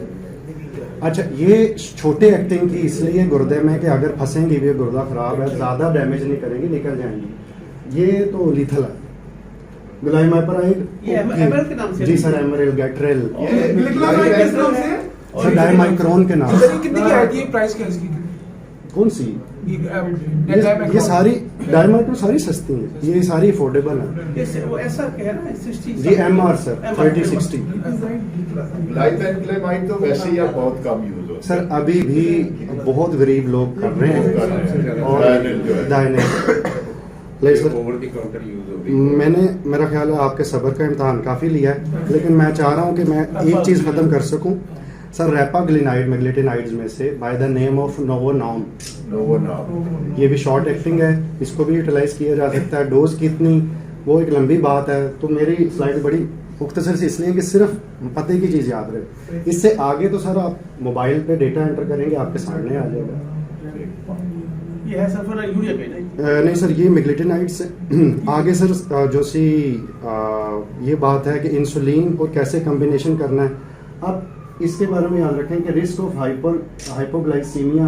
S1: अच्छा, ये छोटे एक्टिंग की इसलिए गुर्दे में कि अगर फंसेंगी भी, गुर्दा खराब है, ज्यादा डैमेज नहीं करेंगी, निकल जाएंगी। ये तो लीथल है ग्लाइमाइक्राइड।
S5: ये एमरल्ड के नाम से?
S1: जी सर, एमरल्ड, गैट्रेल
S8: ग्लिक्लामाइड किस नाम से?
S1: सर, डाइमाइक्रोन के नाम
S8: सर,
S1: से।
S8: ये कितनी की आती है, प्राइस क्या है इसकी?
S1: कौन सी? ये सारी डायमाइक्रोन सारी सस्ती हैं, ये सारी अफोर्डेबल है।
S5: ये वो ऐसा क्या है ना 60
S1: जी एमआर सर 3060।
S2: ग्लाइमाइड तो वैसे ही अब बहुत कम यूज होता है
S1: सर अभी भी बहुत गरीब लोग कर रहे हैं, और
S2: डायनिल जो है।
S1: डायनिल ले sir.
S7: Over the counter use हो रही है।
S1: मैंने, मेरा ख्याल है आपके सब्र का इम्तहान काफ़ी लिया है, लेकिन मैं चाह रहा हूँ कि मैं एक चीज़ ख़त्म कर सकूँ। सर, रेपाग्लिनाइड मेग्लेटिनाइड्स में से बाय द नेम ऑफ नोवोनाम, ये भी शॉर्ट एक्टिंग है, इसको भी यूटिलाइज किया जा सकता है। डोज कितनी, वो एक लंबी बात है, तो मेरी स्लाइड बड़ी मुख्तसर से इसलिए कि सिर्फ पते की चीज़ याद रहे। इससे आगे तो सर आप मोबाइल पे डेटा एंटर करेंगे, आपके सामने आ जाएगा।
S5: ये है सल्फर यूरिया पे नहीं?
S1: नहीं सर, ये मेग्लेटिनाइड से आगे सर जो सी ये बात है कि इंसुलिन और कैसे कॉम्बिनेशन करना है। आप इसके बारे में याद रखें कि रिस्क ऑफ हाइपोग्लाइसीमिया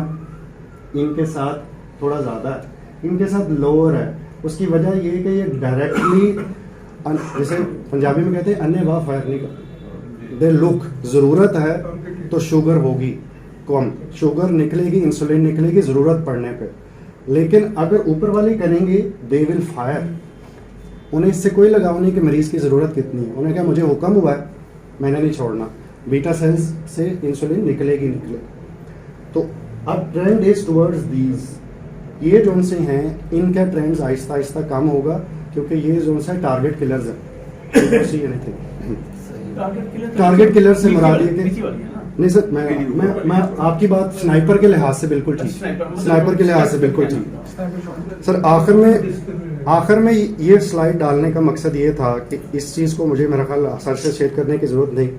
S1: इनके साथ थोड़ा ज़्यादा है, इनके साथ लोअर है। उसकी वजह ये है कि ये डायरेक्टली, जैसे पंजाबी में कहते हैं, अन्य वाह फायर नहीं करते। दे लुक, ज़रूरत है तो शुगर होगी कम, शुगर निकलेगी, इंसुलिन निकलेगी ज़रूरत पड़ने पे। लेकिन अगर ऊपर वाले करेंगे दे विल फायर, उन्हें इससे कोई लगाव नहीं कि मरीज़ की ज़रूरत कितनी है। उन्हें क्या, मुझे हुक्म हुआ है, मैंने नहीं छोड़ना, बीटा सेल्स से इंसुलिन निकलेगी निकले। तो अब ट्रेंड इज टुवर्ड्स दीज, ये जो से हैं इनका ट्रेंड्स आहिस्ता आहिस्ता कम होगा, क्योंकि ये जो है टारगेट किलर्स हैं। टारगेट किलर से मुराद ये कि नहीं सर, मैं आपकी बात स्नाइपर के लिहाज से बिल्कुल ठीक, स्नाइपर के लिहाज से बिल्कुल ठीक। सर आखिर में ये स्लाइड डालने का मकसद ये था कि इस चीज़ को मुझे मेरा ख्याल सर से शेयर करने की ज़रूरत नहीं।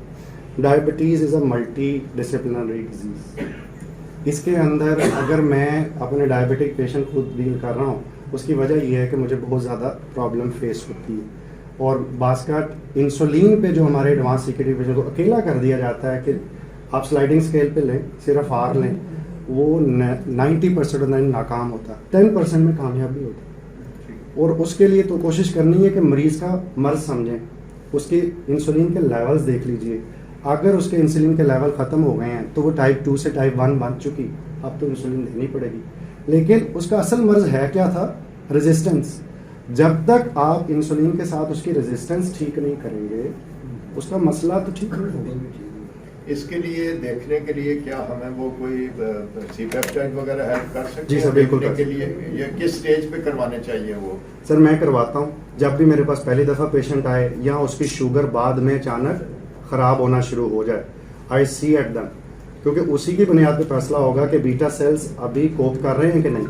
S1: Diabetes is a multi disciplinary disease. इसके अंदर अगर मैं अपने डायबिटिक पेशेंट खुद डील कर रहा हूँ, उसकी वजह यह है कि मुझे बहुत ज़्यादा प्रॉब्लम फेस होती है, और बास्केट इंसुलिन पे जो हमारे एडवांस सीकेडी पेशेंट को अकेला कर दिया जाता है कि आप स्लाइडिंग स्केल पे लें, सिर्फ आर लें, वो 90% नाकाम होता है, 10% में कामयाबी होती है। और उसके लिए तो कोशिश करनी है कि मरीज़ का मर्ज समझें, उसके इंसुलिन के लेवल्स देख लीजिए। अगर उसके इंसुलिन के लेवल ख़त्म हो गए हैं तो वो टाइप 2 से टाइप 1 बन चुकी, अब तो इंसुलिन देनी पड़ेगी। लेकिन उसका असल मर्ज है क्या था? रेजिस्टेंस। जब तक आप इंसुलिन के साथ उसकी रेजिस्टेंस ठीक नहीं करेंगे, उसका मसला तो ठीक नहीं होगा।
S2: इसके लिए देखने के लिए क्या हमें वो कोई सी पेप्टाइड वगैरह हेल्प कर सकते
S1: जी
S2: हैं?
S1: सर, बिल्कुल
S2: देखने
S1: कर
S2: के लिए ये किस स्टेज पे करवाने चाहिए वो?
S1: सर मैं करवाता हूँ, जब भी मेरे पास पहली दफ़ा पेशेंट आए या उसकी शुगर बाद में अचानक ख़राब होना शुरू हो जाए, आई सी एट दैम, क्योंकि उसी की बुनियाद पर फैसला होगा कि बीटा सेल्स अभी कोप कर रहे हैं कि नहीं।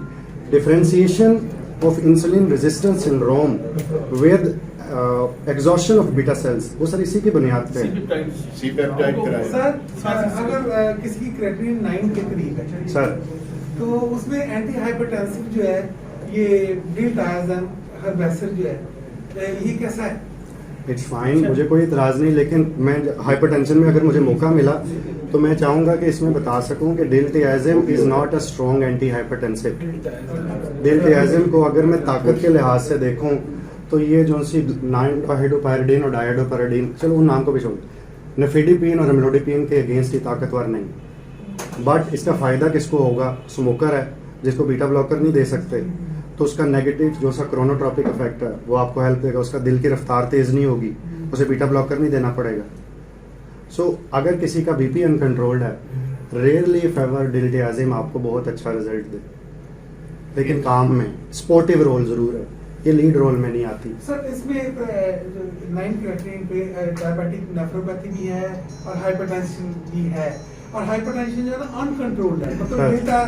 S1: Differentiation of insulin resistance syndrome with exhaustion of beta cells, वो सर इसी की बुनियाद पे है।
S2: सी पेप्टाइड कराएं।
S8: सर अगर किसी की क्रेटिनिन 9 के करीब है
S1: सर,
S8: तो उसमें एंटी हाइपरटेंसिव जो है, ये डिल्टायाज़म हर्बेसर जो है, ये कैसा है?
S1: इट्स फाइन, मुझे कोई इतराज़ नहीं, लेकिन मैं हाइपरटेंशन में अगर मुझे मौका मिला तो मैं चाहूँगा कि इसमें बता सकूँ कि diltiazem is not a strong antihypertensive. Diltiazem को अगर मैं ताकत के लिहाज से देखूँ तो ये जो सी 9-हाइड्रोपायरिडीन और डायहाइड्रोपायरिडीन, चलो उन नाम को भी छोड़, नेफिडिपिन और अम्लोडिपिन के अगेंस्ट ही ताकतवर नहीं। बट इसका फ़ायदा किसको होगा? स्मोकर है जिसको बीटा ब्लॉकर नहीं दे सकते, तो उसका नेगेटिव जो सा क्रोनोट्रॉपिक इफेक्ट है वो आपको हेल्प देगा, उसका दिल की रफ्तार तेज़ नहीं होगी, उसे बीटा ब्लॉकर नहीं देना पड़ेगा। सो अगर किसी का बीपी अनकंट्रोल्ड है, रेयरली फेवर डिल्टायाज़म आपको बहुत अच्छा रिजल्ट दे, लेकिन काम में स्पोर्टिव रोल ज़रूर है। ये लीड रोल में नहीं आती।
S8: सर इसमें 9 क्राइटेरियन पे डायबिटिक नेफ्रोपैथी भी है और हाइपरटेंशन भी है, और हाइपरटेंशन जो है ना अनकंट्रोल्ड है, मतलब
S1: हाँ।
S8: लेता है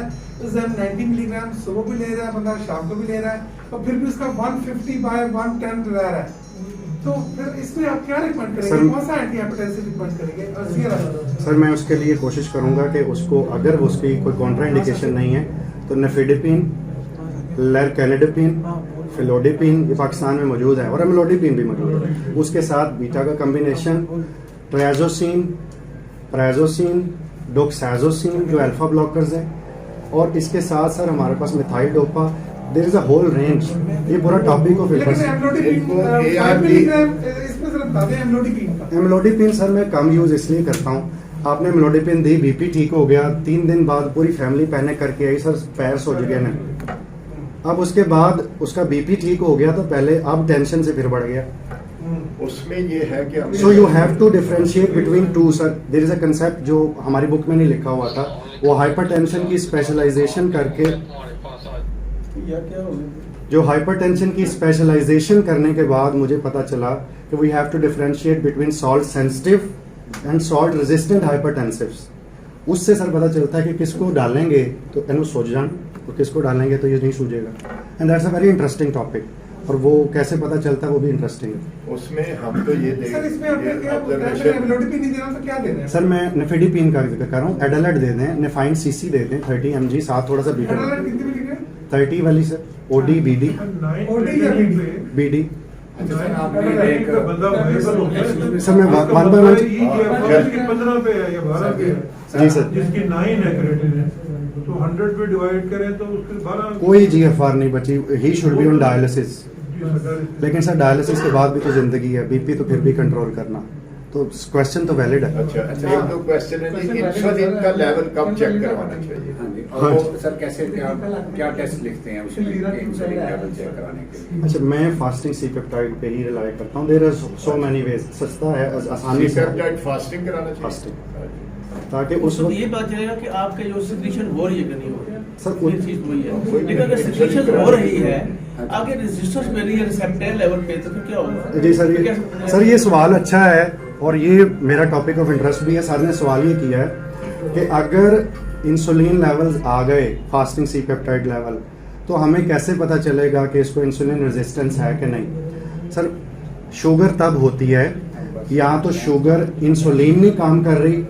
S8: 90 मिलीग्राम सुबह भी ले रहा है बंदा, शाम को भी ले रहा है, और फिर भी उसका 150/110 रह रहा है। तो फिर इसमें आप क्या रिकमेंड करेंगे,
S1: सर-
S8: कौन सा एंटी हाइपरटेंसिव रिकमेंड करेंगे? और सीएरा
S1: सर मैं उसके लिए कोशिश करूंगा कि उसको, अगर उसकी कोई कॉन्ट्राइंडिकेशन नहीं है तो नेफिडिपिन, लरकेनिडिपिन, फिलोडिपिन ये पाकिस्तान में मौजूद है, और एमलोडिपिन भी मौजूद है। उसके साथ बीटा का कम्बिनेशन, प्राइजोसिन, डोक्साजोसिन जो अल्फा ब्लॉकर्स हैं, और इसके साथ सर हमारे पास methyldopa, there is a whole range. ये पूरा टॉपिक ऑफ
S8: लेकिन
S1: इंटरेस्ट।
S8: एमलोडिपिन
S2: इनको
S8: 5
S2: ARB
S8: मिलीग्राम इसमें सिर्फ बता दें एमलोडिपिन का।
S1: एमलोडिपिन सर मैं कम यूज इसलिए करता हूँ, आपने एमलोडिपिन दी, बीपी ठीक हो गया, 3 दिन बाद पूरी फैमिली पैनिक करके आई, सर पैर सूज गए ना। अब उसके बाद उसका बीपी ठीक हो गया तो पहले अब टेंशन से फिर बढ़ गया।
S2: उसमें ये है कि हमने-
S1: so you have to differentiate between two sir. There is a concept जो हमारी बुक में नहीं लिखा हुआ था, वो हाइपरटेंशन की स्पेशलाइजेशन करके,
S5: या क्या हो गया?
S1: जो हाइपरटेंशन की स्पेशलाइजेशन करने के बाद मुझे पता चला कि we have to differentiate between salt sensitive and salt resistant hypertensives. उससे सर पता चलता है कि किसको डालेंगे तो एनो सूझ जान, और किसको डालेंगे तो ये नहीं सूझेगा। And that's a very interesting topic, और वो कैसे पता चलता है वो भी इंटरेस्टिंग है।
S2: उसमें हम तो ये
S8: सर इसमें आपने क्या
S2: ऑब्जर्वेशन
S8: एमलोडिपिन नहीं देना तो क्या देना है?
S1: सर मैं नेफिडिपिन का जिक्र कर रहा हूँ, एडालेट दे दें, नेफाइन सीसी दे दें 30 mg, साथ थोड़ा सा बीटा
S8: एड्रेनालिन कितने मिलीग्राम?
S1: 30 वाली सर, ओडी बीडी,
S8: ओडी या बीडी?
S1: बीडी।
S7: अच्छा सर, आपने एक
S6: बंदा वायबल होता है।
S1: सर, मैं
S6: उसका
S1: 1 by 1
S6: मतलब ये जिसकी 15 पे है या 12 पे है,
S1: जी सर,
S6: जिसकी 9 है क्राइटेरियन, तो 100 पे डिवाइड करें तो उसके 12
S1: कोई जीएफआर नहीं बची, he should be on dialysis. लेकिन सर डायलिसिस के बाद भी तो जिंदगी है, बीपी तो फिर भी कंट्रोल करना, तो क्वेश्चन तो वैलिड है।
S2: अच्छा एक तो क्वेश्चन है कि इंसुलिन का लेवल कब चेक करवाना चाहिए?
S7: हाँ जी,
S1: हाँ
S7: और
S1: जी।
S7: वो सर कैसे क्या टेस्ट लिखते हैं उसके लिए इंसुलिन लेवल चेक कराने के लिए?
S1: अच्छा, मैं फास्टिंग सी पेप्टाइड पे ही रिलाई करता हूँ। There are so many ways, सस्ता है, आसानी से
S2: पेप्टाइड फास्टिंग कराना चाहिए।
S1: फास्टिंग, ताकि उस
S5: तो
S1: वक्त
S5: ये बात चलेगा कि आपके जो सिक्रीशन हो रही है कि नहीं हो रही है,
S1: सर,
S5: ये चीज वही है। लेकिन अगर सिक्रीशन हो रही है, आगे रेजिस्टेंस में रही है रिसेप्टर लेवल पे, तो फिर क्या होगा?
S1: जी सर, सर ये सवाल अच्छा है, और ये मेरा टॉपिक ऑफ इंटरेस्ट भी है। सर ने सवाल ये किया है कि अगर इंसुलिन लेवल्स आ गए, फास्टिंग सी पेप्टाइड लेवल, तो हमें कैसे पता चलेगा कि इसको इंसुलिन रेजिस्टेंस है कि नहीं? सर शुगर तब होती है या तो शुगर इंसुलिन नहीं काम कर रही,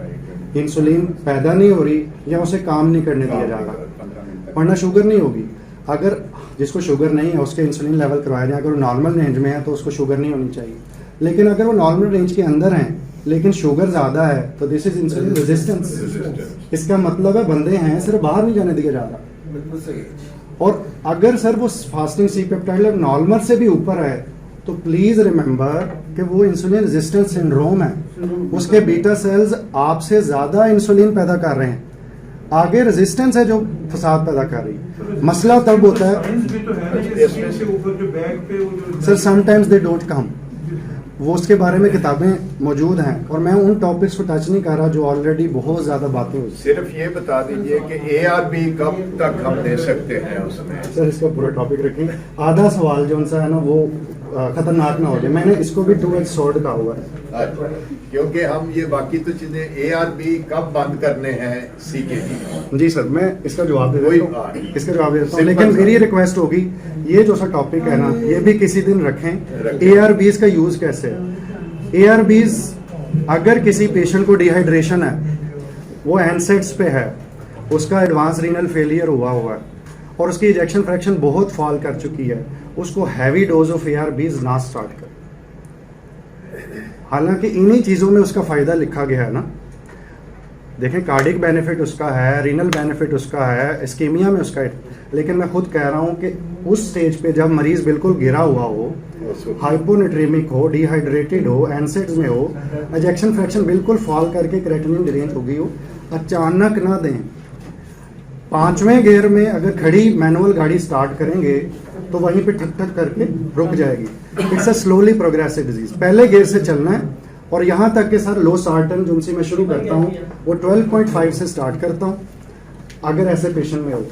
S1: इंसुलिन पैदा नहीं हो रही, या उसे काम नहीं करने दिया जा रहा,
S7: 15 मिनट तक।
S1: वरना शुगर नहीं होगी। अगर जिसको शुगर नहीं है उसके इंसुलिन लेवल करवाया जाए, अगर वो नॉर्मल रेंज में है तो उसको शुगर नहीं होनी चाहिए। लेकिन अगर वो नॉर्मल रेंज के अंदर है लेकिन शुगर ज्यादा है तो दिस इज इंसुलिन रेजिस्टेंस। इसका मतलब है बंदे हैं, सिर्फ बाहर नहीं जाने दिया जा रहा।
S4: बिल्कुल सही।
S1: और अगर सर वो fasting C peptide level normal से भी ऊपर है तो प्लीज रिमेंबर कि वो इंसुलिन रेजिस्टेंस सिंड्रोम है। उसके बीटा सेल्स आपसे ज्यादा इंसुलिन पैदा कर रहे हैं, आगे रेजिस्टेंस है जो फसाद पैदा कर रही है। मसला तब होता है
S6: साइंस भी तो है ना, ये स्क्रीन के ऊपर जो बैग पे वो जो
S1: sir, sometimes they don't come, वो उसके बारे में किताबें मौजूद हैं, और मैं उन टॉपिक्स को टच नहीं कर रहा जो ऑलरेडी बहुत ज्यादा बातें हो।
S2: सिर्फ ये बता दीजिए कि ARB कब तक हम दे सकते हैं उसमें?
S1: सर इसका पूरा टॉपिक रखेंगे, आधा सवाल जो सा है ना वो खतरनाक ना हो जाए। मैंने इसको भी 2 sword कहा हुआ है।
S2: अच्छा, क्योंकि हम ये बाकी तो चीजें ARB कब बंद करने हैं CKD।
S1: जी सर, मैं इसका जवाब दे
S2: कोई-
S1: देता हूँ, इसका जवाब दे देता हूँ,
S2: सिंपल
S1: लेकिन
S2: सा।
S1: मेरी रिक्वेस्ट होगी ये जो सा टॉपिक है ना ये भी किसी दिन रखें। ARBs का यूज कैसे है? ARBs अगर किसी पेशेंट को डिहाइड्रेशन है, वो एनसेट्स पे है, उसका एडवांस रीनल फेलियर हुआ है और उसकी इजेक्शन फ्रैक्शन बहुत फॉल कर चुकी है, उसको हैवी डोज ऑफ ARBs ना स्टार्ट कर। हालांकि इन्हीं चीज़ों में उसका फ़ायदा लिखा गया है ना, देखें कार्डिक बेनिफिट उसका है, रीनल बेनिफिट उसका है, इस्कीमिया में उसका है, लेकिन मैं खुद कह रहा हूँ कि उस स्टेज पे जब मरीज बिल्कुल गिरा हुआ हो, हाइपोनेट्रेमिक हो, डिहाइड्रेटेड हो, एनसेट्स में हो, एजेक्शन फ्रैक्शन बिल्कुल फॉल करके क्रेटिनिन रेंज हो गई हो, अचानक ना दें। 5वें गियर में अगर खड़ी मैनुअल गाड़ी स्टार्ट करेंगे तो वहीं पे ठक ठक करके रुक जाएगी। It's a slowly progressive disease. पहले गियर से चलना है, और यहाँ तक कि सर लो सार्टन जो उनसे मैं शुरू करता हूँ वो 12.5 से स्टार्ट करता हूँ, अगर ऐसे पेशेंट में हो,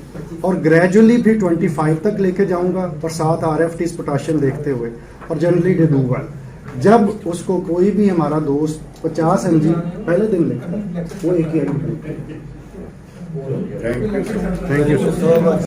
S1: और ग्रेजुअली फिर 25 तक लेके जाऊंगा और 7 RFTs पोटाशियम देखते हुए, और जनरली डे डू वेल। जब उसको कोई भी हमारा दोस्त 50 mg पहले दिन लेता है, वो एक ही
S2: thank you
S1: thank you sir.